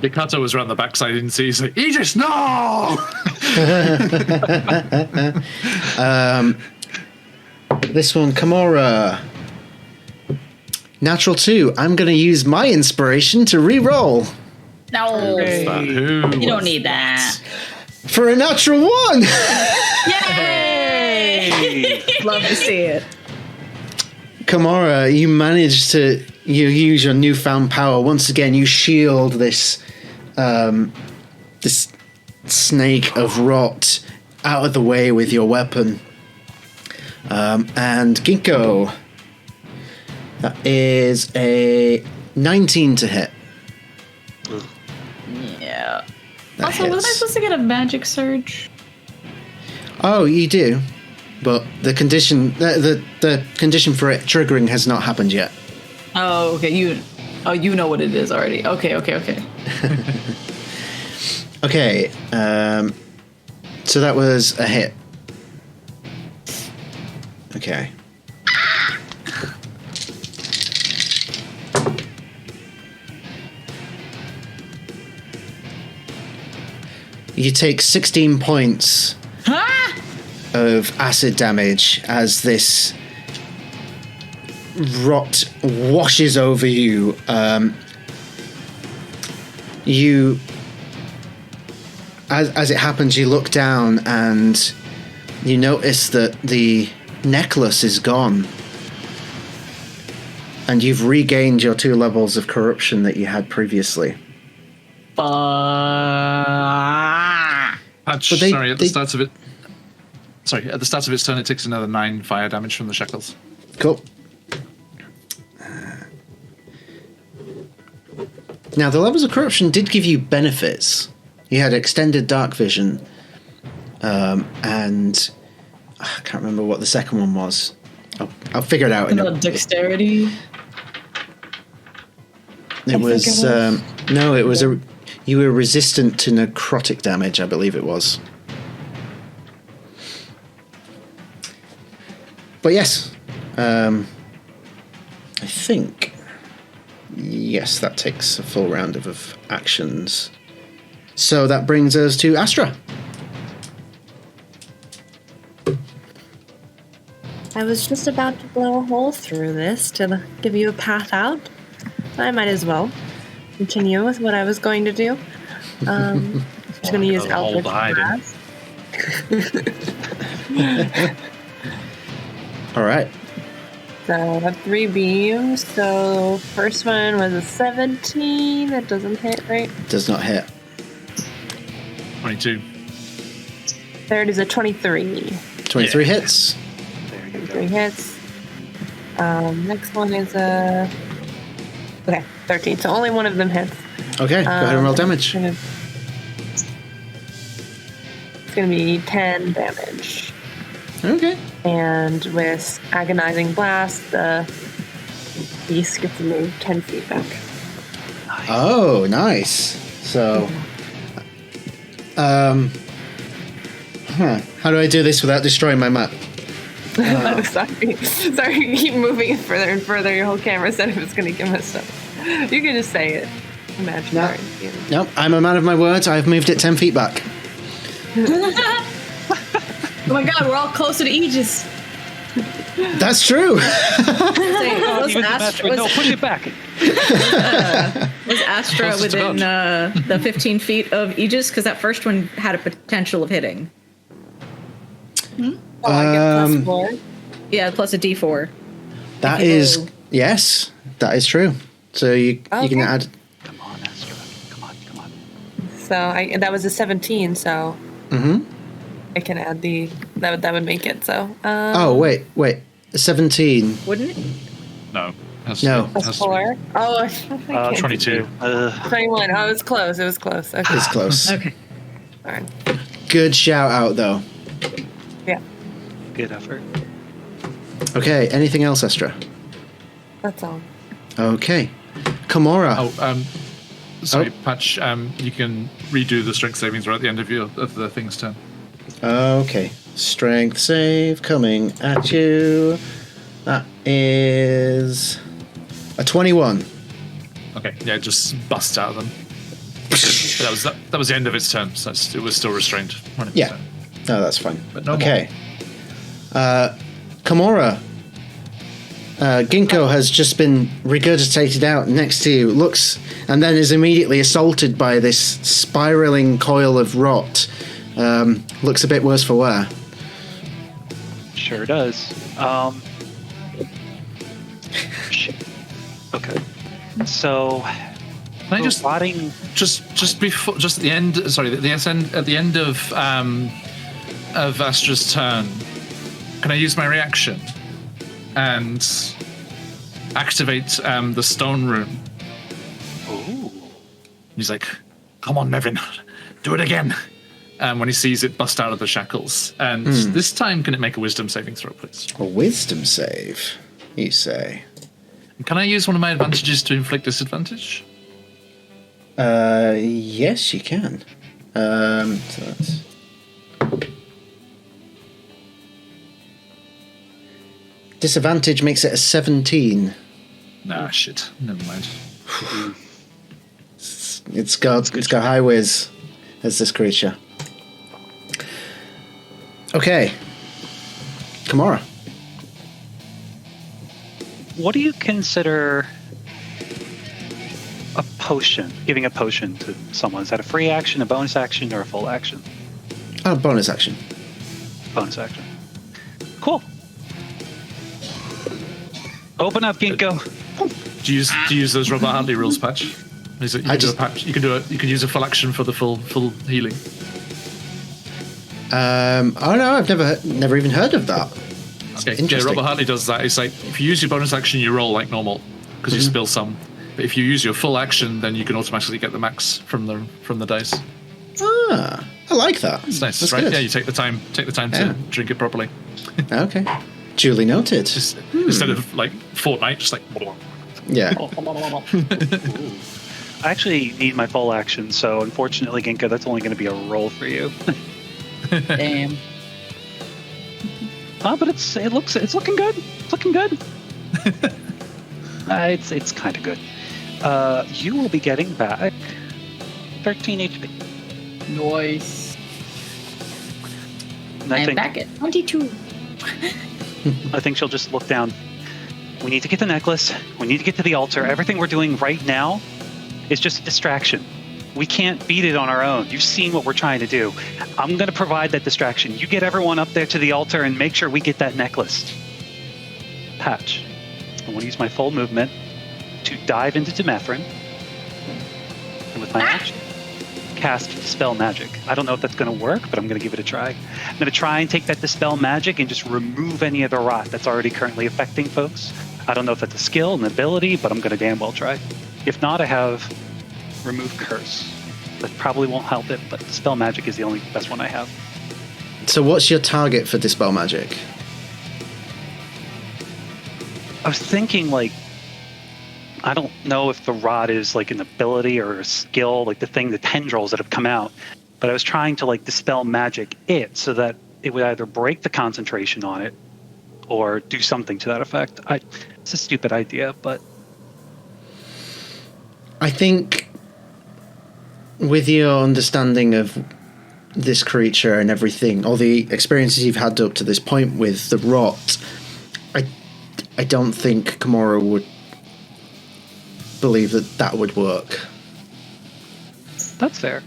Yakato was around the backside, I didn't see. He's like, Aegis, no! This one, Kimura. Natural 2. I'm going to use my inspiration to re-roll. No, Who you don't need that. For a natural 1! Yay! Love to see it. Kimura, you managed to... You use your newfound power. Once again, you shield this this snake of rot out of the way with your weapon. And Ginkgo, that is a 19 to hit. Yeah. That Also, was I hits. supposed to get a magic surge? Oh, you do, but the condition the condition for it triggering has not happened yet. Oh, okay. You know what it is already. Okay. Okay, so that was a hit. Okay. You take 16 points of acid damage as this rot washes over you. As it happens, you look down and you notice that the necklace is gone. And you've regained your 2 levels of corruption that you had previously. Patch, But at the start of it. Sorry, at the start of its turn, it takes another 9 fire damage from the shackles. Cool. Now, the levels of corruption did give you benefits. You had extended dark vision, and I can't remember what the second one was. I'll figure it out. Dexterity. It was no, it was you were resistant to necrotic damage, I believe it was. But yes, I think yes, that takes a full round of actions. So that brings us to Astra. I was just about to blow a hole through this to give you a path out. I might as well continue with what I was going to do. I'm just going to use Eldritch Blast. All right. So I have 3 beams. So first one was a 17. That doesn't hit, right? Does not hit. 22. Third is a 23. 23 hits. 23 hits. Next one is a... Okay, 13. So only one of them hits. Okay, go ahead and roll damage. It's going to be 10 damage. Okay. And with Agonizing Blast, the beast gets to move 10 feet back. Oh, nice. So, how do I do this without destroying my map? Sorry, you keep moving it further and further. Your whole camera setup is going to get messed up. You can just say it. Imagine. No, I'm a man of my words. I've moved it 10 feet back. Oh my god, we're all closer to Aegis. That's true. No, push it back. Was Astra Closest to within the 15 feet of Aegis? Because that first one had a potential of hitting. Oh, I get plus 4. Yeah, plus a D4. That If you is roll- yes, that is true. So you can Okay. add. Come on, Astra. Come on. So that was a 17. So I can add the that would make it. So Oh wait, 17. Wouldn't it? No. No. plus 4. Oh, I can't. 22. 21. Oh, it was close. It was close. Okay. It's close. Okay. Darn. Good shout out though. Yeah, Good effort. Okay, anything else, Astra? that's all. Okay. Kamora. Oh, sorry, Oh. Patch. You can redo the strength savings right at the end of the thing's turn. Okay. Strength save coming at you. That is a 21. Okay, yeah, just bust out of them. that was the end of its turn, so it was still restrained. When it was Yeah. done. No, that's fine. But no okay. Kamora. Ginkgo has just been regurgitated out next to you, looks, and then is immediately assaulted by this spiraling coil of rot. Looks a bit worse for wear. Sure does. Shit. Okay. So, Can I just rotting. just before, just at the end? Sorry, at the end of Astra's turn, can I use my reaction and activate the stone rune? Ooh. He's like, "Come on, Nevin, do it again." When he sees it bust out of the shackles, and this time, can it make a wisdom saving throw, please? A wisdom save, you say? Can I use one of my advantages to inflict disadvantage? Yes, you can. So that's... Disadvantage makes it a 17. Nah, shit. Never mind. It's got high whiz as this creature. Okay. Kamara. What do you consider a potion? Giving a potion to someone. Is that a free action, a bonus action, or a full action? Oh, bonus action. Bonus action. Cool. Open up, Ginkgo. Do you use those Robert Hartley rules, Patch? You can use a full action for the full healing. Oh no, I've never even heard of that. Okay. Yeah, Interesting. Robert Hartley does that. It's like if you use your bonus action, you roll like normal because you spill some. But if you use your full action, then you can automatically get the max from the dice. Ah, I like that. It's nice, That's right? good. Yeah, you take the time Yeah. to drink it properly. Okay. Duly noted. Just, instead of like Fortnite, just like. Yeah. I actually need my full action, so unfortunately, Ginkgo, that's only going to be a roll for you. Damn. But it's looking good. It's looking good. It's kind of good. You will be getting back 13 HP. Nice. And I I'm think back at 22. I think she'll just look down. We need to get the necklace. We need to get to the altar. Everything we're doing right now is just a distraction. We can't beat it on our own. You've seen what we're trying to do. I'm going to provide that distraction. You get everyone up there to the altar and make sure we get that necklace. Patch. I want to use my full movement to dive into Demethrin. And with my action, cast Dispel Magic. I don't know if that's going to work, but I'm going to give it a try. I'm going to try and take that Dispel Magic and just remove any of the rot that's already currently affecting folks. I don't know if that's a skill, an ability, but I'm going to damn well try. If not, I have Remove Curse. That probably won't help it, but Dispel Magic is the only best one I have. So what's your target for Dispel Magic? I was thinking, like, I don't know if the rod is like an ability or a skill, like the tendrils that have come out, but I was trying to like dispel magic it so that it would either break the concentration on it or do something to that effect. It's a stupid idea, but I think with your understanding of this creature and everything, all the experiences you've had up to this point with the rot, I don't think Kimura would believe that would work. That's fair.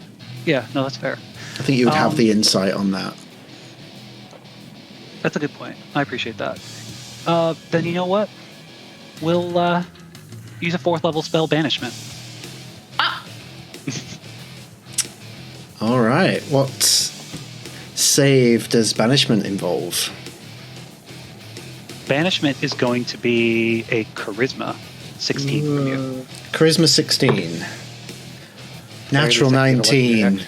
Yeah, no, that's fair. I think you would have the insight on that. That's a good point. I appreciate that. Then you know what? We'll use a 4th level spell, Banishment. All right. What save does Banishment involve? Banishment is going to be a Charisma 16 from you. Charisma 16. Natural 19.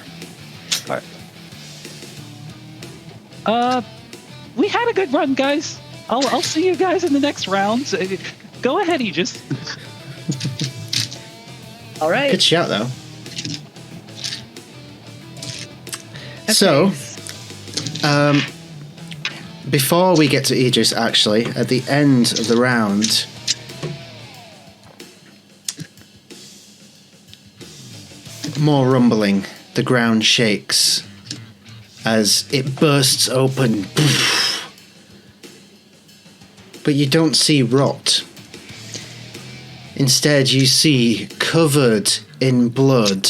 All right. We had a good run, guys. I'll see you guys in the next round. Go ahead, Aegis. All right. Good shout, though. So, before we get to Aegis, actually, at the end of the round, more rumbling. The ground shakes as it bursts open. But you don't see rot. Instead, you see covered in blood.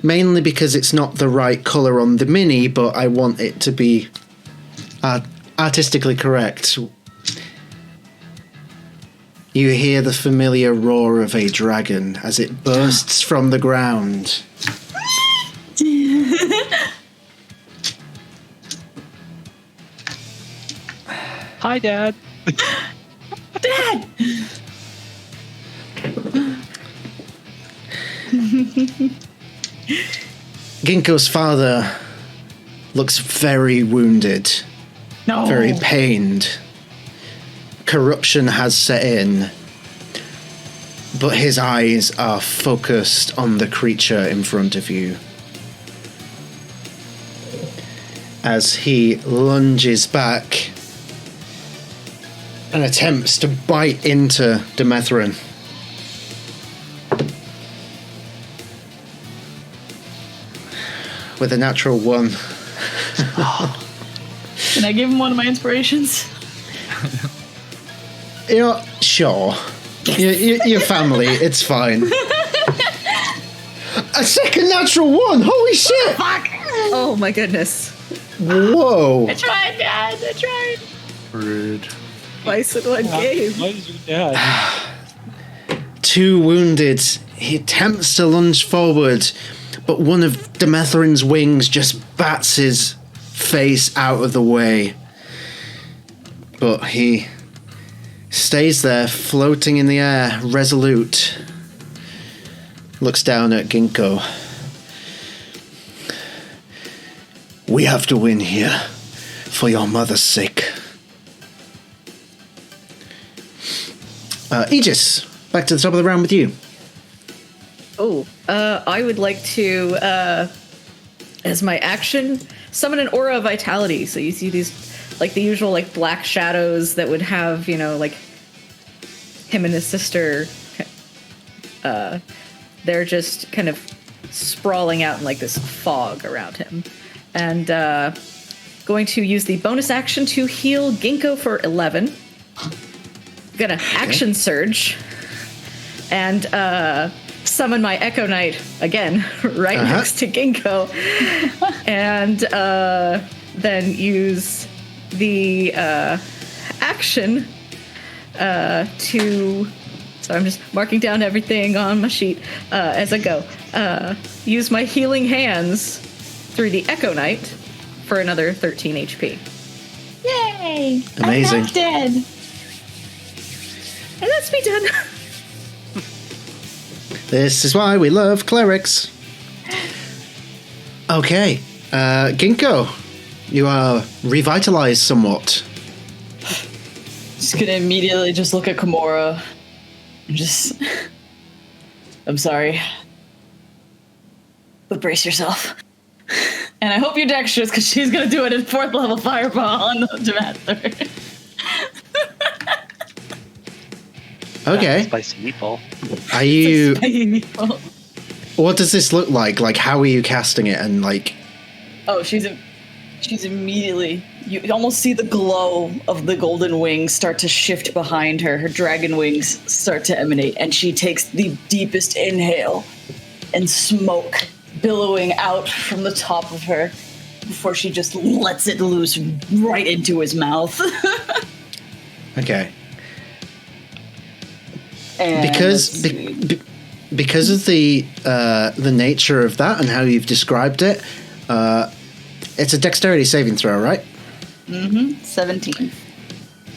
Mainly because it's not the right colour on the mini, but I want it to be artistically correct. You hear the familiar roar of a dragon as it bursts from the ground. Hi, Dad. Dad! Ginkgo's father looks very wounded, No. very pained. Corruption has set in, but his eyes are focused on the creature in front of you. As he lunges back and attempts to bite into Demethrin. With a natural 1. Can I give him one of my inspirations? You know, sure. Your family, it's fine. A second natural 1! Holy shit! Fuck! Oh my goodness. Whoa! I tried, Dad. I tried. Rude. Twice in one game. Why is your dad? 2 wounded. He attempts to lunge forward, but one of Demethrin's wings just bats his face out of the way. But he stays there, floating in the air, resolute. Looks down at Ginkgo. We have to win here, for your mother's sake. Aegis, back to the top of the round with you. Oh, I would like to, as my action, summon an aura of vitality. So you see these, like the usual, like black shadows that would have, you know, like him and his sister. They're just kind of sprawling out in like this fog around him, and going to use the bonus action to heal Ginkgo for 11. Gonna action surge and summon my Echo Knight again, right next to Ginkgo, and then use the action to. So I'm just marking down everything on my sheet as I go. Use my healing hands through the Echo Knight for another 13 HP. Yay! Amazing. I'm not dead. And that's me done. This is why we love clerics. Okay, Ginkgo, you are revitalized somewhat. Just gonna immediately just look at Kimura. Just, I'm sorry, but brace yourself. And I hope you're dexterous, because she's gonna do it in 4th level fireball on the Demethrin. Okay. Spicy meatball. Are you... Spicy meatball. What does this look like? Like, how are you casting it? And, like, Oh, she's immediately. You almost see the glow of the golden wings start to shift behind her. Her dragon wings start to emanate, and she takes the deepest inhale, and smoke billowing out from the top of her before she just lets it loose right into his mouth. Okay. And Because because of the nature of that and how you've described it, it's a dexterity saving throw, right? 17.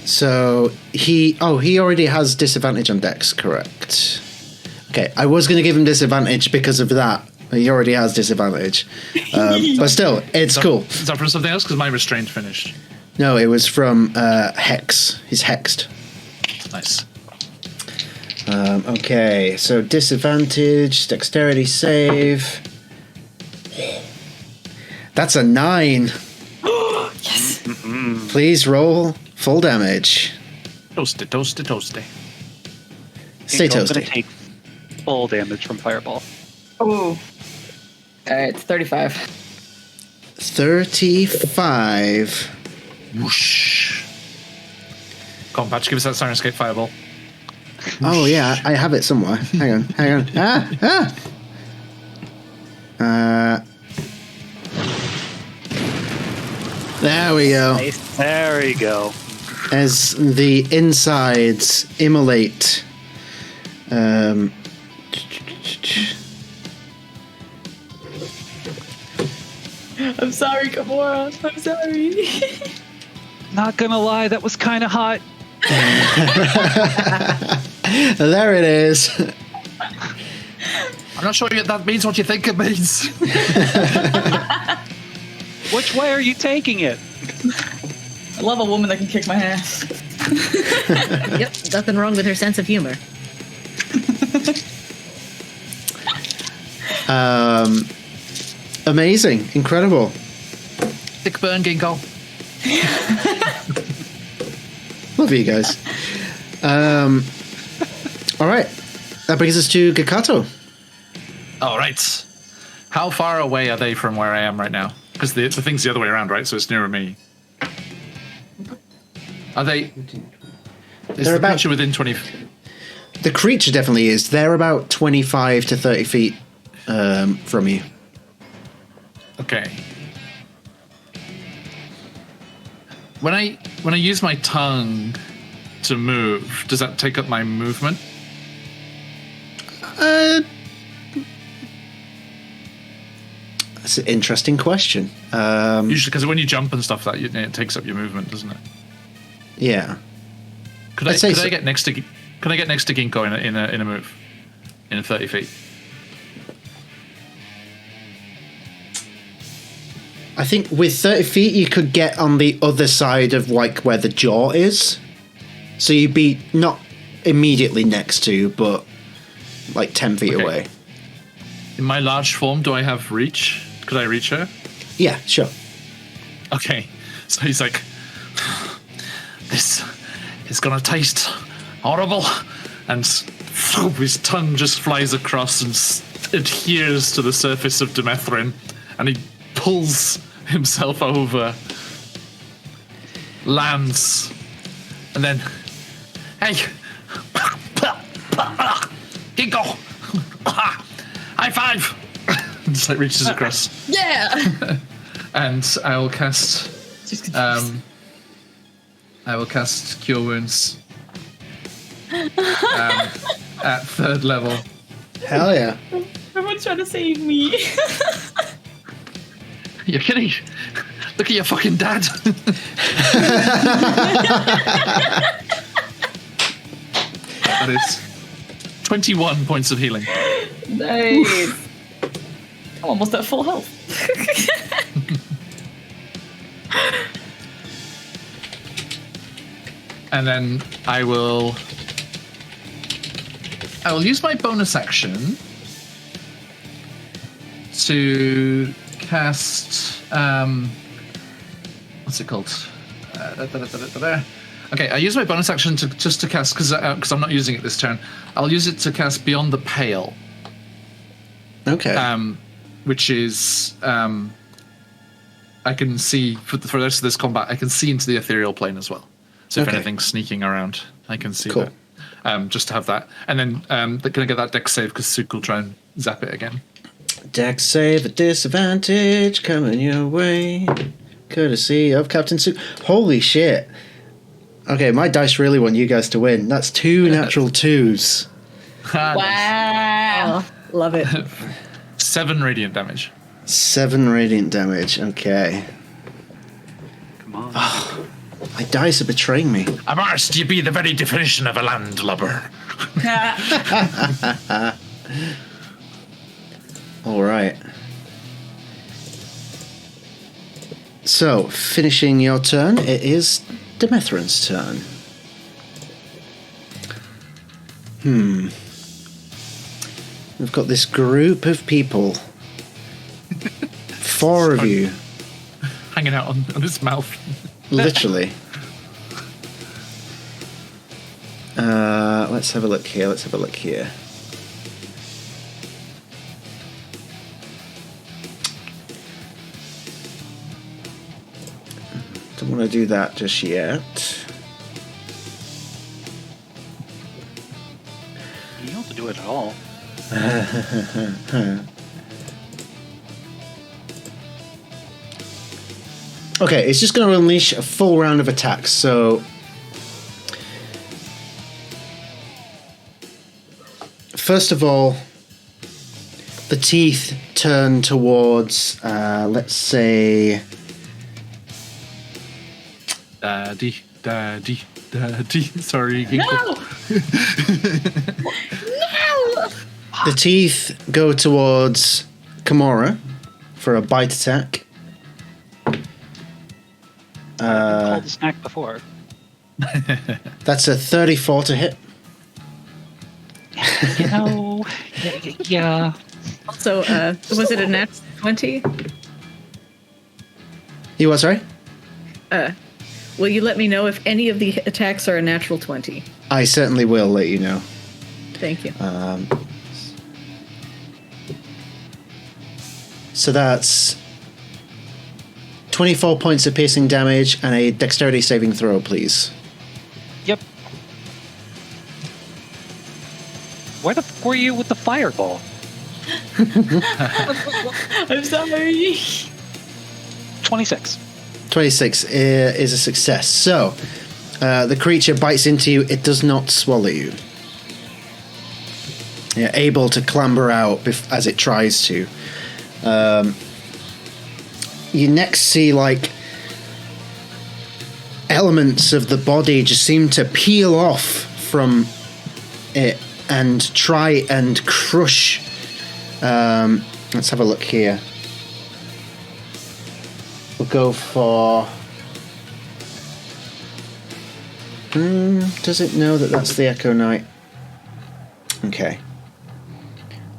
So he already has disadvantage on dex, correct? Okay, I was going to give him disadvantage because of that. He already has disadvantage, but still, it's cool. Is that from something else? Because my restraint finished. No, it was from hex. He's hexed. Nice. Okay, so disadvantage, dexterity save. That's a 9. Yes. Please roll full damage. Toasty, toasty, toasty. Stay I'm going toasty. to take full damage from Fireball. Ooh. Alright, 35. 35. Whoosh. Go on, Patch, give us that Siren Escape Fireball. Oh yeah, I have it somewhere. Hang on. There we go. Nice. There we go. As the insides immolate. I'm sorry, Gamora. I'm sorry. Not gonna lie, that was kind of hot. There it is. I'm not sure that means what you think it means. Which way are you taking it? I love a woman that can kick my ass. Yep, nothing wrong with her sense of humor. Amazing, incredible. Thick burn, Ginkgo. Love you guys. All right, that brings us to Gakato. All right. How far away are they from where I am right now? Because the thing's the other way around, right? So it's nearer me. Are they? Is the creature within 20? The creature definitely is. They're about 25 to 30 feet from you. Okay. When I use my tongue to move, does that take up my movement? That's an interesting question. Usually, because when you jump and stuff, it takes up your movement, doesn't it? Yeah. Could I get next to Ginkgo in a move in 30 feet? I think with 30 feet, you could get on the other side of like where the jaw is. So you'd be not immediately next to, but like 10 feet away. In my large form, do I have reach? Could I reach her? Yeah, sure. Okay. So he's like, this is gonna taste horrible. And his tongue just flies across and adheres to the surface of Demethrin. And he pulls himself over, lands, and then, hey, Ginkgo, high five! Just like reaches across. Yeah. And I will cast Cure Wounds at 3rd level. Hell yeah. Everyone's trying to save me. You're kidding? Look at your fucking dad. That is 21 points of healing. Nice. I'm almost at full health. And then I will use my bonus action to cast what's it called? Okay, I use my bonus action to cast because I'm not using it this turn. I'll use it to cast Beyond the Pale. Okay. Which is I can see for the rest of this combat. I can see into the ethereal plane as well. So if Okay. anything's sneaking around, I can see Cool. that. Just to have that, and then can I get that dex save because Suk will try and zap it again. Dex save at disadvantage coming your way. Courtesy of Captain Suk. Holy shit. Okay, my dice really want you guys to win. That's 2 natural 2s. Wow. Oh, love it. 7 radiant damage. 7 radiant damage. Okay. Come on. My dice are betraying me. I'm asked you be the very definition of a landlubber. All right. So, finishing your turn, it is Demethrin's turn. We've got this group of people. 4 of you, Hanging out on his mouth. literally. Let's have a look here. Don't want to do that just yet. You don't have to do it at all. Okay, it's just going to unleash a full round of attacks, so... First of all, the teeth turn towards, let's say... Daddy. Sorry, Ginkgo. No! No! The teeth go towards Kimura for a bite attack. Called a snack before. That's a 34 to hit. You know, yeah. Also, was it a nat 20? You what, sorry? Will you let me know if any of the attacks are a natural 20? I certainly will let you know. Thank you. So that's 24 points of piercing damage and a dexterity saving throw, please. Yep. Where the f were you with the fireball? I'm sorry. 26. 26 is a success. So, the creature bites into you. It does not swallow you. You're able to clamber out as it tries to. You next see, like, elements of the body just seem to peel off from it and try and crush. Let's have a look here. We'll go for... does it know that that's the Echo Knight? Okay.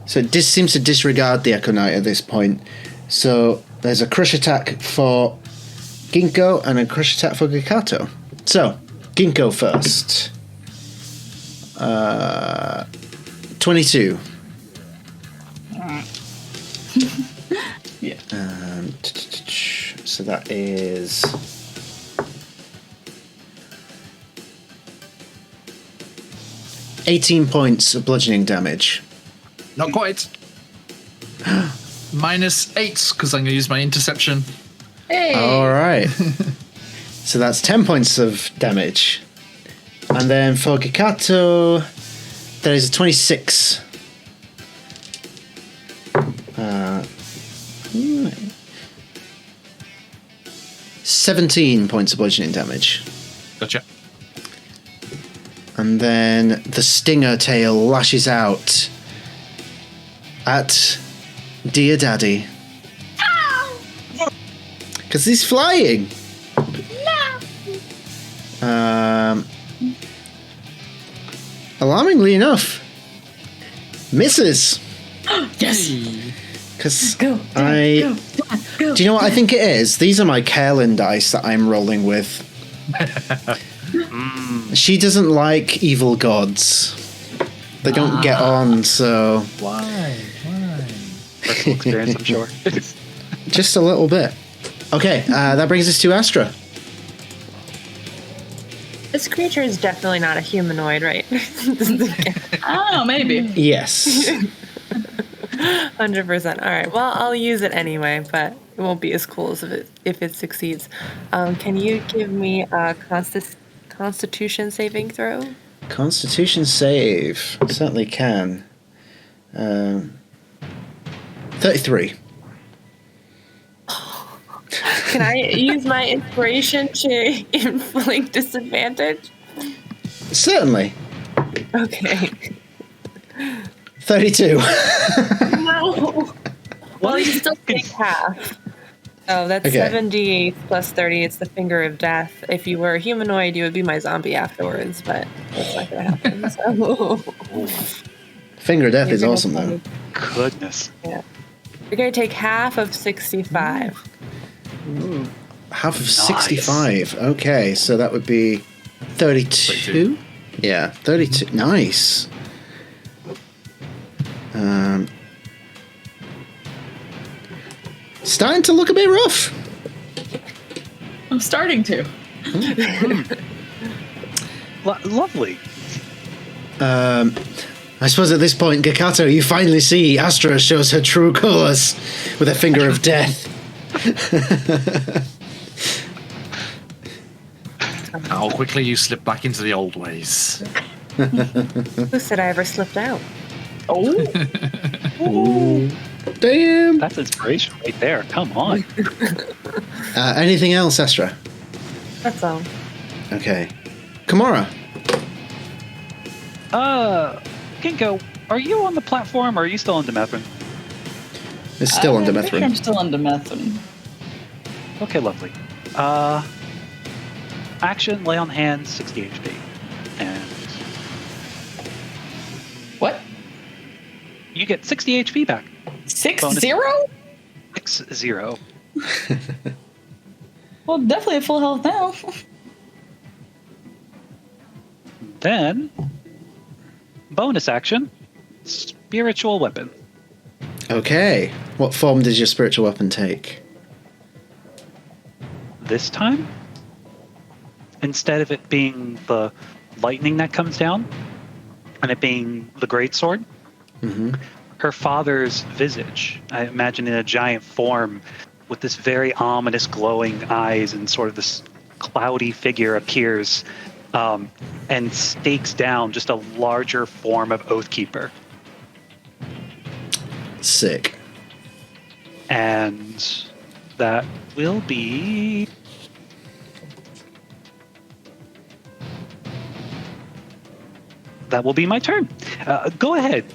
So it seems to disregard the Echo Knight at this point. So there's a crush attack for Ginkgo and a crush attack for Gikato. So, Ginkgo first. 22. Yeah. So that is... $18 points of bludgeoning damage. Not quite. -8 because I'm going to use my interception. Hey. All right. So that's 10 points of damage. And then for Gikato, there is a 26. 17 points of bludgeoning damage. Gotcha. And then the stinger tail lashes out at Dear Daddy. Because he's flying. Alarmingly enough, misses. Yes. Because Go. I... Go. Do you know what I think it is? These are my Carlin dice that I'm rolling with. She doesn't like evil gods. They don't get on, so... Why? Personal experience, I'm sure. Just a little bit. Okay, that brings us to Astra. This creature is definitely not a humanoid, right? I don't know, maybe. Yes. 100%. All right. Well, I'll use it anyway, but it won't be as cool as if it succeeds. Can you give me a Constitution saving throw? Constitution save. Certainly can. 33. Can I use my inspiration to inflict disadvantage? Certainly. Okay. 32. No. Well, you still take half. Oh, that's Okay. 70 plus 30. It's the finger of death. If you were a humanoid, you would be my zombie afterwards, but that's not going to happen. So. Finger of death is You're gonna awesome, though. Goodness. Yeah. You're going to take half of 65. Half of Nice. 65. Okay, so that would be 32? Yeah, 32. Nice. Starting to look a bit rough. I'm starting to. Lovely. I suppose at this point, Gakato, you finally see Astra shows her true colours with a finger of death. How quickly you slip back into the old ways. Who said I ever slipped out? Ooh. Damn. That's inspiration right there. Come on. Anything else, Astra? That's all. Okay. Kamara. Ginkgo, are you on the platform or are you still on Demethrin? It's still on I'm pretty sure I'm Demethrin. still on Demethrin. Okay, lovely. Action, lay on hands, 60 HP. And What? you get 60 HP back. 6-0? 6-0. Well, definitely at full health now. Then, bonus action, spiritual weapon. Okay. What form does your spiritual weapon take? This time, instead of it being the lightning that comes down, and it being the greatsword, her father's visage, I imagine in a giant form with this very ominous glowing eyes, and sort of this cloudy figure appears and stakes down just a larger form of Oathkeeper. Sick. And that will be... That will be my turn. Go ahead.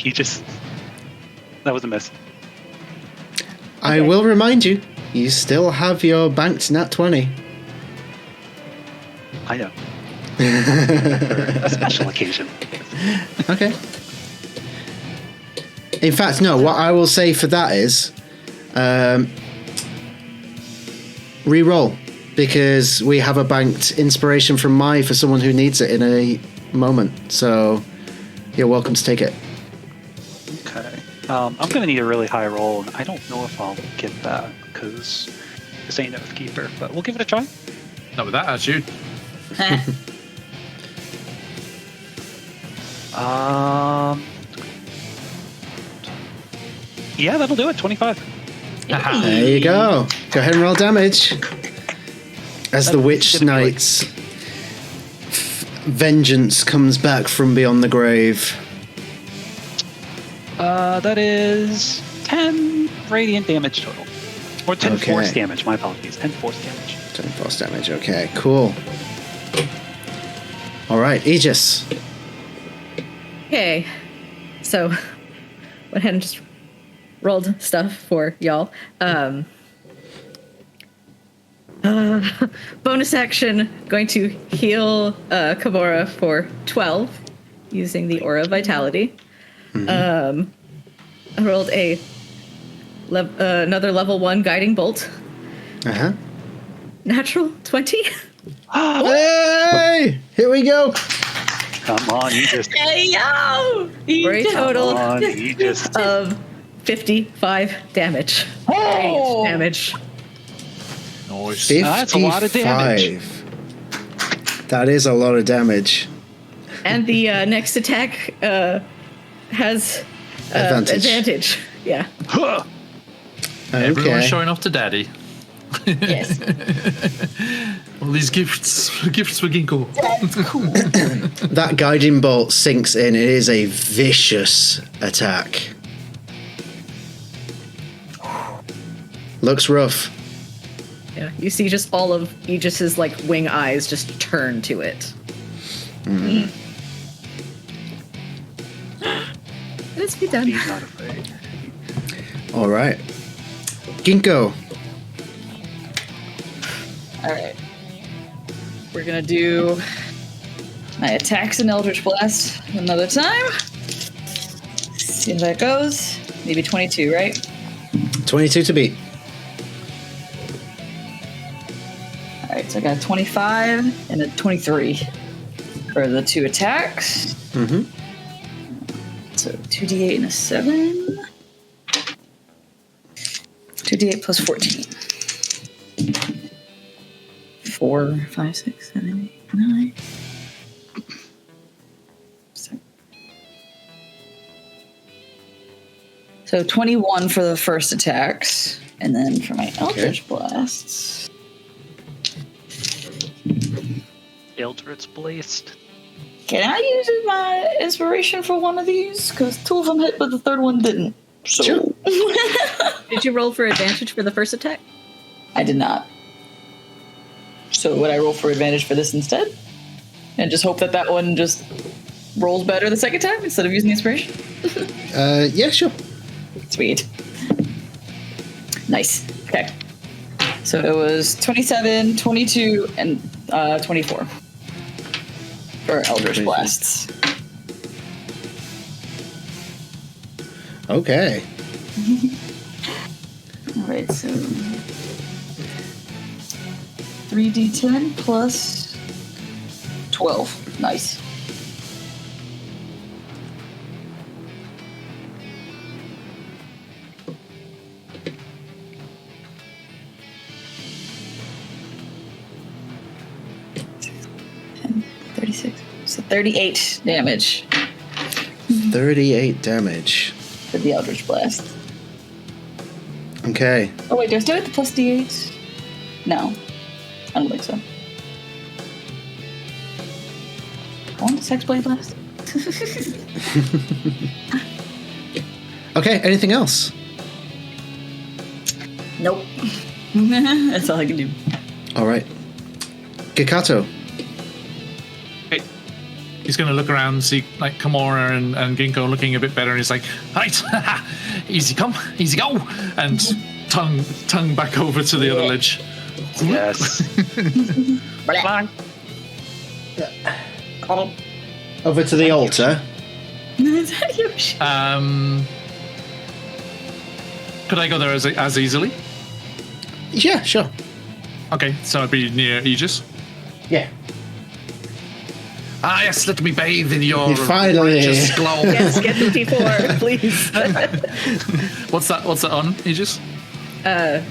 You just... That was a miss. I will remind you, you still have your banked nat 20. I know. For a special occasion. Okay. In fact, no, what I will say for that is re-roll, because we have a banked inspiration from Mai for someone who needs it in a moment. So you're welcome to take it. Okay. I'm going to need a really high roll, and I don't know if I'll get that, because this ain't Oathkeeper, but we'll give it a try. Not with that attitude. Yeah, that'll do it. 25. There you go. Go ahead and roll damage. As the Witch Knight's vengeance comes back from beyond the grave. That is 10 radiant damage total. Or 10 Okay. force damage, my apologies. 10 force damage. 10 force damage. Okay, cool. All right, Aegis. Okay, so went ahead and just rolled stuff for y'all. Bonus action, going to heal Kimura for 12 using the Aura of Vitality. I rolled a another level 1 Guiding Bolt. Uh-huh. Natural 20. Hey! Here we go. Come on, you just... Hey, yo! For a total Come on, you just... of 55 damage. Oh! Damage. Nice. That's a lot of damage. 55. That is a lot of damage. And the next attack has advantage. Yeah. Huh. Everyone's Okay. showing off to Daddy. Yes. All these gifts for Ginkgo. That guiding bolt sinks in. It is a vicious attack. Looks rough. Yeah. You see just all of Aegis's like wing eyes just turn to it. Let's be done. He's not afraid. All right. Ginkgo. All right. We're gonna do my attacks and Eldritch Blast another time. See how that goes. Maybe 22, right? 22 to beat. All right, so I got a 25 and a 23 for the 2 attacks. Mm-hmm. So 2d8 and a 7. 2d8 plus 14. 4, 5, 6, 7, 8, 9. So 21 for the first attacks, and then for my Eldritch Blasts. Eldritch Blast. Can I use my inspiration for one of these? Because 2 of them hit, but the third one didn't. So Sure. Did you roll for advantage for the first attack? I did not. So would I roll for advantage for this instead? And just hope that that one just rolls better the second time instead of using the inspiration? Yeah, sure. Sweet. Nice. Okay. So it was 27, 22, and 24 for Eldritch Blasts. Okay. Alright, so 3d10 plus 12. Nice. And 36. So 38 damage 38 damage. for the Eldritch Blast. Okay. Oh wait, do I still have the plus d8? No. I don't think so. One Sex Blade Blast? Okay, anything else? Nope. That's all I can do. All right. Gikato. Okay. He's going to look around and see like Kimura and Ginkgo looking a bit better, and he's like, right, easy come, easy go, and tongue back over to the other ledge. Yes. Blah. Over to the altar. Is that your shit? Could I go there as easily? Yeah, sure. Okay, so I'd be near Aegis. Yeah. Ah, yes, let me bathe in your Finally. righteous glow. Yes, get the D4, please. What's that on, Aegis?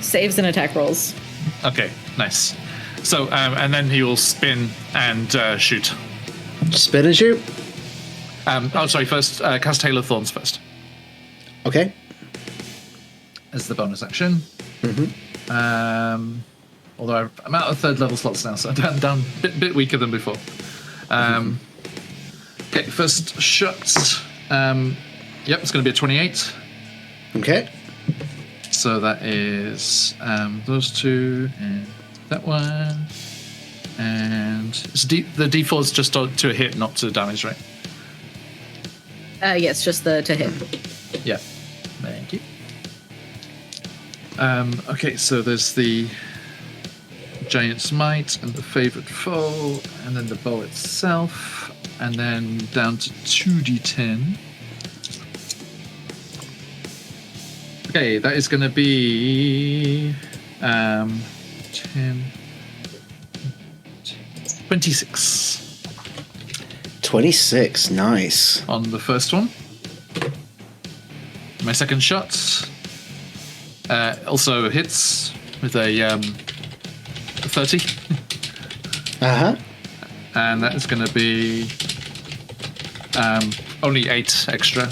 Saves and attack rolls. Okay, nice. So, and then he will spin and shoot. Spin and shoot. First, cast Hail of Thorns first. Okay. As the bonus action. Mm-hmm. Although I'm out of 3rd level slots now, so I'm down a bit weaker than before. Okay, first shot. Yep, it's going to be a 28. Okay. So that is those 2 and that one. And it's the D4 is just to a hit, not to damage, right? Yes, just the to hit. Yeah. Thank you. Okay, so there's the Giant Smite and the Favorite Foe, and then the bow itself, and then down to 2d10. Okay, that is going to be 10, 26 26. Nice. on the first one. My second shot also hits with a 30. Uh-huh. And that is going to be only 8 extra.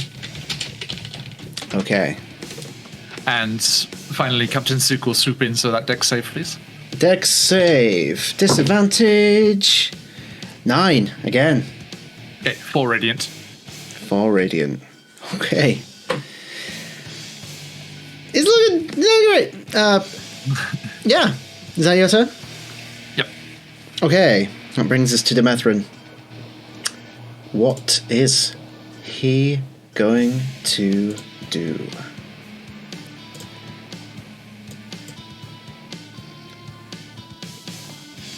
Okay. And finally, Captain Suk will swoop in, so that dex save, please. Dex save. Disadvantage. 9 again. Okay, 4 radiant. 4 radiant. Okay. It's looking great. Yeah. Is that your turn? Yep. Okay. That brings us to Demethrin. What is he going to do?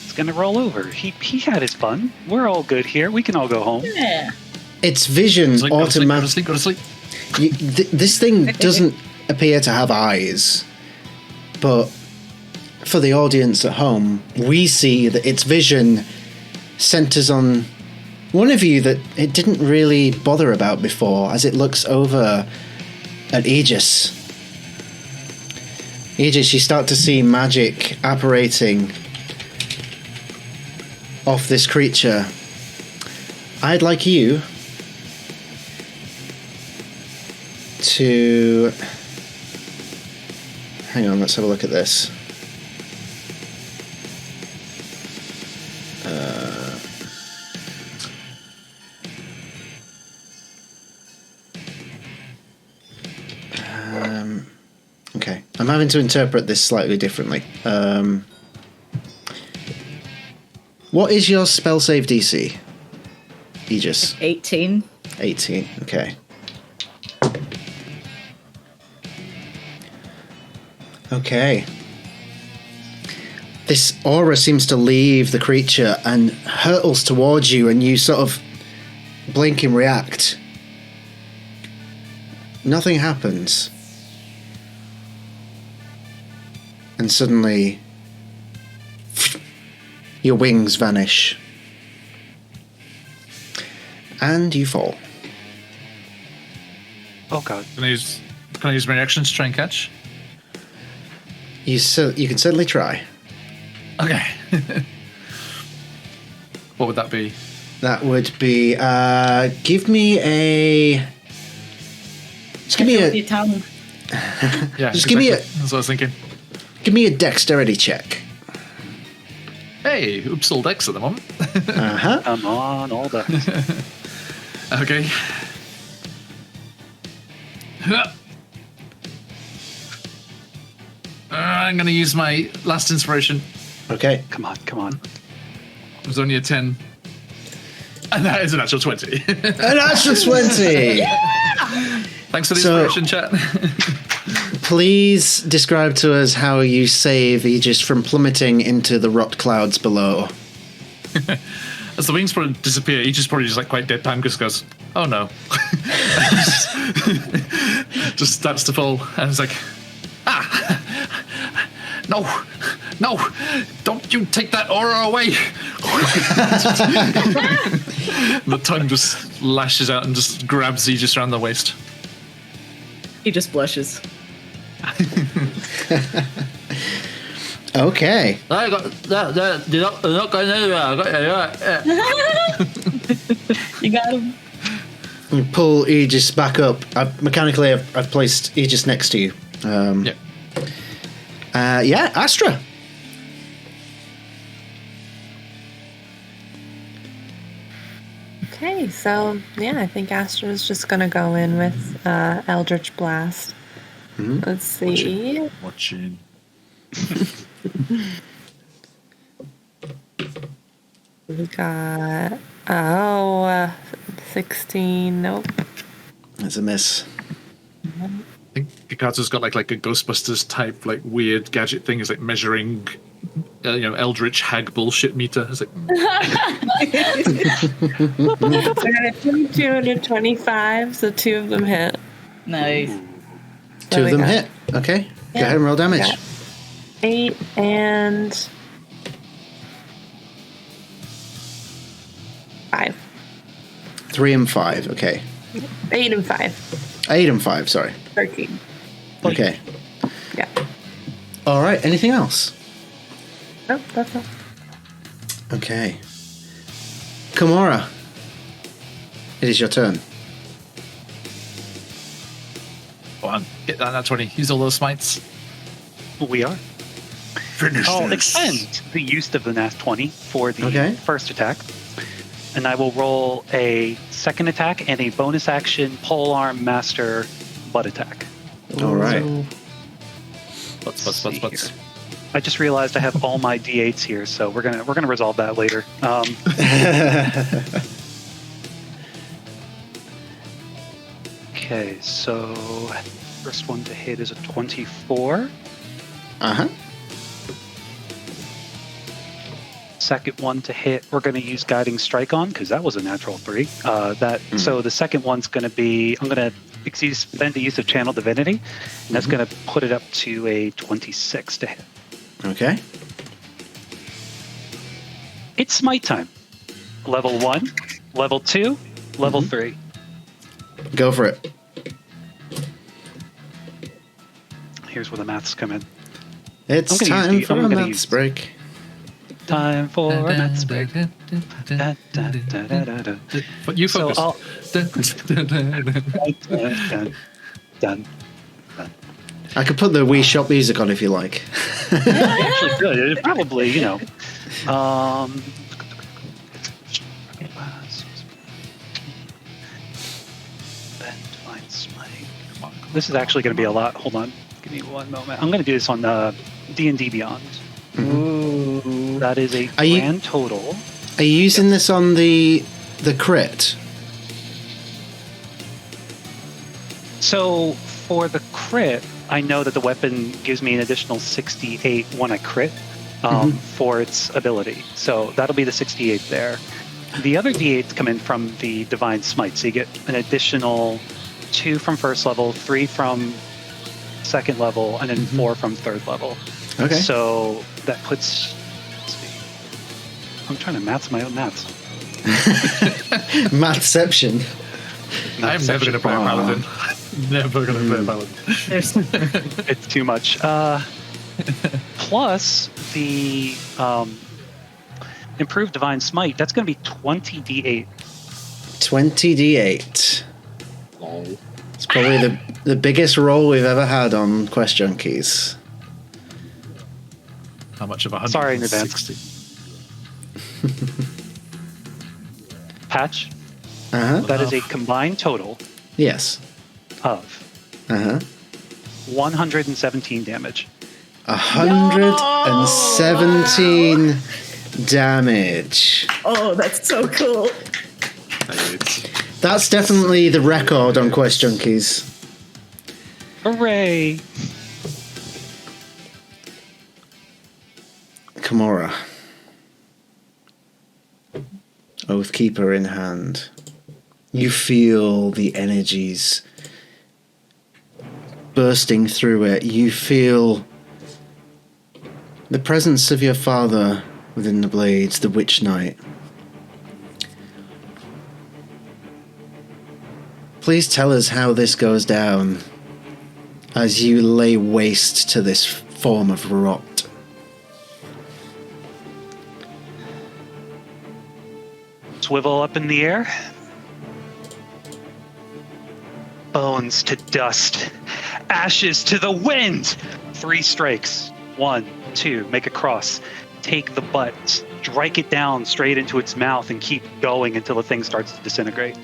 It's gonna roll over. He had his fun. We're all good here. We can all go home. Yeah. Its vision Go to automatically. sleep, go to sleep. This thing doesn't appear to have eyes, but for the audience at home, we see that its vision centers on one of you that it didn't really bother about before as it looks over at Aegis. Aegis, you start to see magic apparating off this creature. I'd like you to... Hang on, let's have a look at this. Okay, I'm having to interpret this slightly differently. What is your spell save DC? Aegis. 18. 18, okay. Okay. This aura seems to leave the creature and hurtles towards you, and you sort of blink and react. Nothing happens. And suddenly, your wings vanish. And you fall. Oh god. Can I use my reactions to try and catch? You can certainly try. Okay. What would that be? That would be, give me a... Just give me With your a... tongue. Yeah, Just give me a... That's what I was thinking. Give me a dexterity check. Hey, oops, all dex at the moment. Uh-huh. Come on, all the. Okay. I'm going to use my last inspiration. Okay. Come on, come on. It was only a 10. And that is an actual 20. An actual 20! Thanks for the So- inspiration, chat. Please describe to us how you save Aegis from plummeting into the rot clouds below. As the wings probably disappear, each is probably just like quite deadpan, just goes, oh no. Just starts to fall, and it's like, no, don't you take that aura away. The tongue just lashes out and just grabs Aegis around the waist. He just blushes. Okay. I got that. They're not going anywhere. I got You got him. You pull Aegis back up. Mechanically, I've placed Aegis next to you. Yeah. Yeah, Astra. Okay, so yeah, I think Astra's just gonna go in with Eldritch Blast. Let's see. Watching. We got 16. Nope. That's a miss. I think Kikato's got like a Ghostbusters type like weird gadget thing. It's like measuring, Eldritch hag bullshit meter. It's like So I got a 22 and a 25, so 2 of them hit. Nice. Two of we them got? hit. Okay. Go ahead and roll damage. Yeah. 8 and 5. 3 and 5. Okay. 8 and 5. 8 and 5, sorry. 13. Okay. Yeah. All right. Anything else? Nope, that's all. Okay. Kimura, it is your turn. Go on, get that 20. Use all those smites. We are. Finish I'll extend the use of the Nat 20 for the first attack. And I will roll a second attack and a bonus action polearm master butt attack. All right. Butts. I just realized I have all my d8s here, so we're gonna resolve that later. Okay, so first one to hit is a 24. Uh-huh. Second one to hit, we're going to use Guiding Strike on, because that was a natural 3. So the second one's going to be, I'm going to spend the use of Channel Divinity, and that's going to put it up to a 26 to hit. Okay. It's Smite time. Level 1, Level 2, Level 3. Go for it. Here's where the maths come in. It's I'm gonna time use the- for I'm a gonna maths use- break. Time for a maths break. But you So focus. Done. I could put the Wii Shop music on if you like. Actually, good. It probably, This is actually going to be a lot. Hold on. Give me one moment. I'm going to do this on D&D Beyond. Mm-hmm. That is a Are you- grand total. Are you using this on the crit? So for the crit, I know that the weapon gives me an additional 68 when I crit for its ability. So that'll be the 68 there. The other D8s come in from the Divine Smite. So you get an additional 2 from first level, 3 from second level, and then 4 from third level. Okay. So that puts... Let's see. I'm trying to maths my own maths. Mathception. I'm never going to play a paladin. Never going to play a paladin. It's too much. Plus the improved Divine Smite, that's going to be 20 d8. 20d8. It's probably the biggest roll we've ever had on Quest Junkies. How much of 160? Sorry in advance. Patch, Uh-huh. that is a combined total Yes. of Uh-huh. 117 damage. 117 damage. Oh, that's so cool. That's definitely the record on Quest Junkies. Hooray! Kimura. Oathkeeper in hand. You feel the energies bursting through it. You feel the presence of your father within the blades, the Witch Knight. Please tell us how this goes down as you lay waste to this form of rot. Swivel up in the air. Bones to dust. Ashes to the wind. 3 strikes. 1, 2, make a cross. Take the butt, strike it down straight into its mouth, and keep going until the thing starts to disintegrate.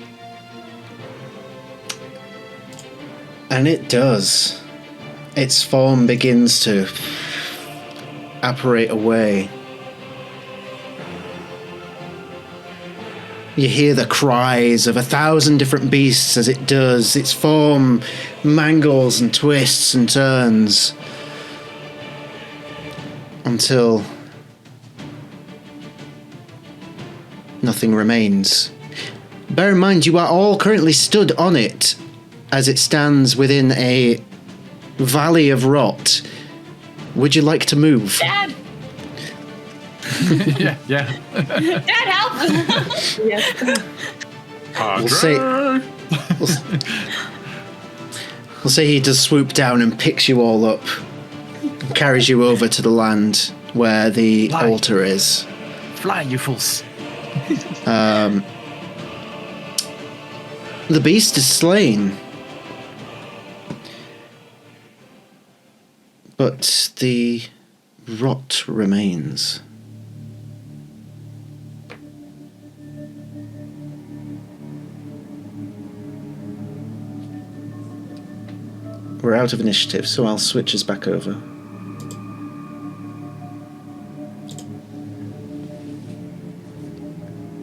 And it does. Its form begins to apparate away. You hear the cries of 1,000 different beasts as it does. Its form mangles and twists and turns until nothing remains. Bear in mind, you are all currently stood on it as it stands within a valley of rot. Would you like to move? Dad! yeah. Dad, help! Yes. We'll say he does swoop down and picks you all up, and carries you over to the land where the Fly. altar is. Fly, you fools. The beast is slain. But the rot remains. We're out of initiative, so I'll switch us back over.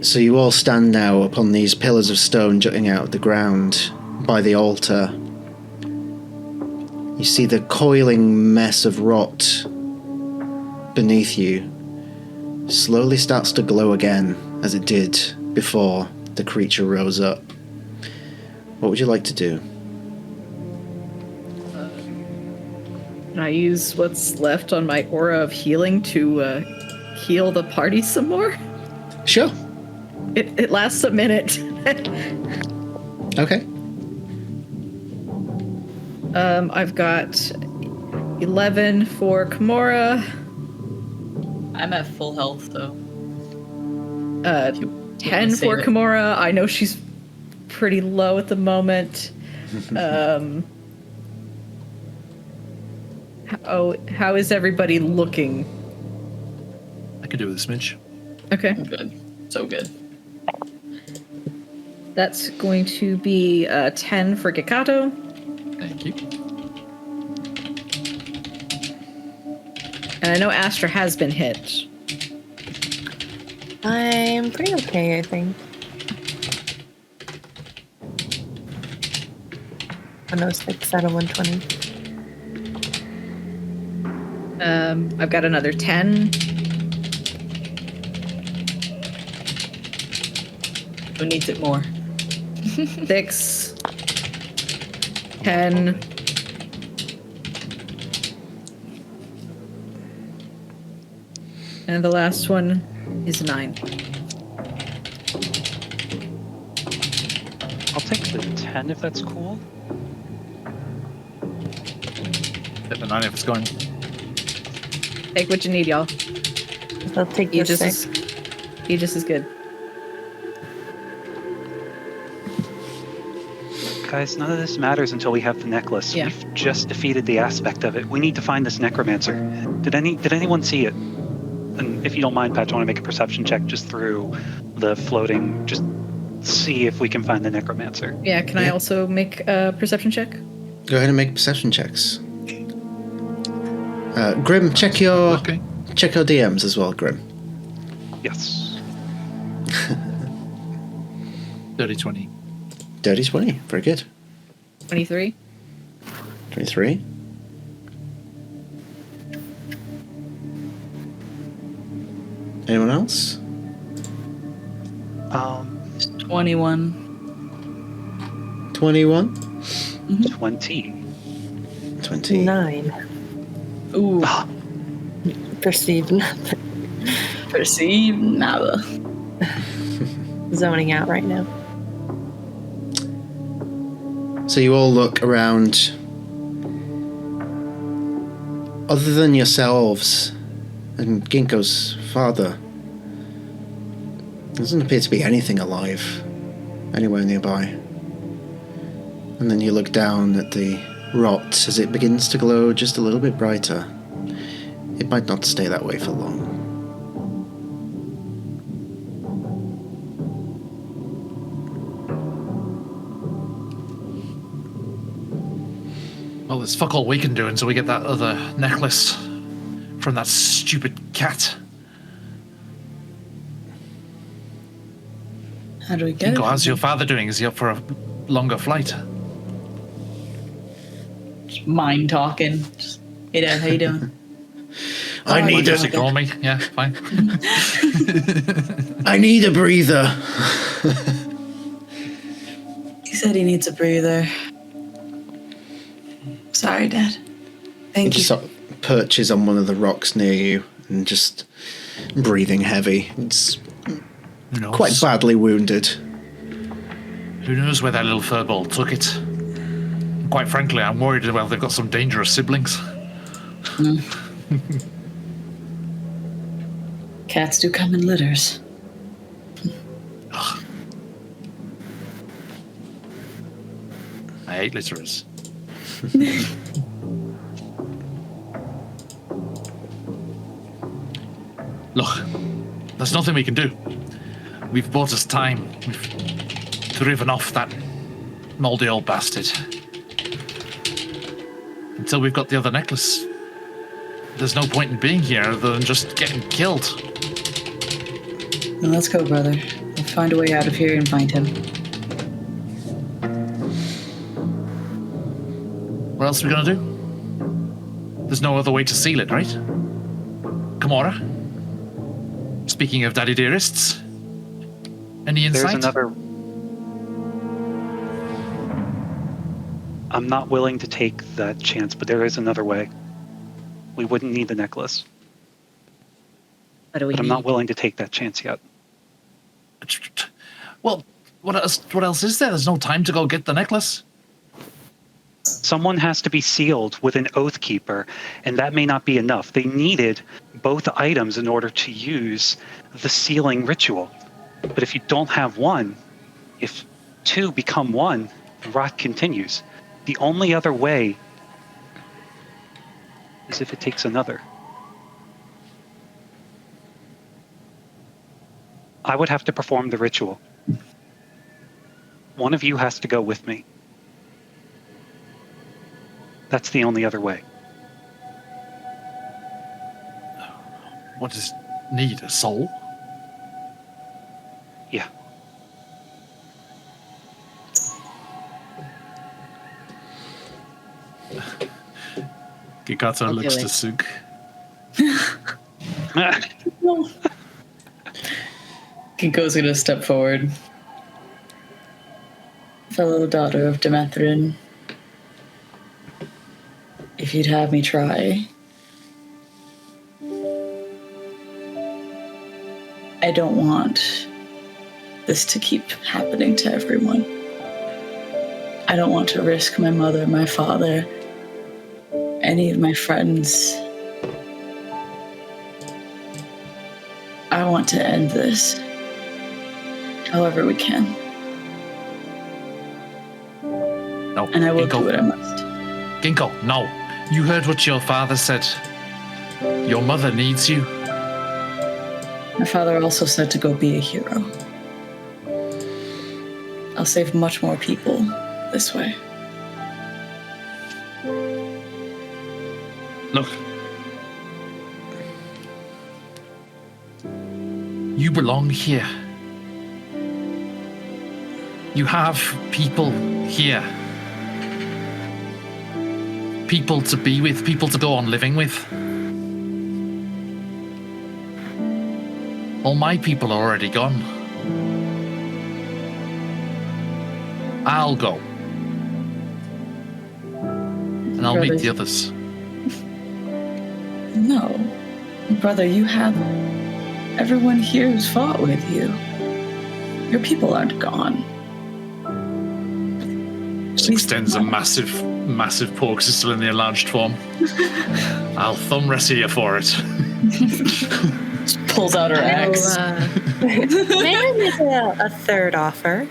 So you all stand now upon these pillars of stone jutting out of the ground by the altar. You see the coiling mess of rot beneath you slowly starts to glow again as it did before the creature rose up. What would you like to do? Can I use what's left on my aura of healing to heal the party some more? Sure. It lasts a minute. Okay. I've got 11 for Kimura, I'm at full health, so 10 save for it. Kimura. I know she's pretty low at the moment. How is everybody looking? I could do with a smidge. Okay. good. So good. That's going to be 10 for Gikato. Thank you. And I know Astra has been hit. I'm pretty okay, I think. Oh no, 6 out of 120. I've got another 10. Who needs it more? 6. 10. And the last one is 9. I'll take the 10 if that's cool. Hit the 9 if it's going. Take what you need, y'all. I'll take your 6. Aegis is good. Guys, none of this matters until we have the necklace. Yeah. We've just defeated the aspect of it. We need to find this necromancer. Did anyone see it? And if you don't mind, Pat, do you want to make a perception check just through the floating? Just see if we can find the necromancer. Yeah, can I also make a perception check? Go ahead and make perception checks. Grim, check your Okay. DMs as well, Grim. Yes. 30-20. Dirty 20. Very good. 23. 23. Anyone else? 21. 21. 20. 20. 9. Ooh, Perceived nothing. perceive nada. Zoning out right now. So you all look around. Other than yourselves and Ginkgo's father, there doesn't appear to be anything alive anywhere nearby. And then you look down at the rot as it begins to glow just a little bit brighter. It might not stay that way for long. Well, there's fuck all we can do until we get that other necklace from that stupid cat. How do we get Kinko, it? how's your father doing? Is he up for a longer flight? Just mind talking. Just, hey Dad, how you doing? I need Just a ignore me. Yeah, fine. I need a breather. He said he needs a breather. Sorry, Dad. He Thank you. just sort of perches on one of the rocks near you and just breathing heavy. It's Who knows? quite badly wounded. Who knows where that little furball took it? Quite frankly, I'm worried. Well, they've got some dangerous siblings. Cats do come in litters. Ugh. I hate litterers. Look, there's nothing we can do. We've bought us time. We've driven off that moldy old bastard. Until we've got the other necklace, there's no point in being here other than just getting killed. Well, let's go, brother. We'll find a way out of here and find him. What else are we gonna do? There's no other way to seal it, right? Kamora? Speaking of daddy dearests, any insight? There's another... I'm not willing to take that chance, but there is another way. We wouldn't need the necklace. What do we But I'm need? not willing to take that chance yet. Well, what else is there? There's no time to go get the necklace. Someone has to be sealed with an Oath Keeper, and that may not be enough. They needed both items in order to use the sealing ritual. But if you don't have one, if two become one, the rot continues. The only other way is if it takes another. I would have to perform the ritual. One of you has to go with me. That's the only other way. What does need? A soul? Yeah. Gikato I'll looks do to it. Suk. Kinko's gonna step forward. Fellow daughter of Demethrin, if you'd have me try, I don't want this to keep happening to everyone. I don't want to risk my mother, my father, any of my friends. I want to end this however we can. No, And I will Ginko. do what I must. Ginko, no. You heard what your father said. Your mother needs you. My father also said to go be a hero. I'll save much more people this way. Look. You belong here. You have people here. People to be with, people to go on living with. All my people are already gone. I'll go. And I'll meet the others. No. Brother, you have everyone here who's fought with you. Your people aren't gone. Just extends a massive paw because it's still in the enlarged form. I'll thumb wrestle you for it. Pulls out her axe. May I make a third offer?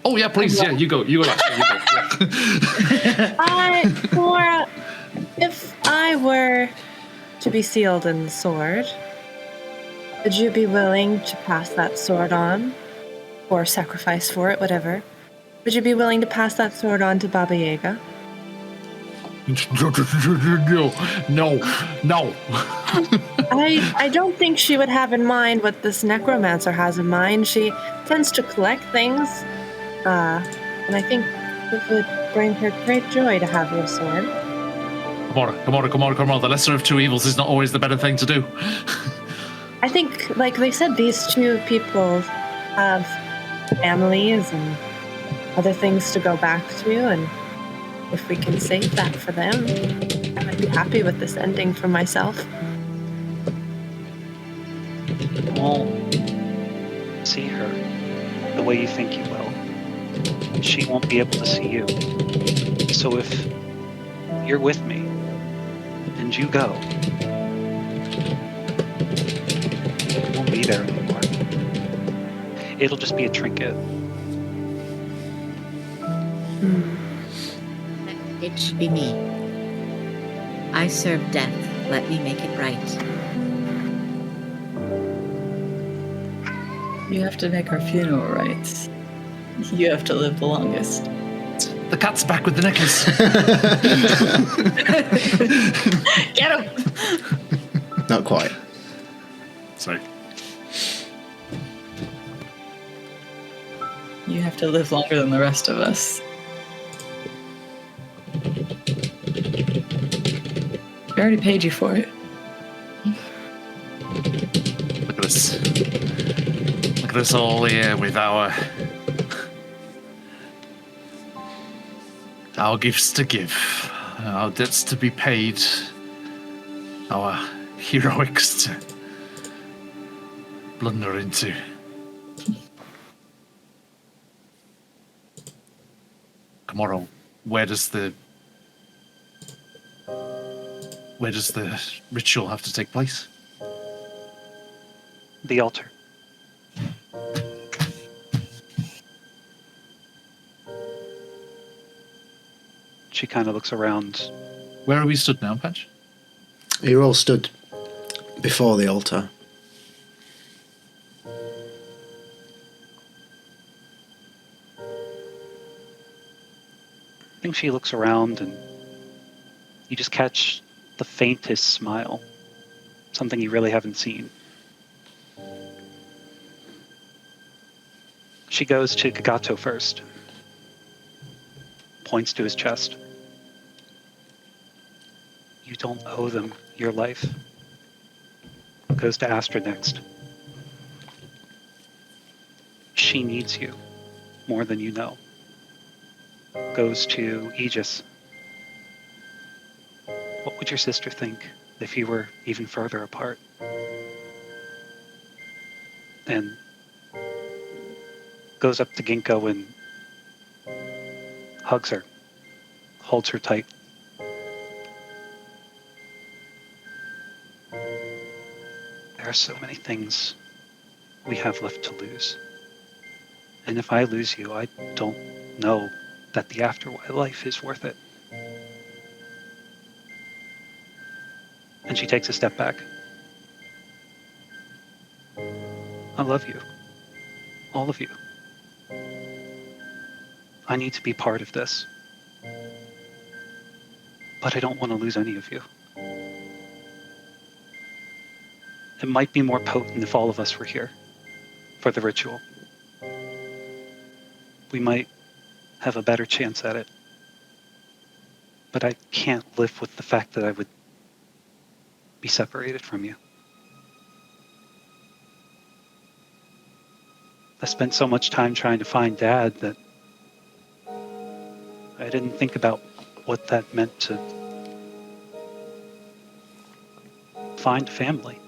Oh yeah, please, yeah, you go last. Laura, if I were to be sealed in the sword, would you be willing to pass that sword on? Or sacrifice for it, whatever. Would you be willing to pass that sword on to Baba Yaga? No. I don't think she would have in mind what this necromancer has in mind. She tends to collect things, and I think it would bring her great joy to have your sword. Come on. The lesser of two evils is not always the better thing to do. I think, like they said, these two people have families and other things to go back to, and if we can save that for them, I would be happy with this ending for myself. You won't see her the way you think you will. She won't be able to see you. So if you're with me and you go, won't be there anymore. It'll just be a trinket. It should be me. I serve death. Let me make it right. You have to make our funeral rites. You have to live the longest. The cat's back with the necklace. Get him! Not quite. Sorry. You have to live longer than the rest of us. We already paid you for it. Look at this. Look at us all here with our gifts to give, our debts to be paid, our heroics to blunder into. Tomorrow, where does the ritual have to take place? The altar. She kind of looks around. Where are we stood now, Patch? You're all stood before the altar. I think she looks around and you just catch the faintest smile. Something you really haven't seen. She goes to Kagato first. Points to his chest. You don't owe them your life. Goes to Astra next. She needs you more than you know. Goes to Aegis. What would your sister think if you were even further apart? And goes up to Ginkgo and hugs her, holds her tight. There are so many things we have left to lose. And if I lose you, I don't know that the afterlife is worth it. And she takes a step back. I love you. All of you. I need to be part of this. But I don't want to lose any of you. It might be more potent if all of us were here for the ritual. We might have a better chance at it. But I can't live with the fact that I would be separated from you. I spent so much time trying to find Dad that I didn't think about what that meant to find family.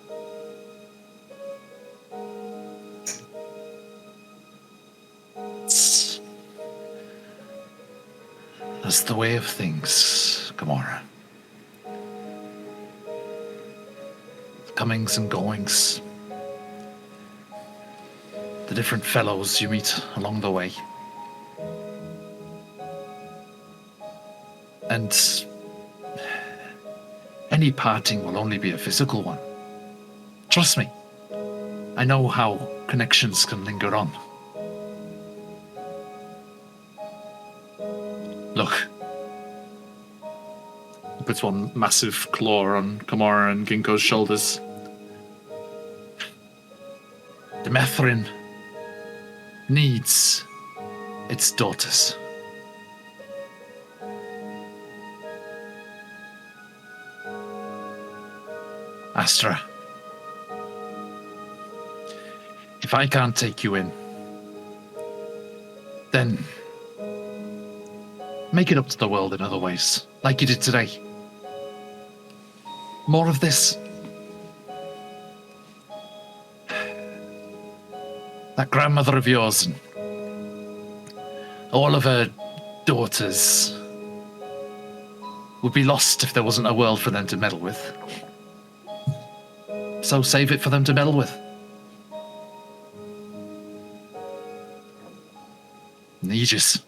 That's the way of things, Gamora. The comings and goings. The different fellows you meet along the way. And any parting will only be a physical one. Trust me. I know how connections can linger on. Look. He puts one massive claw on Gamora and Ginkgo's shoulders. Demethrin needs its daughters. Astra, if I can't take you in, then make it up to the world in other ways, like you did today. More of this. That grandmother of yours and all of her daughters would be lost if there wasn't a world for them to meddle with. So save it for them to meddle with. Aegis.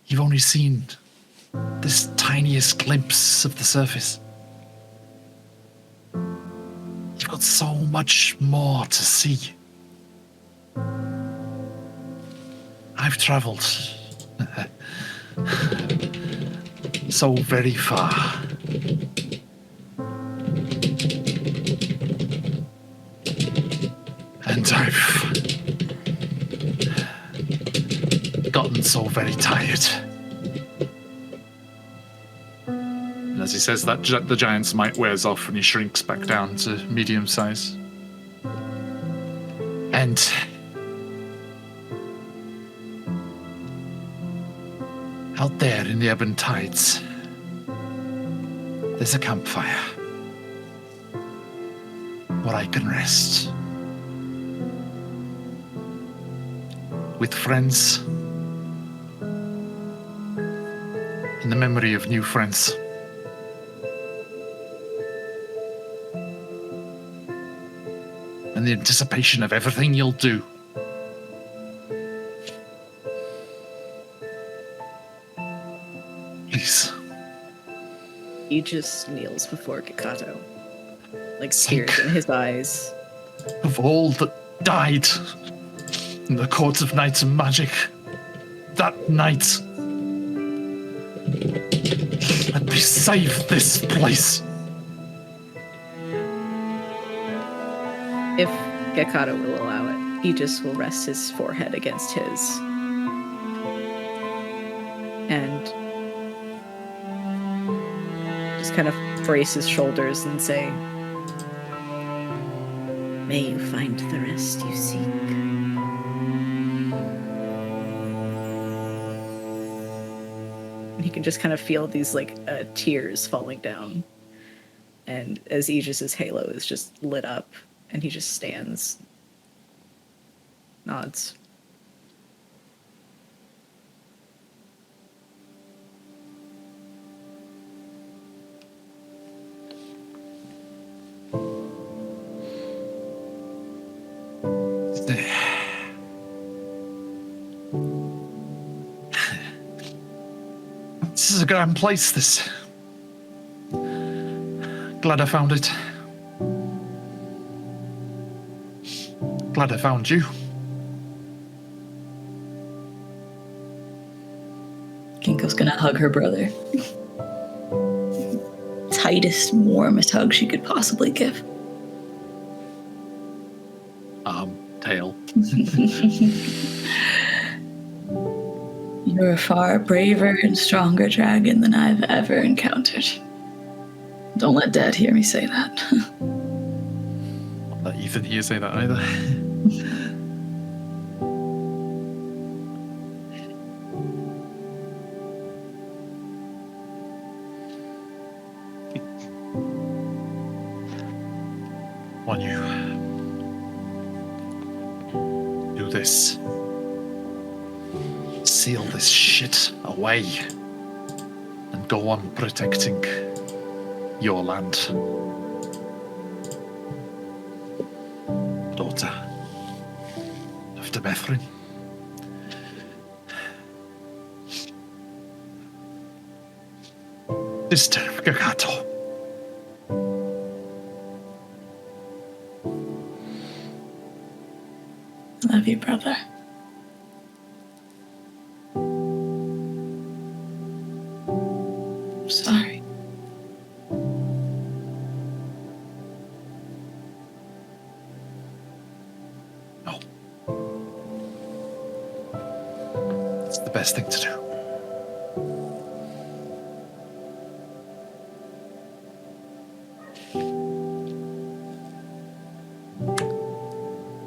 You've only seen this tiniest glimpse of the surface. You've got so much more to see. I've traveled so very far. And I've gotten so very tired. And as he says that, the giant's might wears off and he shrinks back down to medium size. And out there in the ebb and tides, there's a campfire where I can rest with friends, in the memory of new friends. And the anticipation of everything you'll do. Please. He just kneels before Kikato, like tears in his eyes. Of all that died in the courts of knights and magic, that night, let me save this place. If Gekado will allow it, Aegis will rest his forehead against his. And just kind of brace his shoulders and say, "May you find the rest you seek." And you can just kind of feel these tears falling down. And as Aegis's halo is just lit up, and he just stands, nods. This is a grand place, this. Glad I found it. Glad I found you. Kinko's gonna hug her brother. Tightest, warmest hug she could possibly give. Tail. You're a far braver and stronger dragon than I've ever encountered. Don't let Dad hear me say that. I'll let Ethan hear say that either. When you do this, seal this shit away and go on protecting your land. Daughter of Demethrin. Sister of Kakato. Love you, brother. I'm sorry. No. It's the best thing to do.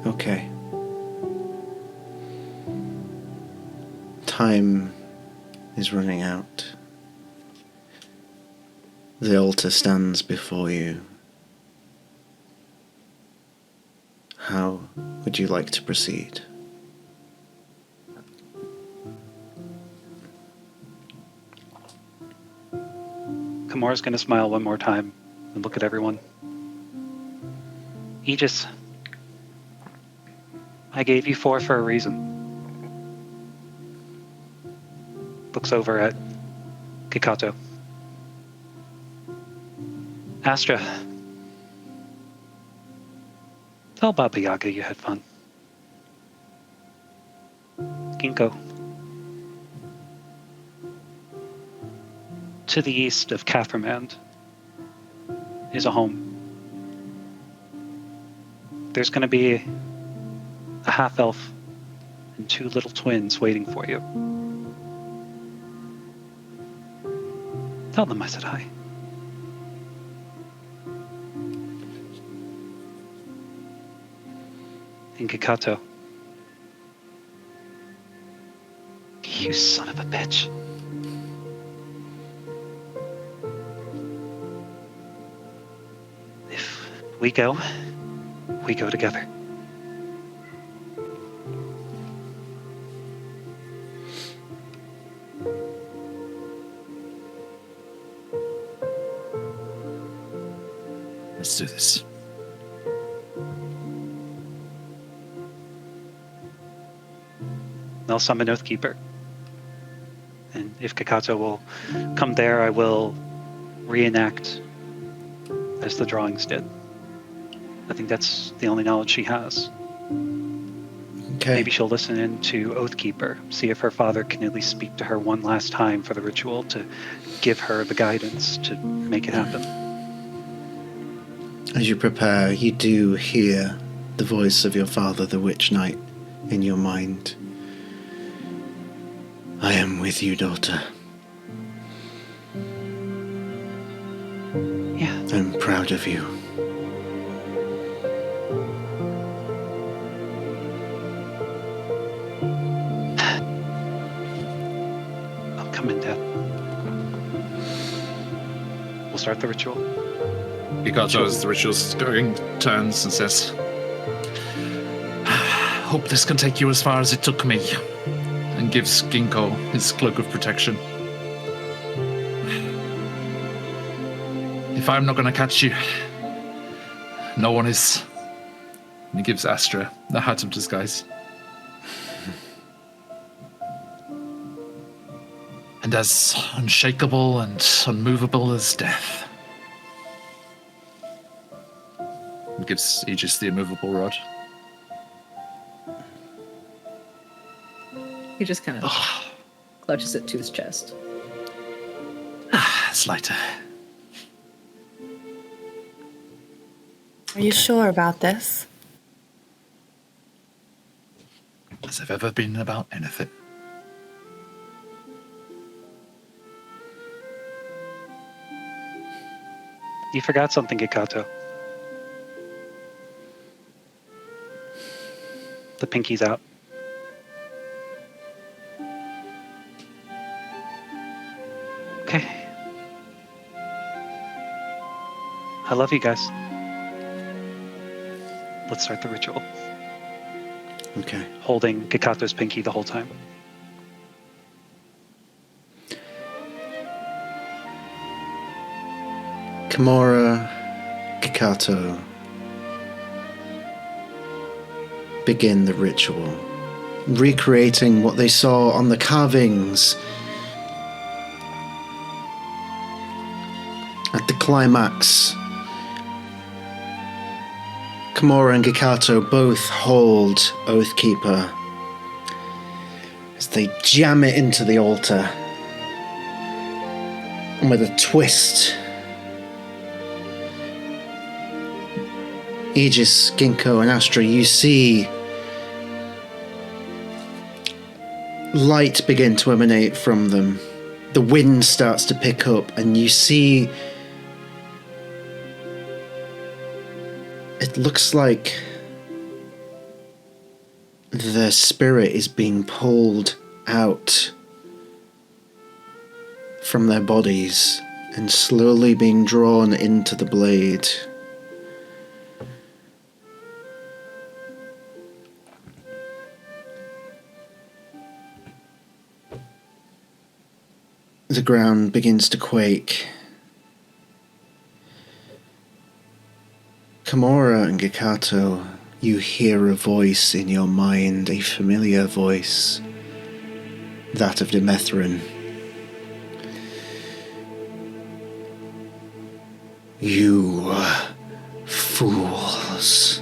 Okay. Time is running out. The altar stands before you. How would you like to proceed? Kimura's going to smile one more time and look at everyone. Aegis, I gave you 4 for a reason. Looks over at Kikato. Astra, tell Baba Yaga you had fun. Ginkgo. To the east of Cathermand is a home. There's going to be a half-elf and 2 little twins waiting for you. Tell them I said hi. And Kikato. You son of a bitch. If we go together. Let's do this. I'll summon Oathkeeper. And if Kikato will come there, I will reenact as the drawings did. I think that's the only knowledge she has. Okay. Maybe she'll listen in to Oathkeeper, see if her father can at least speak to her one last time for the ritual to give her the guidance to make it happen. As you prepare, you do hear the voice of your father, the Witch Knight, in your mind. I am with you, daughter. Yeah. I'm proud of you. I'll come in, Dad. We'll start the ritual. Kikato, as the ritual's going, turns and says, hope this can take you as far as it took me, and gives Ginkgo his cloak of protection. If I'm not going to catch you, no one is. And he gives Astra the hat of disguise. And as unshakable and unmovable as death. And gives Aegis the immovable rod. He just kind of clutches it to his chest. It's lighter. Are you sure about this? As I've ever been about anything. You forgot something, Kikato. The pinky's out. Okay. I love you guys. Let's start the ritual. Okay. Holding Kikato's pinky the whole time. Kimura, Kikato begin the ritual, recreating what they saw on the carvings. At the climax, Kimura and Kikato both hold Oathkeeper as they jam it into the altar. And with a twist, Aegis, Ginkgo, and Astra, you see light begin to emanate from them. The wind starts to pick up, and you see it looks like the spirit is being pulled out from their bodies and slowly being drawn into the blade. The ground begins to quake. Kimura and Kikato you hear a voice in your mind, a familiar voice, that of Demethrin. You fools.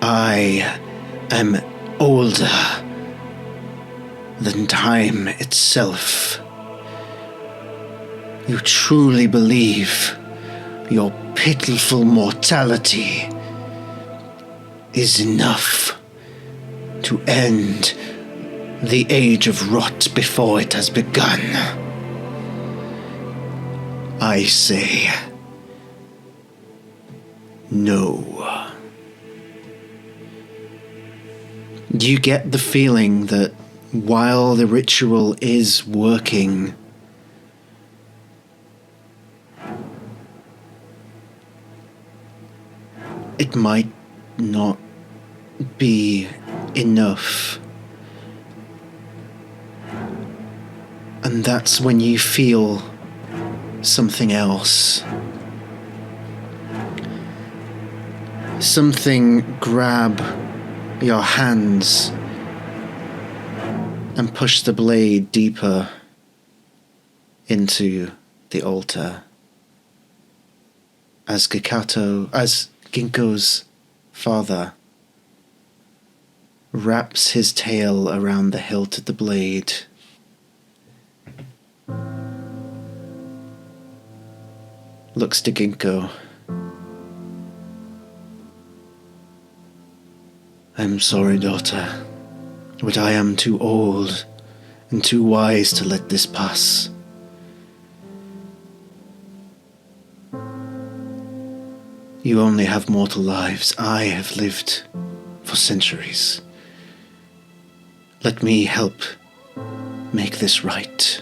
I am older than time itself. You truly believe your pitiful mortality is enough to end the age of rot before it has begun. I say no. You get the feeling that while the ritual is working, it might not be enough. And that's when you feel something else. Something grab your hands and push the blade deeper into the altar. As Ginkgo's father wraps his tail around the hilt of the blade, looks to Ginkgo. I'm sorry, daughter, but I am too old and too wise to let this pass. You only have mortal lives. I have lived for centuries. Let me help make this right.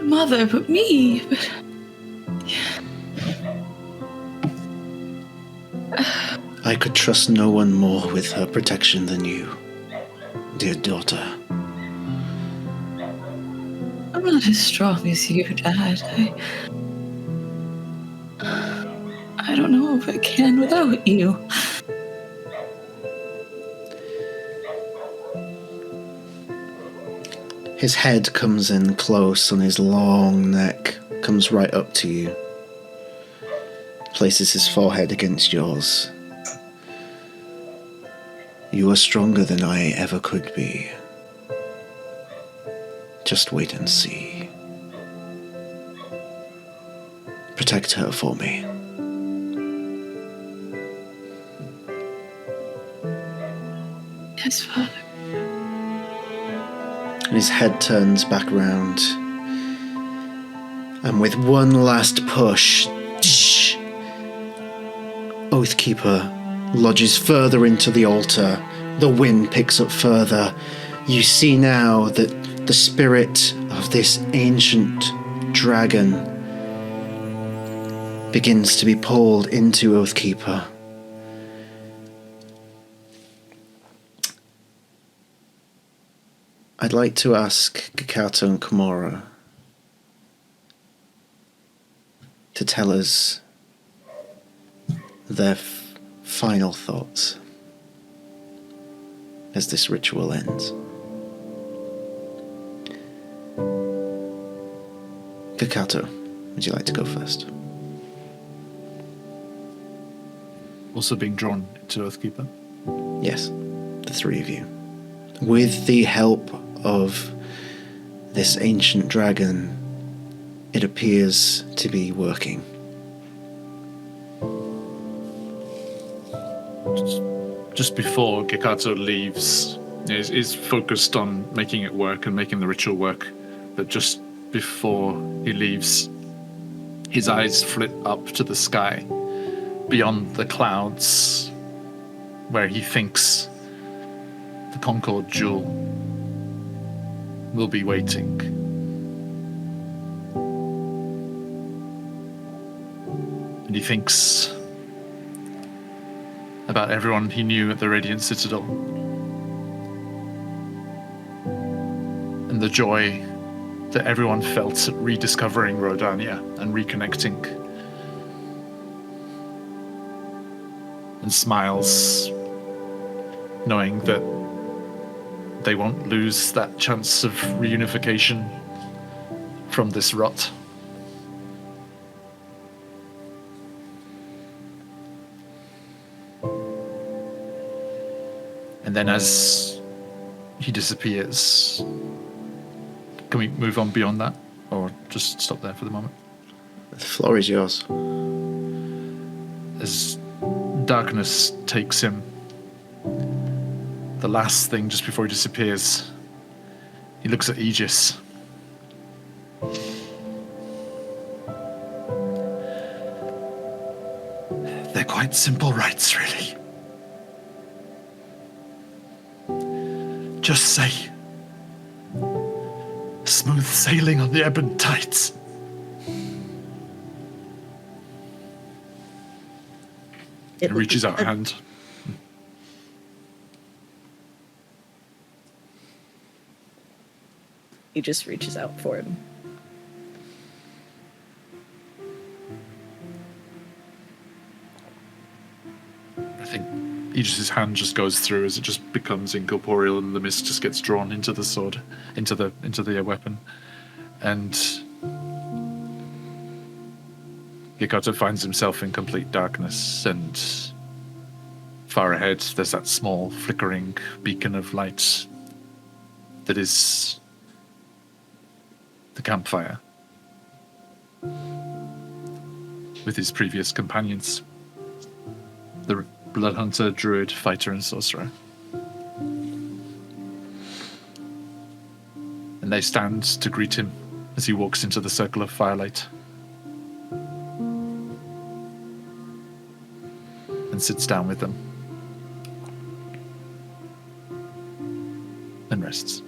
Mother, but me. I could trust no one more with her protection than you, dear daughter. I'm not as strong as you, Dad. I don't know if I can without you. His head comes in close and his long neck comes right up to you. Places his forehead against yours. You are stronger than I ever could be. Just wait and see. Protect her for me. Yes, Father. And his head turns back round. And with one last push, Oathkeeper lodges further into the altar. The wind picks up further. You see now that the spirit of this ancient dragon begins to be pulled into Oathkeeper. I'd like to ask Kakato and Komora to tell us their final thoughts as this ritual ends. Kakato, would you like to go first? Also being drawn to Oathkeeper. Yes, the three of you. With the help of this ancient dragon, it appears to be working. Just before Gikato leaves, is focused on making it work and making the ritual work. But just before he leaves, his eyes flit up to the sky, beyond the clouds, where he thinks the Concord Jewel will be waiting. And he thinks about everyone he knew at the Radiant Citadel. and the joy that everyone felt at rediscovering Rodania and reconnecting. And smiles, knowing that they won't lose that chance of reunification from this rot. And then as he disappears, can we move on beyond that? Or just stop there for the moment? The floor is yours. As darkness takes him, the last thing just before he disappears, he looks at Aegis. They're quite simple rites, really. Just say, smooth sailing on the ebb and tides. He reaches out a hand. He just reaches out for him. I think Aegis's hand just goes through as it just becomes incorporeal, and the mist just gets drawn into the sword, into the weapon, and Gikato finds himself in complete darkness, and far ahead there's that small flickering beacon of light that is the campfire with his previous companions, the blood hunter, druid, fighter, and sorcerer. And they stand to greet him as he walks into the circle of firelight and sits down with them and rests.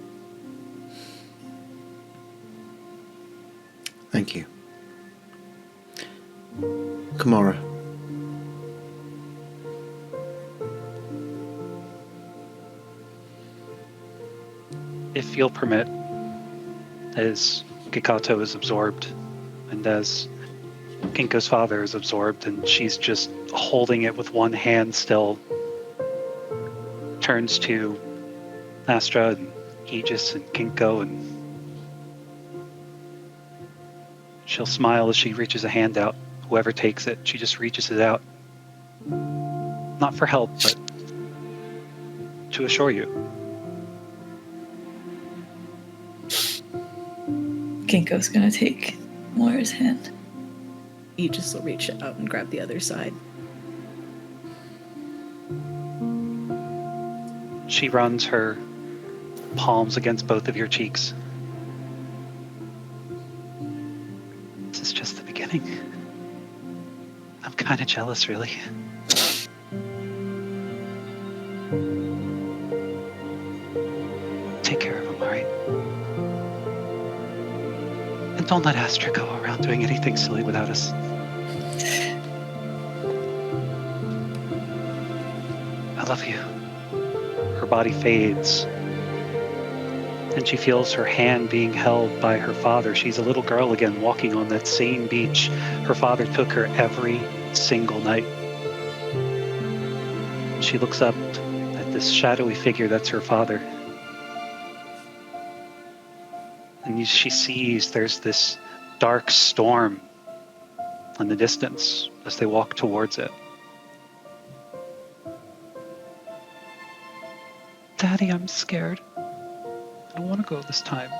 Thank you. Kimura. If you'll permit, as Gikato is absorbed, and as Kinko's father is absorbed, and she's just holding it with one hand still, turns to Astra and Aegis and Kinko, and she'll smile as she reaches a hand out. Whoever takes it, she just reaches it out. Not for help, but to assure you. Kinko's gonna take Moira's hand. You just will reach out and grab the other side. She runs her palms against both of your cheeks. This is just the beginning. I'm kind of jealous, really. Take care of him, all right? And don't let Astra go around doing anything silly without us. I love you. Her body fades, and she feels her hand being held by her father. She's a little girl again, walking on that same beach her father took her every single night. She looks up at this shadowy figure that's her father, and she sees there's this dark storm in the distance as they walk towards it. Daddy, I'm scared. I don't want to go this time.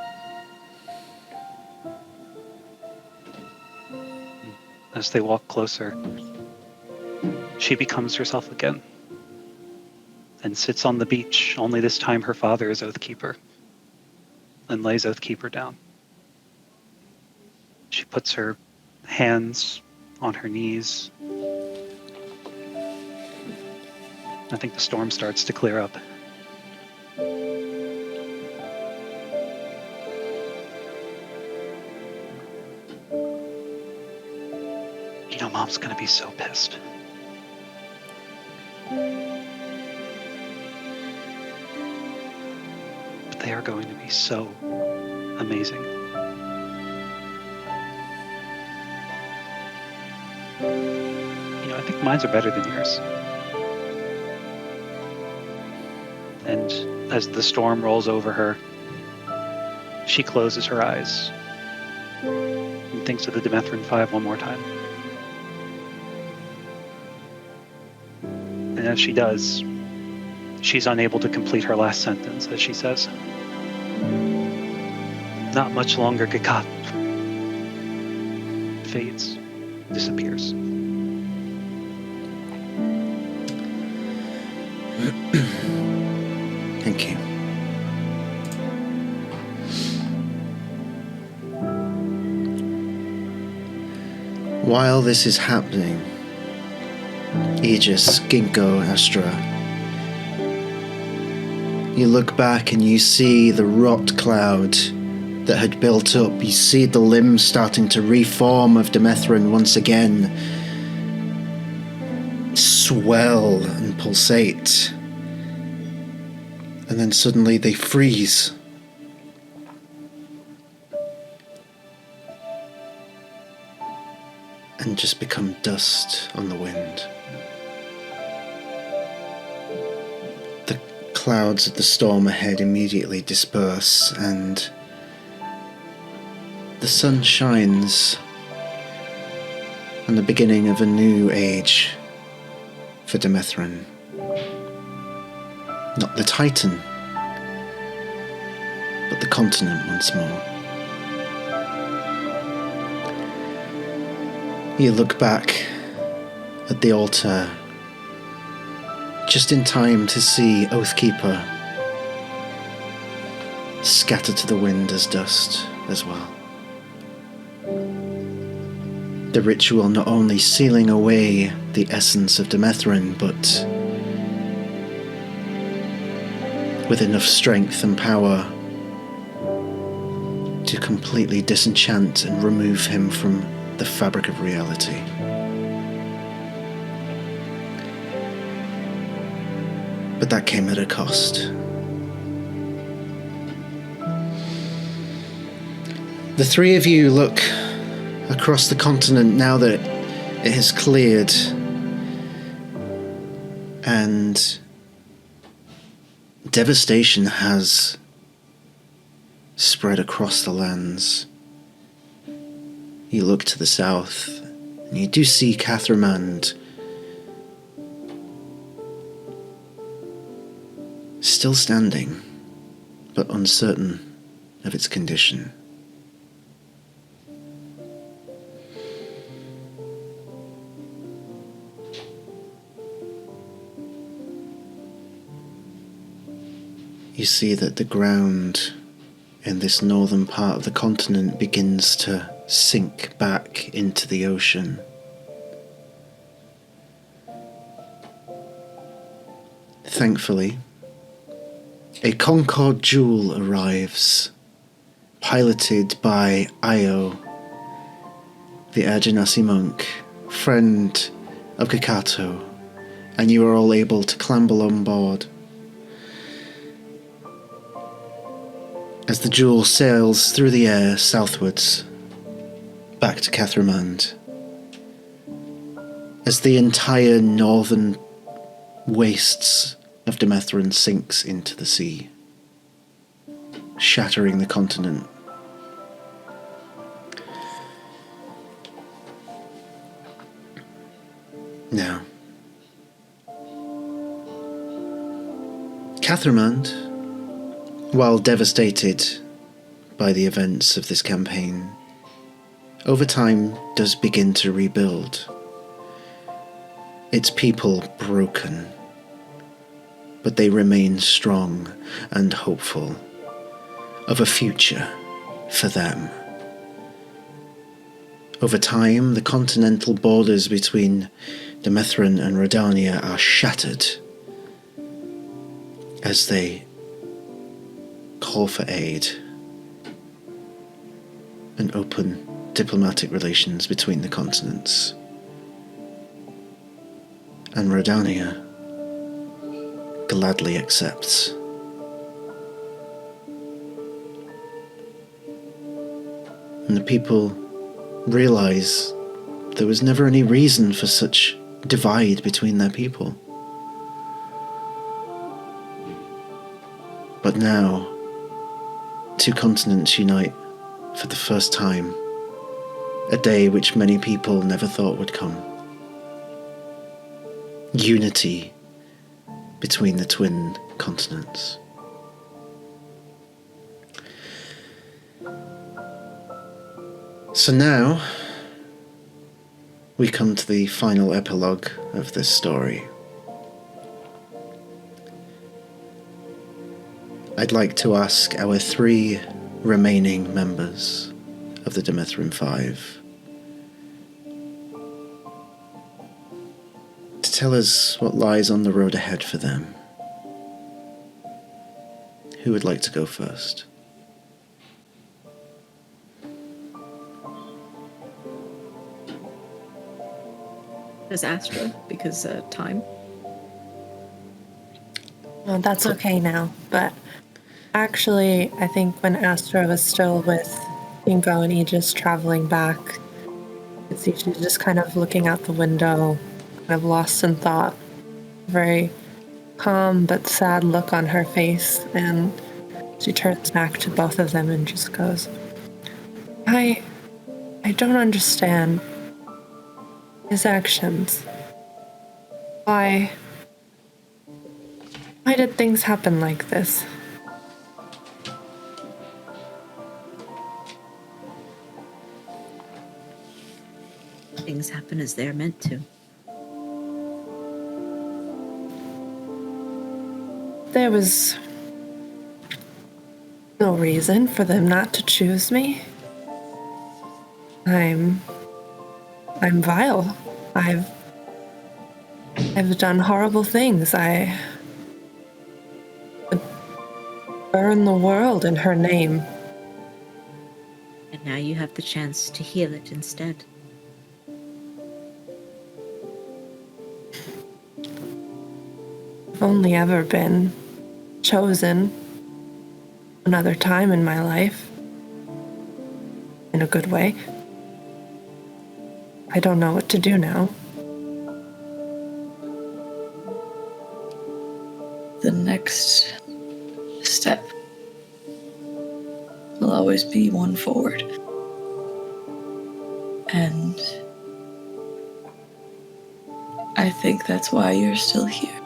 As they walk closer, she becomes herself again and sits on the beach, only this time her father is Oathkeeper, and lays Oathkeeper down. She puts her hands on her knees. I think the storm starts to clear up. You know, Mom's gonna be so pissed. But they are going to be so amazing. You know, I think mines are better than yours. And as the storm rolls over her, she closes her eyes and thinks of the Demethrin 5 one more time. And as she does, she's unable to complete her last sentence, as she says, "Not much longer, Gakat." Fades, disappears. Thank you. While this is happening, Aegis, Ginkgo, Astra, you look back and you see the rot cloud that had built up. You see the limbs starting to reform of Demethrin once again, swell and pulsate. And then suddenly they freeze. And just become dust on the wind. The clouds of the storm ahead immediately disperse, and the sun shines on the beginning of a new age for Demethrin. Not the Titan, but the continent once more. You look back at the altar, just in time to see Oathkeeper scatter to the wind as dust as well. The ritual not only sealing away the essence of Demethrin, but with enough strength and power to completely disenchant and remove him from the fabric of reality. But that came at a cost. The three of you look across the continent now that it has cleared, and devastation has spread across the lands. You look to the south, and you do see Cathermand still standing, but uncertain of its condition. You see that the ground in this northern part of the continent begins to sink back into the ocean. Thankfully, a Concord Jewel arrives, piloted by Io, the Agenasi monk, friend of Kakato, and you are all able to clamber on board. As the Jewel sails through the air southwards, back to Cathermand, as the entire northern wastes of Demethrin sinks into the sea, shattering the continent. Now, Cathermand, while devastated by the events of this campaign, over time does begin to rebuild. Its people broken, but they remain strong and hopeful of a future for them. Over time, the continental borders between Demethrin and Redania are shattered as they call for aid and open diplomatic relations between the continents. And Redania gladly accepts. And the people realize there was never any reason for such divide between their people. But now, two continents unite for the first time, a day which many people never thought would come. Unity between the twin continents. So now, we come to the final epilogue of this story. I'd like to ask our 3 remaining members of the Demethrin 5 to tell us what lies on the road ahead for them. Who would like to go first? There's Astra, because time. Well, that's okay now, but actually, I think when Astra was still with Ingo and Aegis traveling back, you could see she's just kind of looking out the window, kind of lost in thought. Very calm but sad look on her face, and she turns back to both of them and just goes, I don't understand his actions. Why did things happen like this? Things happen as they're meant to. There was no reason for them not to choose me. I'm vile. I've done horrible things. I would burn the world in her name. And now you have the chance to heal it instead. I've only ever been chosen another time in my life. In a good way. I don't know what to do now. The next step will always be one forward. And I think that's why you're still here.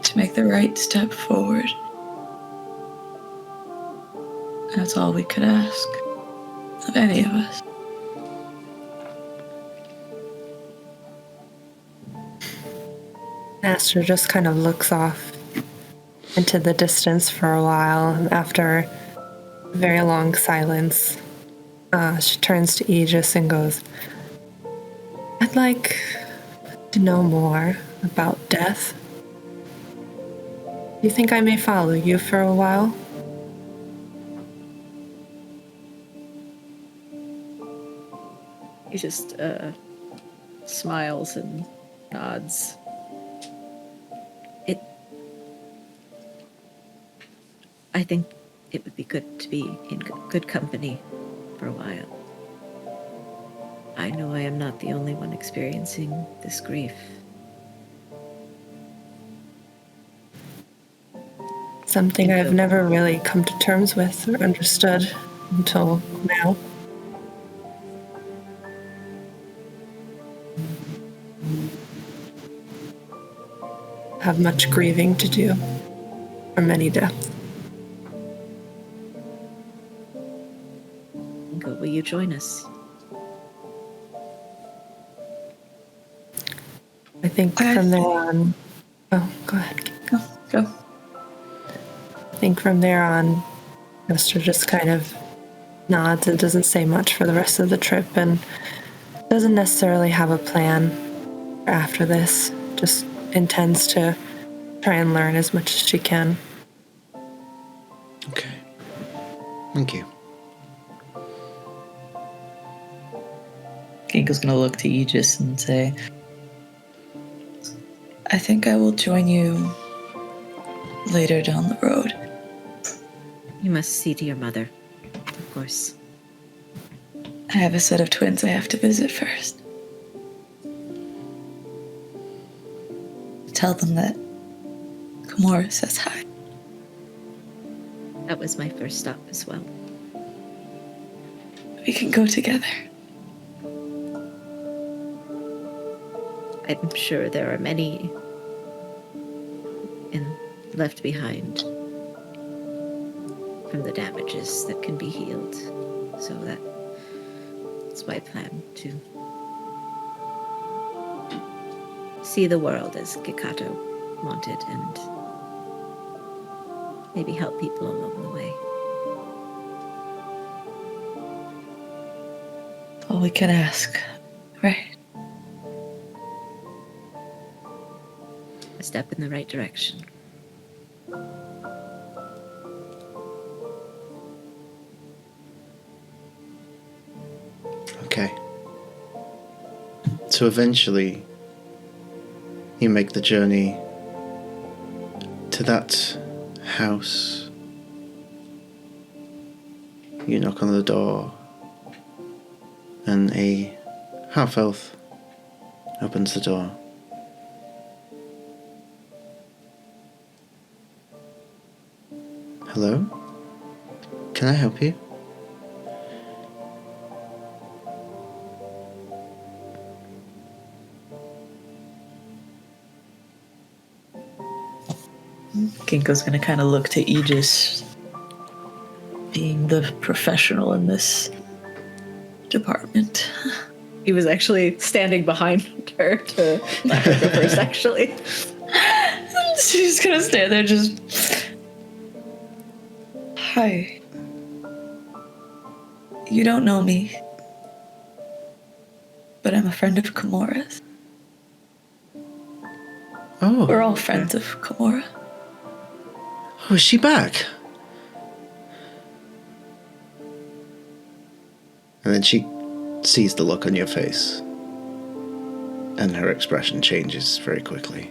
To make the right step forward. And that's all we could ask of any of us. Astra just kind of looks off into the distance for a while, and after a very long silence, she turns to Aegis and goes, I'd like to know more about death. Do you think I may follow you for a while? He just smiles and nods. I think it would be good to be in good company for a while. I know I am not the only one experiencing this grief. Something I've never really come to terms with or understood until now. Have much grieving to do for many deaths. Ingo, will you join us? I think from there on... Oh, go ahead. Go. I think from there on, Esther just kind of nods and doesn't say much for the rest of the trip and doesn't necessarily have a plan after this. Just intends to try and learn as much as she can. Okay. Thank you. Ginko's gonna look to Aegis and say, I think I will join you later down the road. You must see to your mother, of course. I have a set of twins I have to visit first. Tell them that Kimura says hi. That was my first stop as well. We can go together. I'm sure there are many left behind from the damages that can be healed. So that's my plan, to see the world as Gikato wanted and maybe help people along the way. All we can ask, right? A step in the right direction. Okay. So eventually, you make the journey to that house. You knock on the door, and a half-elf opens the door. Hello? Can I help you? Ginkgo's gonna kind of look to Aegis, being the professional in this department. He was actually standing behind her to let her go first, actually. She's gonna stand there just... Hi. You don't know me, but I'm a friend of Kimura's. Oh. We're all friends of Kimura. Oh, is she back? And then she sees the look on your face, and her expression changes very quickly.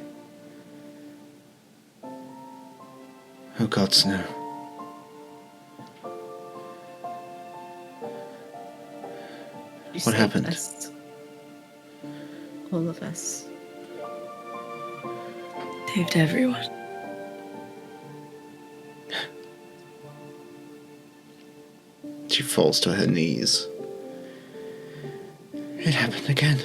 Oh, gods, no. You What saved happened? us. All of us. Saved everyone. She falls to her knees. It happened again.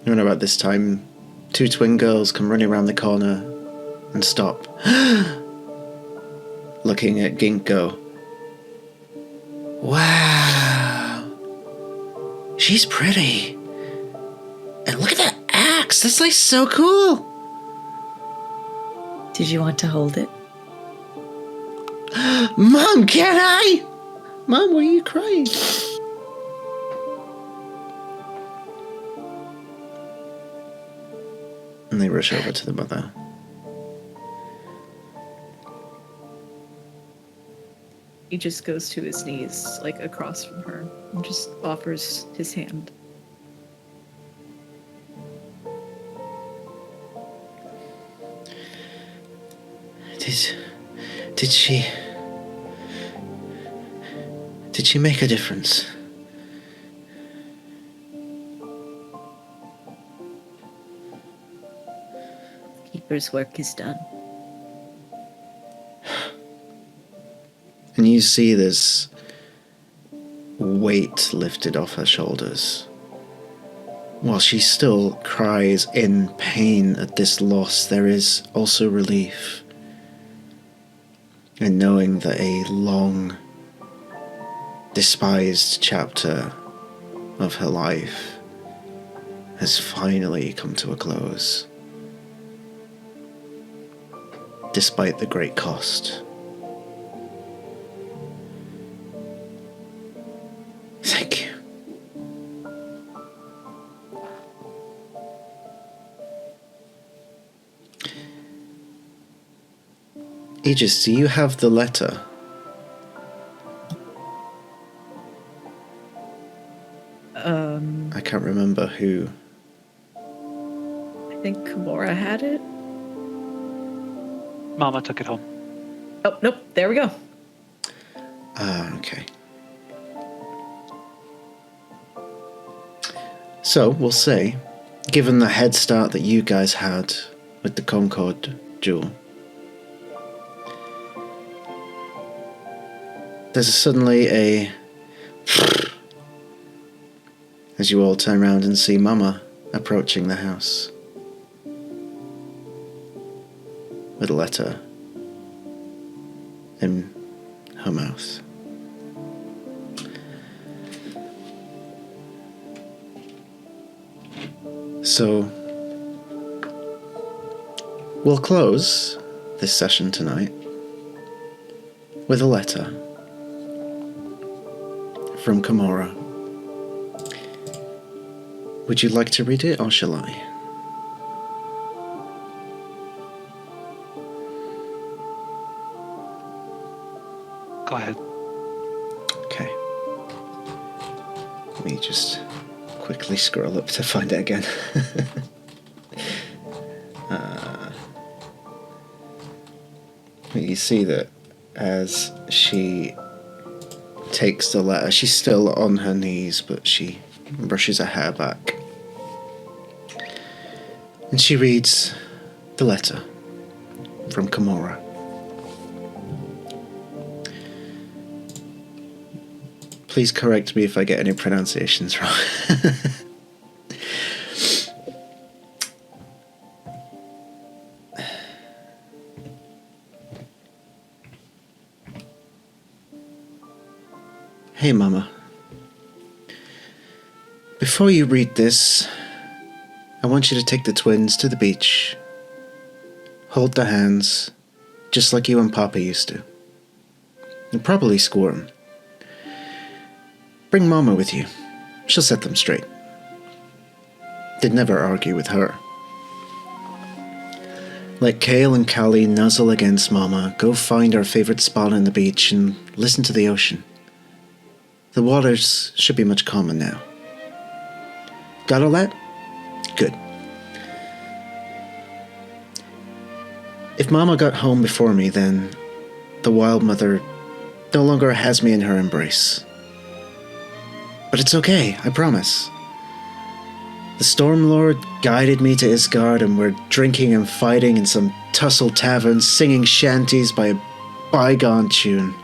And about this time, two twin girls come running around the corner and stop, looking at Ginkgo. Wow, she's pretty. And look at that axe. This looks so cool. Did you want to hold it? Mom, can I? Mom, why are you crying? And they rush over to the mother. He just goes to his knees, like across from her, and just offers his hand. Did she make a difference? Keeper's work is done. And you see this weight lifted off her shoulders. While she still cries in pain at this loss, there is also relief. And knowing that a long, despised chapter of her life has finally come to a close, despite the great cost. Thank you. Aegis, do you have the letter? I can't remember who. I think Kimura had it. Mama took it home. Oh, nope. There we go. Okay. So, we'll say, given the head start that you guys had with the Concord duel, there's suddenly a... as you all turn around and see Mama approaching the house with a letter in her mouth. So, we'll close this session tonight with a letter from Kimura. Would you like to read it, or shall I? Go ahead. Okay. Let me just quickly scroll up to find it again. You see that as she takes the letter, she's still on her knees, but she brushes her hair back. And she reads the letter from Kimura. Please correct me if I get any pronunciations wrong. Hey, Mama. Before you read this, I want you to take the twins to the beach. Hold their hands, just like you and Papa used to. And probably squirm. Bring Mama with you. She'll set them straight. They'd never argue with her. Let Kale and Callie nuzzle against Mama, go find our favorite spot on the beach and listen to the ocean. The waters should be much calmer now. Got all that? Good. If Mama got home before me, then the Wild Mother no longer has me in her embrace. But it's okay, I promise. The Storm Lord guided me to Isgard, and we're drinking and fighting in some tussle tavern, singing shanties by a bygone tune.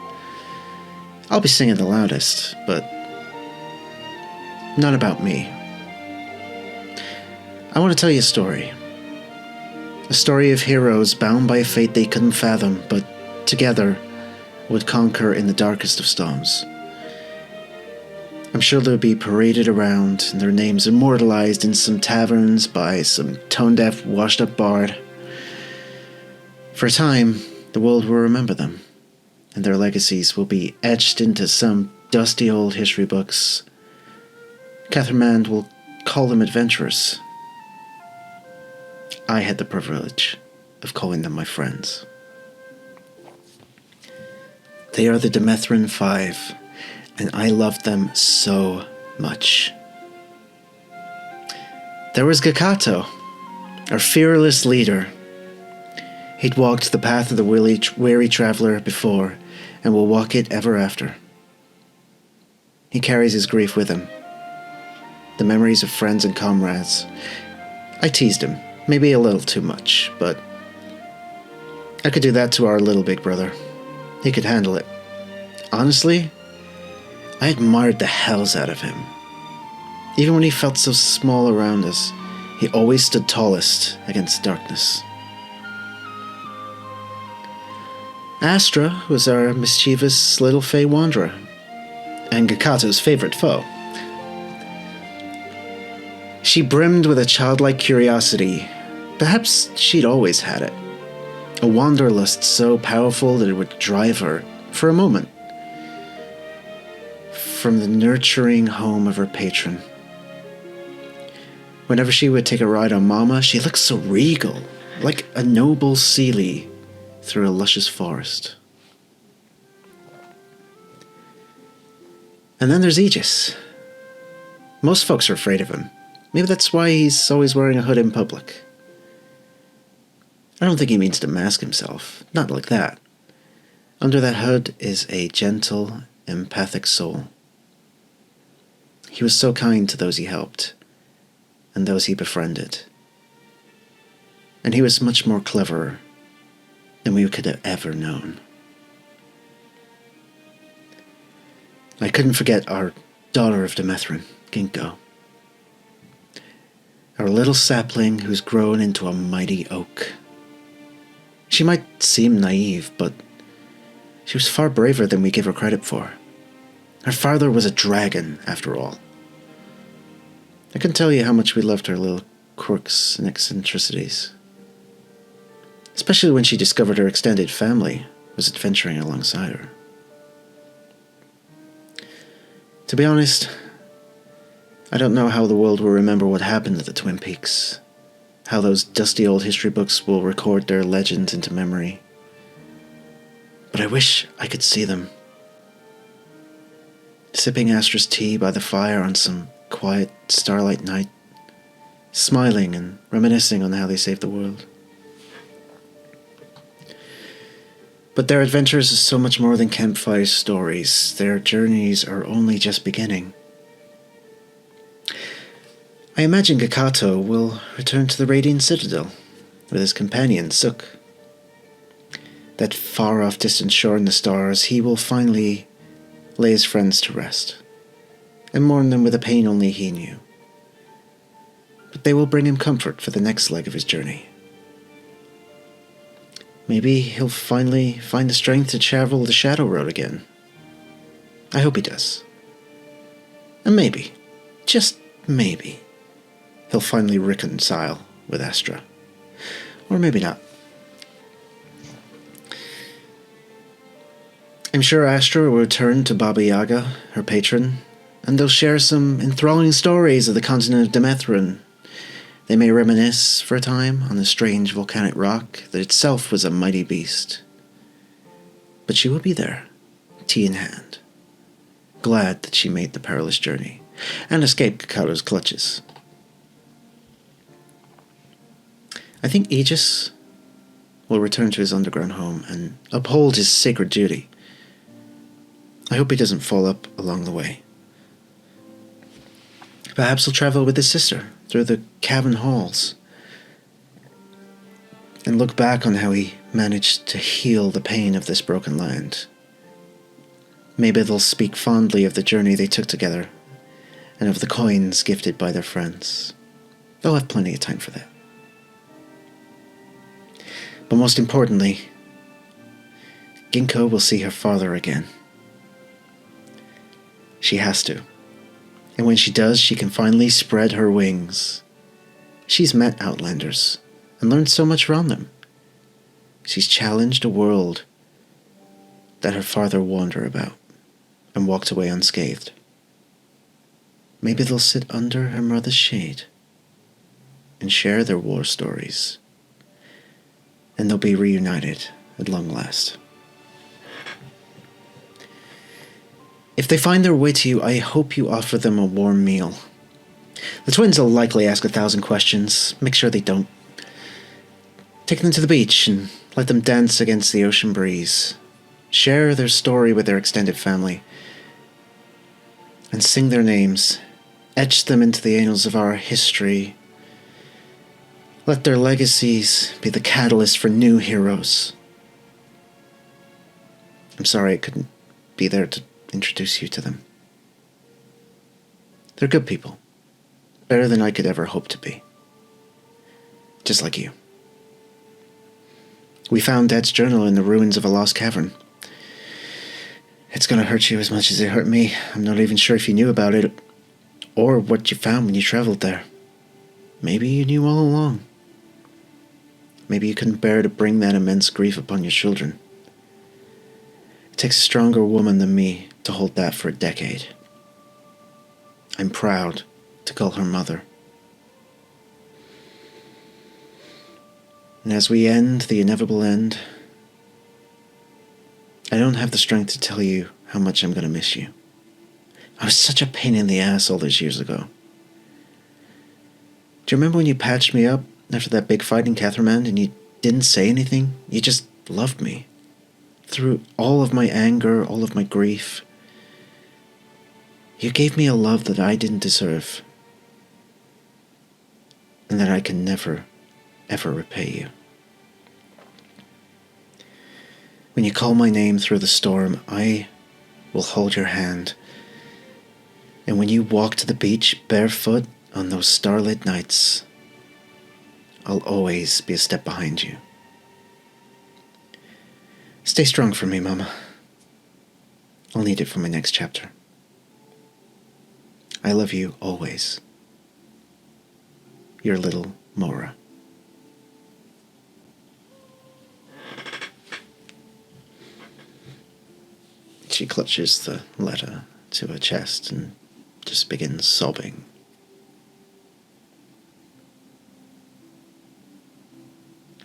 I'll be singing the loudest, but not about me. I want to tell you a story. A story of heroes bound by a fate they couldn't fathom, but together would conquer in the darkest of storms. I'm sure they'll be paraded around and their names immortalized in some taverns by some tone-deaf, washed-up bard. For a time, the world will remember them, and their legacies will be etched into some dusty old history books. Catherine Mand will call them adventurers. I had the privilege of calling them my friends. They are the Demethrin 5, and I loved them so much. There was Gakato, our fearless leader. He'd walked the path of the weary traveler before, and will walk it ever after. He carries his grief with him, the memories of friends and comrades. I teased him, maybe a little too much, but I could do that to our little big brother. He could handle it. Honestly, I admired the hells out of him. Even when he felt so small around us, he always stood tallest against darkness. Astra was our mischievous little fey wanderer, and Gakato's favorite foe. She brimmed with a childlike curiosity. Perhaps she'd always had it. A wanderlust so powerful that it would drive her, for a moment, from the nurturing home of her patron. Whenever she would take a ride on Mama, she looked so regal, like a noble Seelie through a luscious forest. And then there's Aegis. Most folks are afraid of him. Maybe that's why he's always wearing a hood in public. I don't think he means to mask himself. Not like that. Under that hood is a gentle, empathic soul. He was so kind to those he helped, and those he befriended. And he was much more clever than we could have ever known. I couldn't forget our daughter of Demethrin, Ginkgo. Our little sapling who's grown into a mighty oak. She might seem naive, but she was far braver than we give her credit for. Her father was a dragon, after all. I couldn't tell you how much we loved her little quirks and eccentricities. Especially when she discovered her extended family was adventuring alongside her. To be honest, I don't know how the world will remember what happened at the Twin Peaks. How those dusty old history books will record their legends into memory. But I wish I could see them. Sipping Astra's tea by the fire on some quiet starlight night, smiling and reminiscing on how they saved the world. But their adventures are so much more than campfire stories. Their journeys are only just beginning. I imagine Gakato will return to the Radiant Citadel with his companion, Suk. That far-off distant shore in the stars, he will finally lay his friends to rest, and mourn them with a pain only he knew. But they will bring him comfort for the next leg of his journey. Maybe he'll finally find the strength to travel the Shadow Road again. I hope he does. And maybe, just maybe, he'll finally reconcile with Astra. Or maybe not. I'm sure Astra will return to Baba Yaga, her patron, and they'll share some enthralling stories of the continent of Demethrin. They may reminisce for a time on the strange volcanic rock that itself was a mighty beast. But she will be there, tea in hand, glad that she made the perilous journey and escaped Kakato's clutches. I think Aegis will return to his underground home and uphold his sacred duty. I hope he doesn't fall up along the way. Perhaps he'll travel with his sister through the cavern halls and look back on how he managed to heal the pain of this broken land. Maybe they'll speak fondly of the journey they took together and of the coins gifted by their friends. They'll have plenty of time for that. But most importantly, Ginkgo will see her father again. She has to. And when she does, she can finally spread her wings. She's met Outlanders and learned so much from them. She's challenged a world that her father warned her about and walked away unscathed. Maybe they'll sit under her mother's shade and share their war stories. And they'll be reunited at long last. If they find their way to you, I hope you offer them a warm meal. The twins will likely ask 1,000 questions. Make sure they don't. Take them to the beach and let them dance against the ocean breeze. Share their story with their extended family. And sing their names. Etch them into the annals of our history. Let their legacies be the catalyst for new heroes. I'm sorry I couldn't be there to introduce you to them. They're good people. Better than I could ever hope to be. Just like you. We found Dad's journal in the ruins of a lost cavern. It's gonna hurt you as much as it hurt me. I'm not even sure if you knew about it, or what you found when you traveled there. Maybe you knew all along. Maybe you couldn't bear to bring that immense grief upon your children. It takes a stronger woman than me to hold that for a decade. I'm proud to call her mother. And as we end the inevitable end, I don't have the strength to tell you how much I'm going to miss you. I was such a pain in the ass all those years ago. Do you remember when you patched me up after that big fight in Cathermand and you didn't say anything. You just loved me. Through all of my anger, all of my grief. You gave me a love that I didn't deserve. And that I can never, ever repay you. When you call my name through the storm, I will hold your hand. And when you walk to the beach barefoot on those starlit nights, I'll always be a step behind you. Stay strong for me, Mama. I'll need it for my next chapter. I love you always. Your little Mora. She clutches the letter to her chest and just begins sobbing.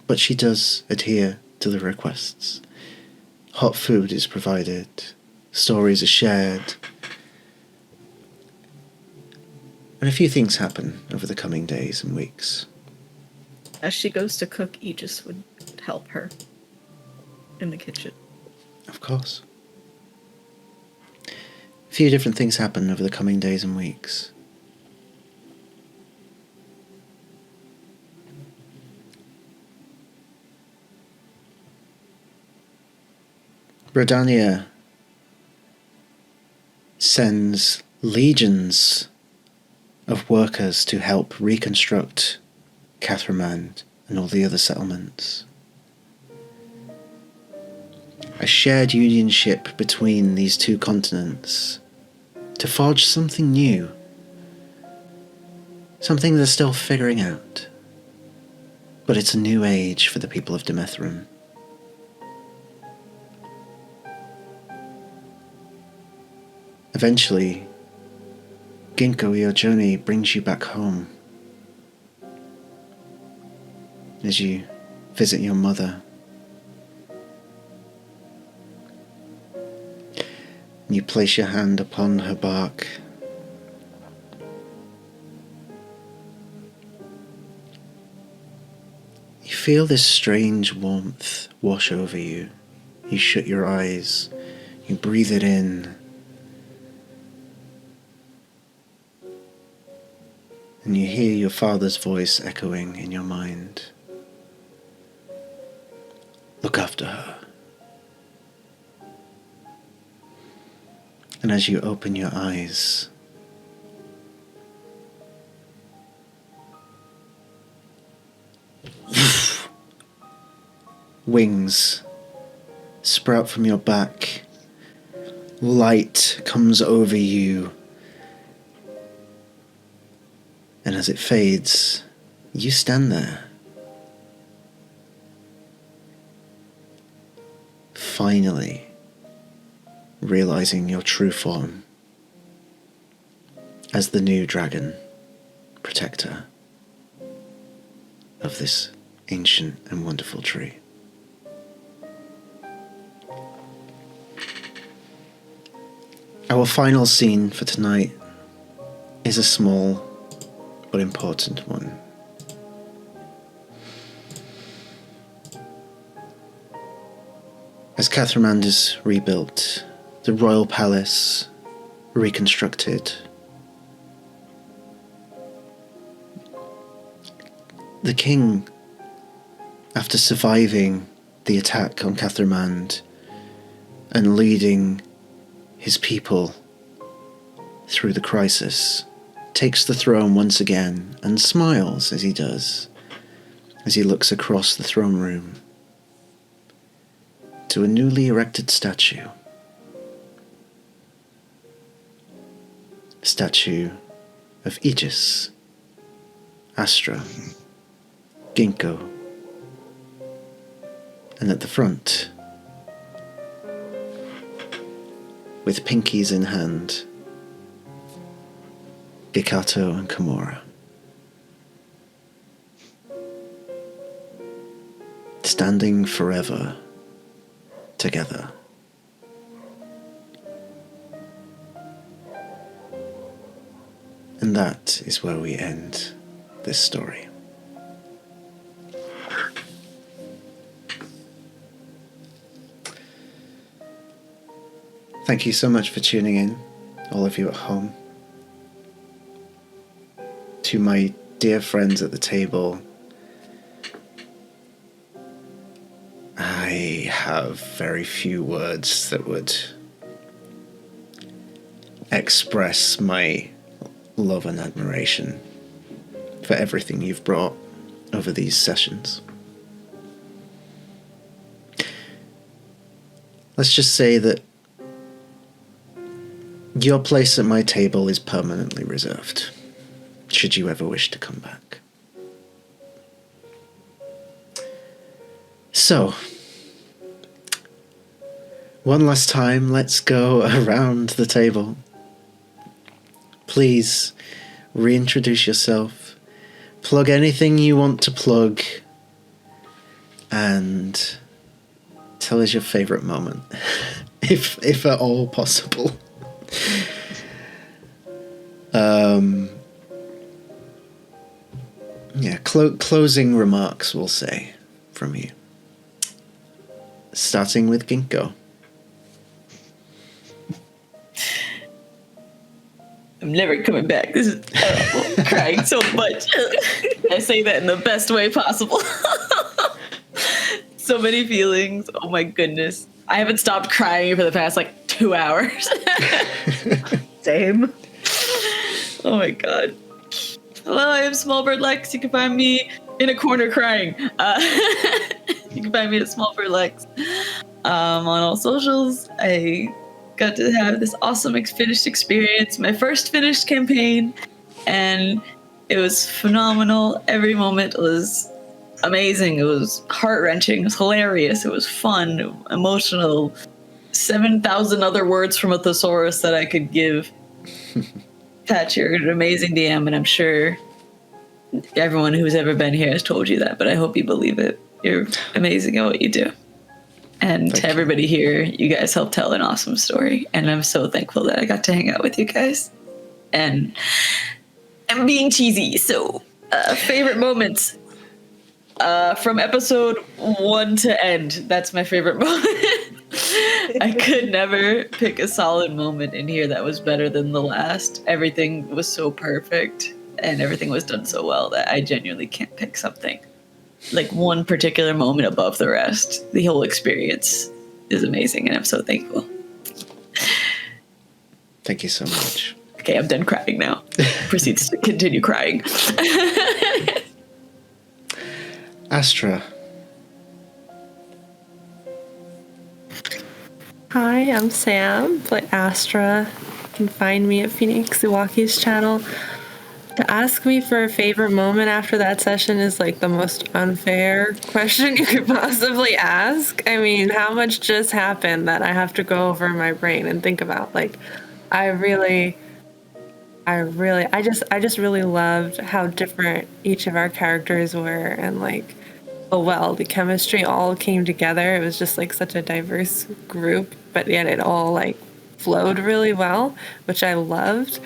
But she does adhere to the requests. Hot food is provided, stories are shared, and a few things happen over the coming days and weeks. As she goes to cook, Aegis would help her in the kitchen. Of course. A few different things happen over the coming days and weeks. Brodania sends legions of workers to help reconstruct Cathermand and all the other settlements. A shared unionship between these two continents to forge something new, something they're still figuring out. But it's a new age for the people of Demethrin. Eventually, Ginkgo, your journey brings you back home. As you visit your mother. You place your hand upon her bark. You feel this strange warmth wash over you. You shut your eyes. You breathe it in. And you hear your father's voice echoing in your mind. Look after her. And as you open your eyes, wings sprout from your back. Light comes over you. And as it fades, you stand there. Finally, realizing your true form as the new dragon protector of this ancient and wonderful tree. Our final scene for tonight is a small but important one. As Cathermand is rebuilt, the royal palace reconstructed, the king, after surviving the attack on Cathermand and leading his people through the crisis, takes the throne once again and smiles as he does, as he looks across the throne room to a newly erected statue. A statue of Aegis, Astra, Ginkgo, and at the front, with pinkies in hand, Gikato and Kimura. Standing forever together. And that is where we end this story. Thank you so much for tuning in, all of you at home. To my dear friends at the table, I have very few words that would express my love and admiration for everything you've brought over these sessions. Let's just say that your place at my table is permanently reserved, should you ever wish to come back. So, one last time, let's go around the table. Please reintroduce yourself, plug anything you want to plug, and tell us your favorite moment, if at all possible. Closing remarks, we'll say, from you. Starting with Ginkgo. I'm never coming back. This is terrible. I'm crying so much. I say that in the best way possible. So many feelings. Oh my goodness. I haven't stopped crying for the past 2 hours. Same. Oh my god. Hello, I am Smallbird Lex. You can find me in a corner crying. You can find me at Smallbird Lex on all socials. I got to have this awesome finished experience, my first finished campaign, and it was phenomenal. Every moment was amazing. It was heart-wrenching. It was hilarious. It was fun, emotional. 7,000 other words from a thesaurus that I could give. Pat, you're an amazing DM, and I'm sure everyone who's ever been here has told you that, but I hope you believe it. You're amazing at what you do. And to everybody here, you guys helped tell an awesome story, and I'm so thankful that I got to hang out with you guys. And I'm being cheesy, so favorite moments from episode 1 to end. That's my favorite moment. I could never pick a solid moment in here that was better than the last. Everything was so perfect, and everything was done so well that I genuinely can't pick something one particular moment above the rest. The whole experience is amazing, and I'm so thankful. Thank you so much. Okay, I'm done crying now. Proceeds to continue crying. Astra. Hi, I'm Sam, play Astra. You can find me at PhoenixUK's channel. To ask me for a favorite moment after that session is the most unfair question you could possibly ask. I mean, how much just happened that I have to go over in my brain and think about? I just really loved how different each of our characters were, and the chemistry all came together. It was just such a diverse group, but yet it all flowed really well, which I loved.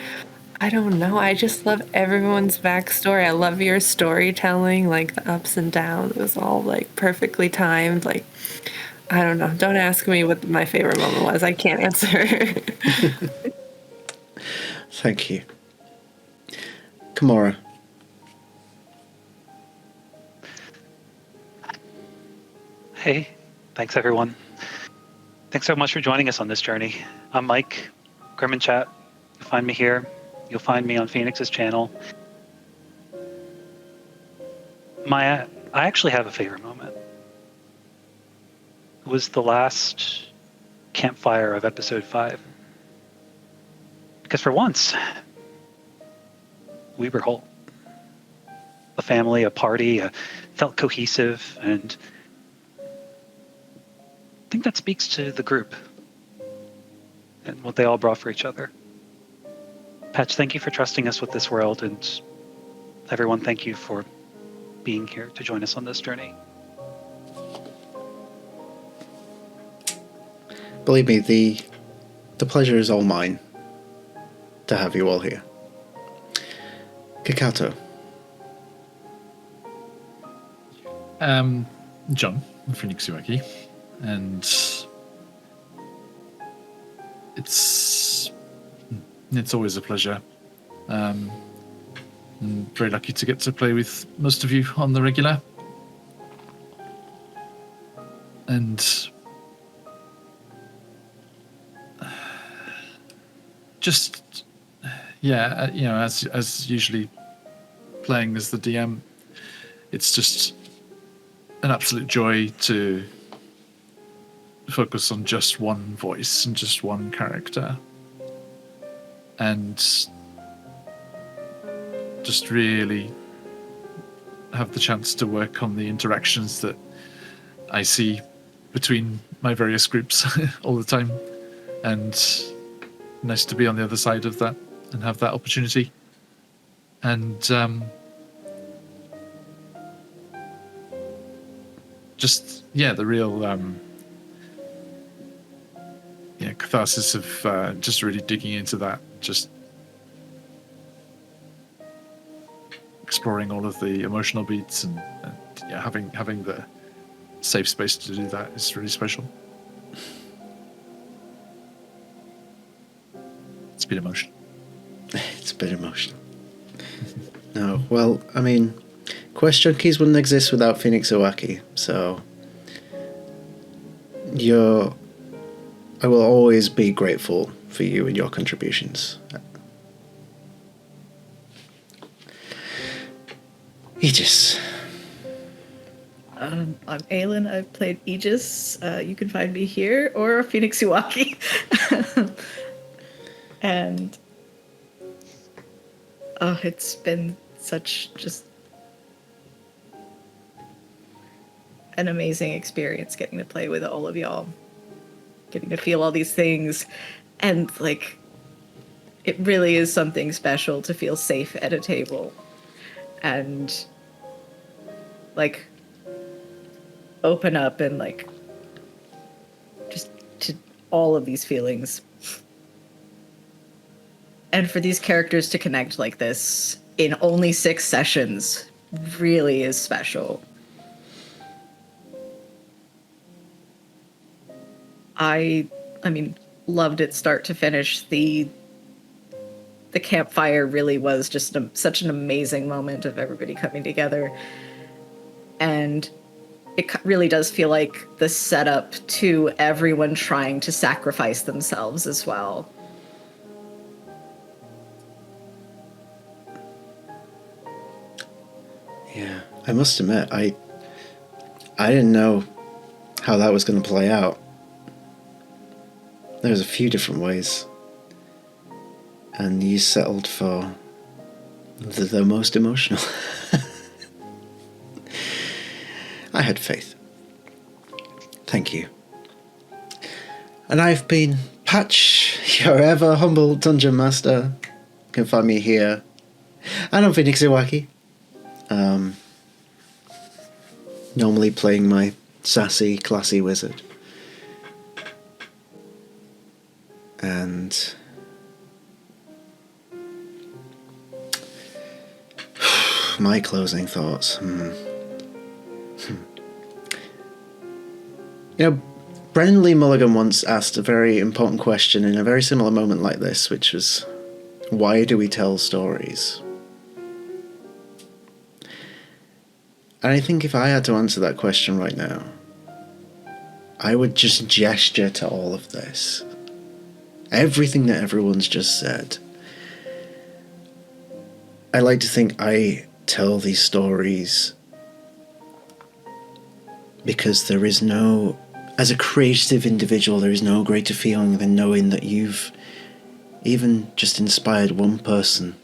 I don't know. I just love everyone's backstory. I love your storytelling, the ups and downs. It was all perfectly timed. I don't know. Don't ask me what my favorite moment was. I can't answer. Thank you. Kimura. Hey, thanks everyone. Thanks so much for joining us on this journey. I'm Mike, Grim and Chat. You'll find me here. You'll find me on Phoenix's channel. I actually have a favorite moment. It was the last campfire of episode 5. Because for once, we were whole. A family, a party, felt cohesive, and I think that speaks to the group and what they all brought for each other. Patch, thank you for trusting us with this world, and everyone, thank you for being here to join us on this journey. Believe me, the pleasure is all mine to have you all here. Kakato. John from PhoenixUK, and it's always a pleasure. I'm very lucky to get to play with most of you on the regular. And just, yeah, you know, as usually playing as the DM, it's just an absolute joy to focus on just one voice and just one character, and just really have the chance to work on the interactions that I see between my various groups all the time, and nice to be on the other side of that and have that opportunity. And just, yeah, the real catharsis of just really digging into that, just exploring all of the emotional beats, and yeah, having the safe space to do that is really special. It's a bit emotional. It's a bit emotional. No, well, I mean, QuestJunkies wouldn't exist without Phoenix Owaki, so I will always be grateful for you and your contributions. Aegis. I'm Aelin. I've played Aegis. You can find me here or Phoenix Owaki. And it's been such just an amazing experience getting to play with all of y'all, getting to feel all these things, and like it really is something special to feel safe at a table and like open up and like just to all of these feelings. And for these characters to connect like this in only 6 sessions really is special. I mean, loved it start to finish. The campfire really was just such an amazing moment of everybody coming together. And it really does feel like the setup to everyone trying to sacrifice themselves as well. Yeah, I must admit, I didn't know how that was going to play out. There was a few different ways, and you settled for the most emotional. I had faith. Thank you. And I've been Patch, your ever humble dungeon master. You can find me here. And I'm Phoenix Owaki. Normally playing my sassy, classy wizard. And my closing thoughts. You know, Brennan Lee Mulligan once asked a very important question in a very similar moment like this, which was, why do we tell stories? And I think if I had to answer that question right now, I would just gesture to all of this. Everything that everyone's just said. I like to think I tell these stories because there is no, as a creative individual, there is no greater feeling than knowing that you've even just inspired one person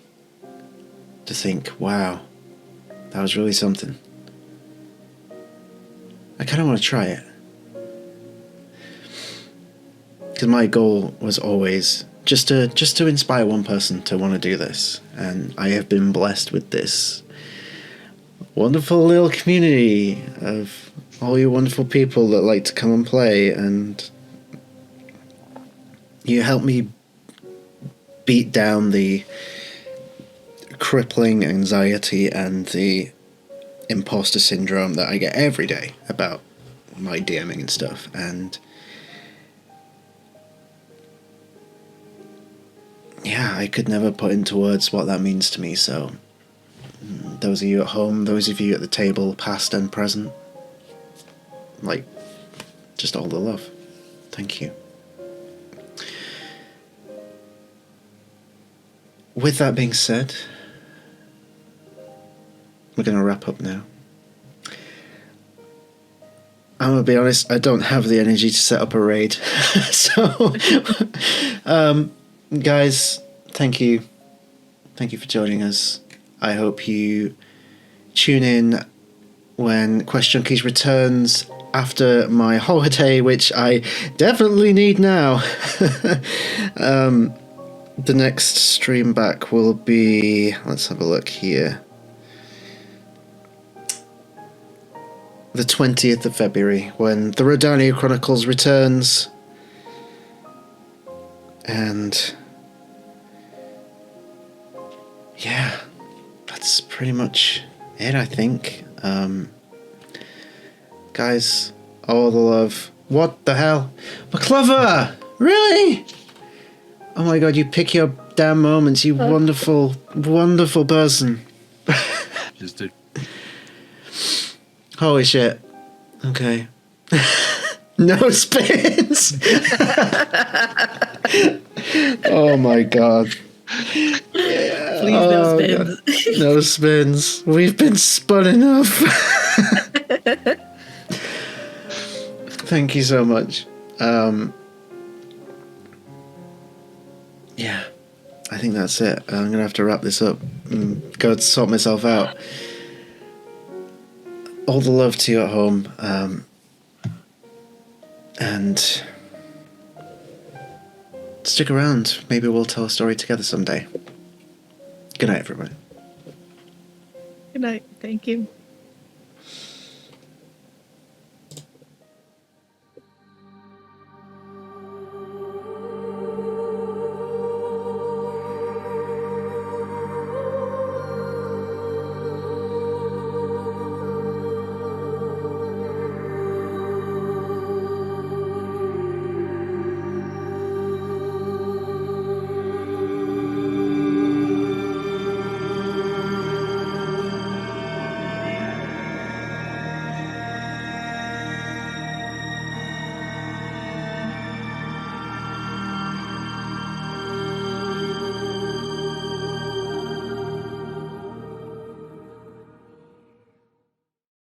to think, wow, that was really something. I kind of want to try it. Because my goal was always just to inspire one person to want to do this. And I have been blessed with this wonderful little community of all you wonderful people that like to come and play. And you help me beat down the crippling anxiety and the imposter syndrome that I get every day about my DMing and stuff. And yeah, I could never put into words what that means to me. So, those of you at home, those of you at the table, past and present, like, just all the love. Thank you. With that being said, we're going to wrap up now. I'm going to be honest, I don't have the energy to set up a raid. So, guys, thank you. Thank you for joining us. I hope you tune in when QuestJunkies returns after my holiday, which I definitely need now. The next stream back will be, let's have a look here, the 20th of February, when the Rodania Chronicles returns. And yeah, that's pretty much it, I think. Guys, all the love. What the hell? McClover! Really? Oh my god, you pick your damn moments, you wonderful, wonderful person. Just do. Holy shit. Okay. No spins! Oh my god. Yeah. Please, no spins. God. No spins. We've been spun enough. Thank you so much. Yeah, I think that's it. I'm going to have to wrap this up and go sort myself out. All the love to you at home. And stick around. Maybe we'll tell a story together someday. Good night, everybody. Good night. Thank you.